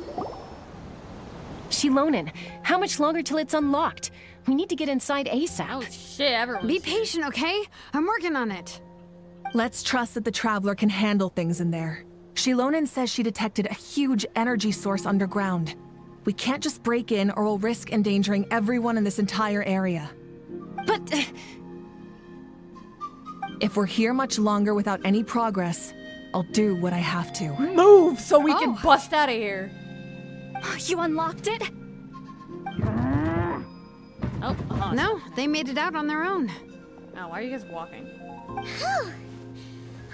Speaker 1: for you.
Speaker 3: Shilonen, how much longer till it's unlocked? We need to get inside ASAP.
Speaker 1: Oh shit, everyone.
Speaker 6: Be patient, okay? I'm working on it.
Speaker 9: Let's trust that the Traveler can handle things in there. Shilonen says she detected a huge energy source underground. We can't just break in or we'll risk endangering everyone in this entire area.
Speaker 3: But...
Speaker 9: if we're here much longer without any progress, I'll do what I have to.
Speaker 1: Move so we can bust out of here.
Speaker 16: You unlocked it?
Speaker 1: Oh,
Speaker 6: no, they made it out on their own.
Speaker 1: Oh, why are you guys walking?
Speaker 4: Whew.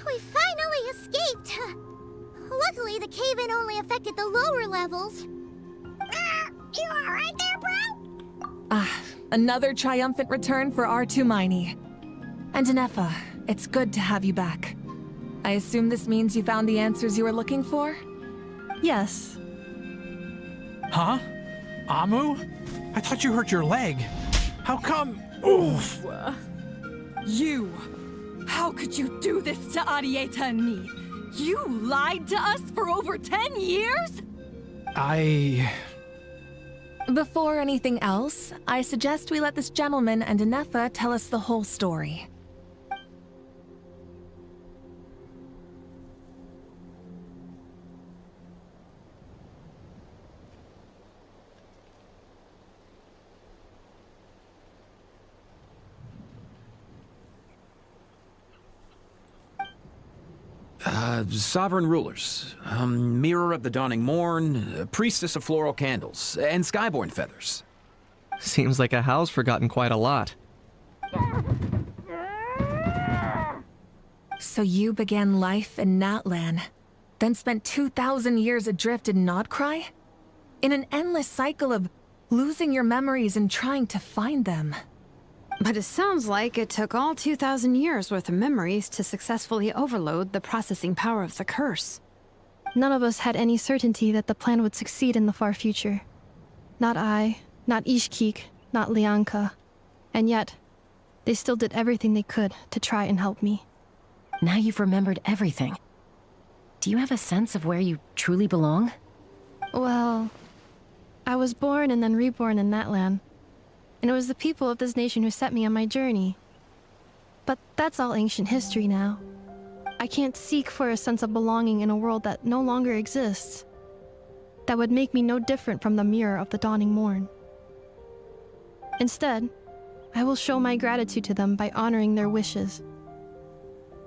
Speaker 4: We finally escaped. Luckily, the cave-in only affected the lower levels. You alright there, bro?
Speaker 9: Another triumphant return for R2 Miney. And Ineffa, it's good to have you back. I assume this means you found the answers you were looking for?
Speaker 5: Yes.
Speaker 10: Huh? Amu? I thought you hurt your leg. How come? Oof.
Speaker 9: You! How could you do this to Arieta and me? You lied to us for over 10 years? Before anything else, I suggest we let this gentleman and Ineffa tell us the whole story.
Speaker 12: Sovereign rulers, Mirror of the Dawning Morn, Priestess of Floral Candles, and Skyborn Feathers.
Speaker 8: Seems like a house forgotten quite a lot.
Speaker 9: So you began life in Natlan, then spent 2,000 years adrift in Krai? In an endless cycle of losing your memories and trying to find them.
Speaker 6: But it sounds like it took all 2,000 years worth of memories to successfully overload the processing power of the curse.
Speaker 5: None of us had any certainty that the plan would succeed in the far future. Not I, not Ishkik, not Lianka. And yet, they still did everything they could to try and help me.
Speaker 3: Now you've remembered everything. Do you have a sense of where you truly belong?
Speaker 5: Well, I was born and then reborn in Natlan. And it was the people of this nation who set me on my journey. But that's all ancient history now. I can't seek for a sense of belonging in a world that no longer exists. That would make me no different from the Mirror of the Dawning Morn. Instead, I will show my gratitude to them by honoring their wishes.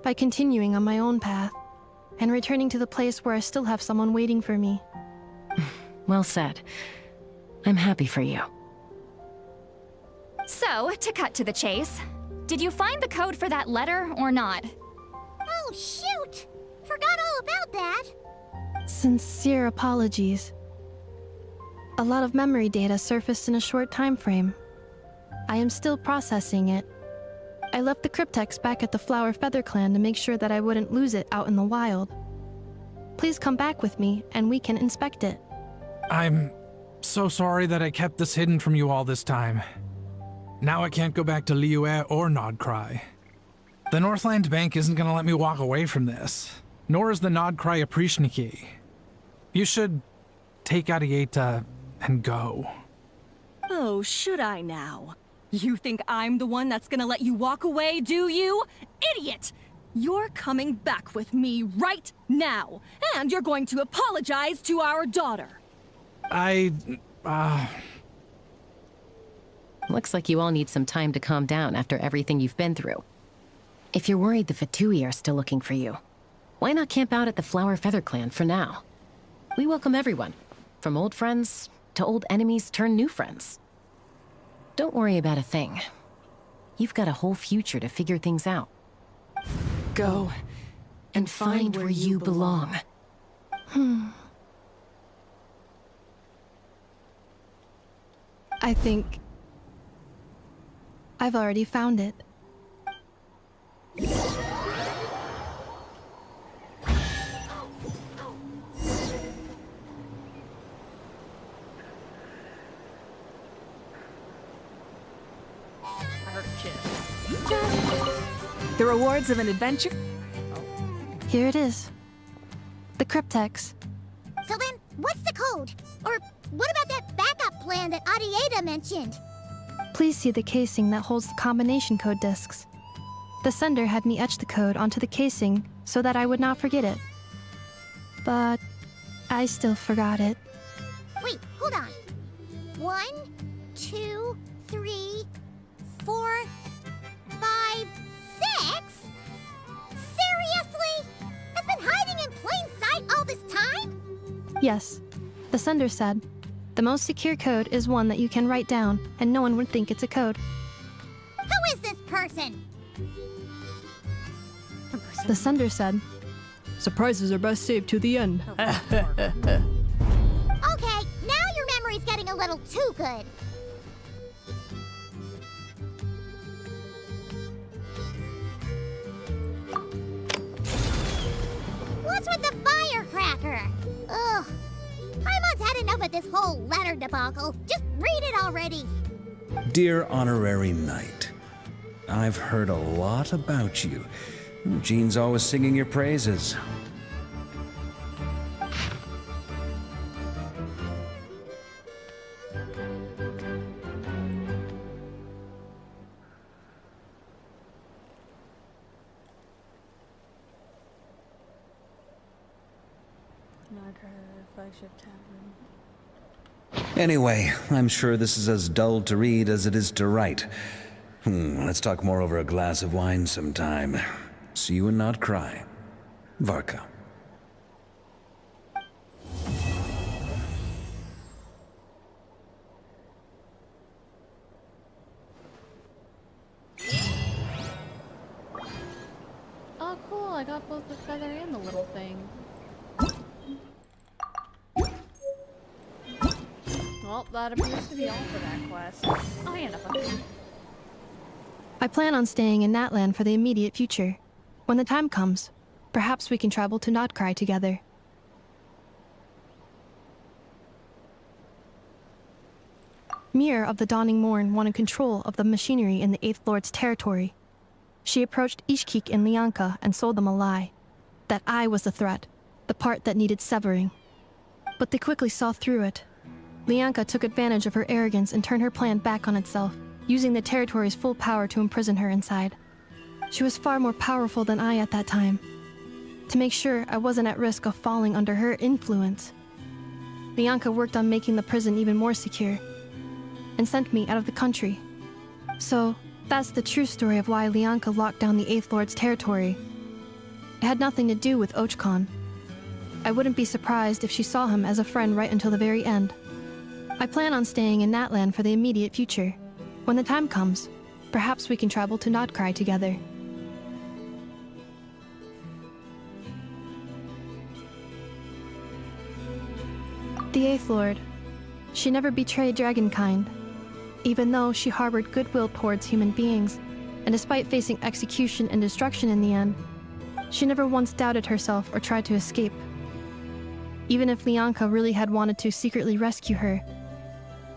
Speaker 5: By continuing on my own path, and returning to the place where I still have someone waiting for me.
Speaker 3: Well said. I'm happy for you.
Speaker 16: So, to cut to the chase, did you find the code for that letter or not?
Speaker 4: Oh, shoot! Forgot all about that.
Speaker 5: Sincere apologies. A lot of memory data surfaced in a short time frame. I am still processing it. I left the cryptex back at the Flower Feather Clan to make sure that I wouldn't lose it out in the wild. Please come back with me, and we can inspect it.
Speaker 10: I'm so sorry that I kept this hidden from you all this time. Now I can't go back to Liyue or Krai. The Northland Bank isn't gonna let me walk away from this, nor is the Krai Aprishniki. You should take Arieta and go.
Speaker 9: Oh, should I now? You think I'm the one that's gonna let you walk away, do you? Idiot! You're coming back with me right now, and you're going to apologize to our daughter.
Speaker 3: Looks like you all need some time to calm down after everything you've been through. If you're worried the Fatui are still looking for you, why not camp out at the Flower Feather Clan for now? We welcome everyone, from old friends to old enemies turned new friends. Don't worry about a thing. You've got a whole future to figure things out. Go and find where you belong.
Speaker 5: I think I've already found it.
Speaker 13: The rewards of an adventure?
Speaker 5: Here it is. The cryptex.
Speaker 4: So then, what's the code? Or what about that backup plan that Arieta mentioned?
Speaker 5: Please see the casing that holds the combination code discs. The sender had me etch the code onto the casing so that I would not forget it. But I still forgot it.
Speaker 4: Wait, hold on. 1, 2, 3, 4, 5, 6? Seriously? It's been hiding in plain sight all this time?
Speaker 5: Yes, the sender said, the most secure code is one that you can write down and no one would think it's a code.
Speaker 4: Who is this person?
Speaker 5: The sender said, surprises are best saved to the end.
Speaker 4: Okay, now your memory's getting a little too good. What's with the firecracker? Ugh. Paimon's had enough of this whole letter debacle. Just read it already.
Speaker 22: Dear Honorary Knight, I've heard a lot about you. Jean's always singing your praises. Anyway, I'm sure this is as dull to read as it is to write. Let's talk more over a glass of wine sometime. See you and not cry. Varka.
Speaker 1: Oh, cool. I got both the feather and the little thing. Well, that appears to be all for that quest. Oh, yeah, nothing.
Speaker 5: I plan on staying in Natlan for the immediate future. When the time comes, perhaps we can travel to Krai together. Mir of the Dawning Morn wanted control of the machinery in the Eighth Lord's territory. She approached Ishkik and Lianka and sold them a lie. That I was the threat, the part that needed severing. But they quickly saw through it. Lianka took advantage of her arrogance and turned her plan back on itself, using the territory's full power to imprison her inside. She was far more powerful than I at that time. To make sure I wasn't at risk of falling under her influence, Lianka worked on making the prison even more secure, and sent me out of the country. So, that's the true story of why Lianka locked down the Eighth Lord's territory. It had nothing to do with Ochkon. I wouldn't be surprised if she saw him as a friend right until the very end. I plan on staying in Natlan for the immediate future. When the time comes, perhaps we can travel to Krai together. The Eighth Lord, She never betrayed Dragonkind, even though she harbored goodwill towards human beings, and despite facing execution and destruction in the end, she never once doubted herself or tried to escape. Even if Lianka really had wanted to secretly rescue her,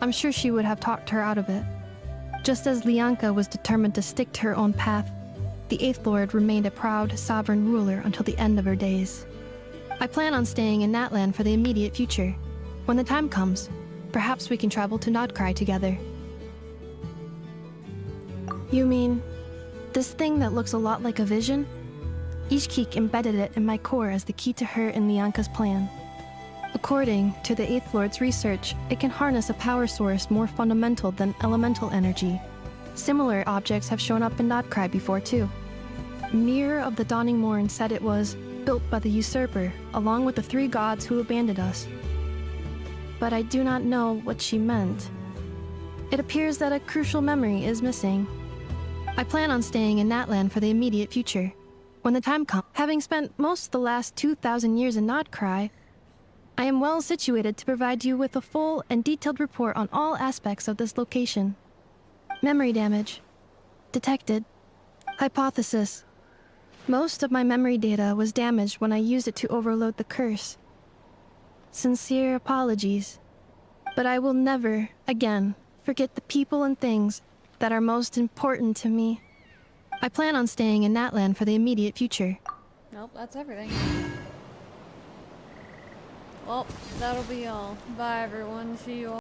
Speaker 5: I'm sure she would have talked her out of it. Just as Lianka was determined to stick to her own path, the Eighth Lord remained a proud, sovereign ruler until the end of her days. I plan on staying in Natlan for the immediate future. When the time comes, perhaps we can travel to Krai together. You mean, this thing that looks a lot like a vision? Ishkik embedded it in my core as the key to her and Lianka's plan. According to the Eighth Lord's research, it can harness a power source more fundamental than elemental energy. Similar objects have shown up in Krai before too. Mirror of the Dawning Morn said it was built by the usurper, along with the 3 gods who abandoned us. But I do not know what she meant. It appears that a crucial memory is missing. I plan on staying in Natlan for the immediate future. When the time comes, having spent most of the last 2,000 years in Krai, I am well situated to provide you with a full and detailed report on all aspects of this location. Memory damage. Detected. Hypothesis. Most of my memory data was damaged when I used it to overload the curse. Sincere apologies. But I will never, again, forget the people and things that are most important to me. I plan on staying in Natlan for the immediate future.
Speaker 1: Nope, that's everything. Well, that'll be all. Bye everyone, see you all.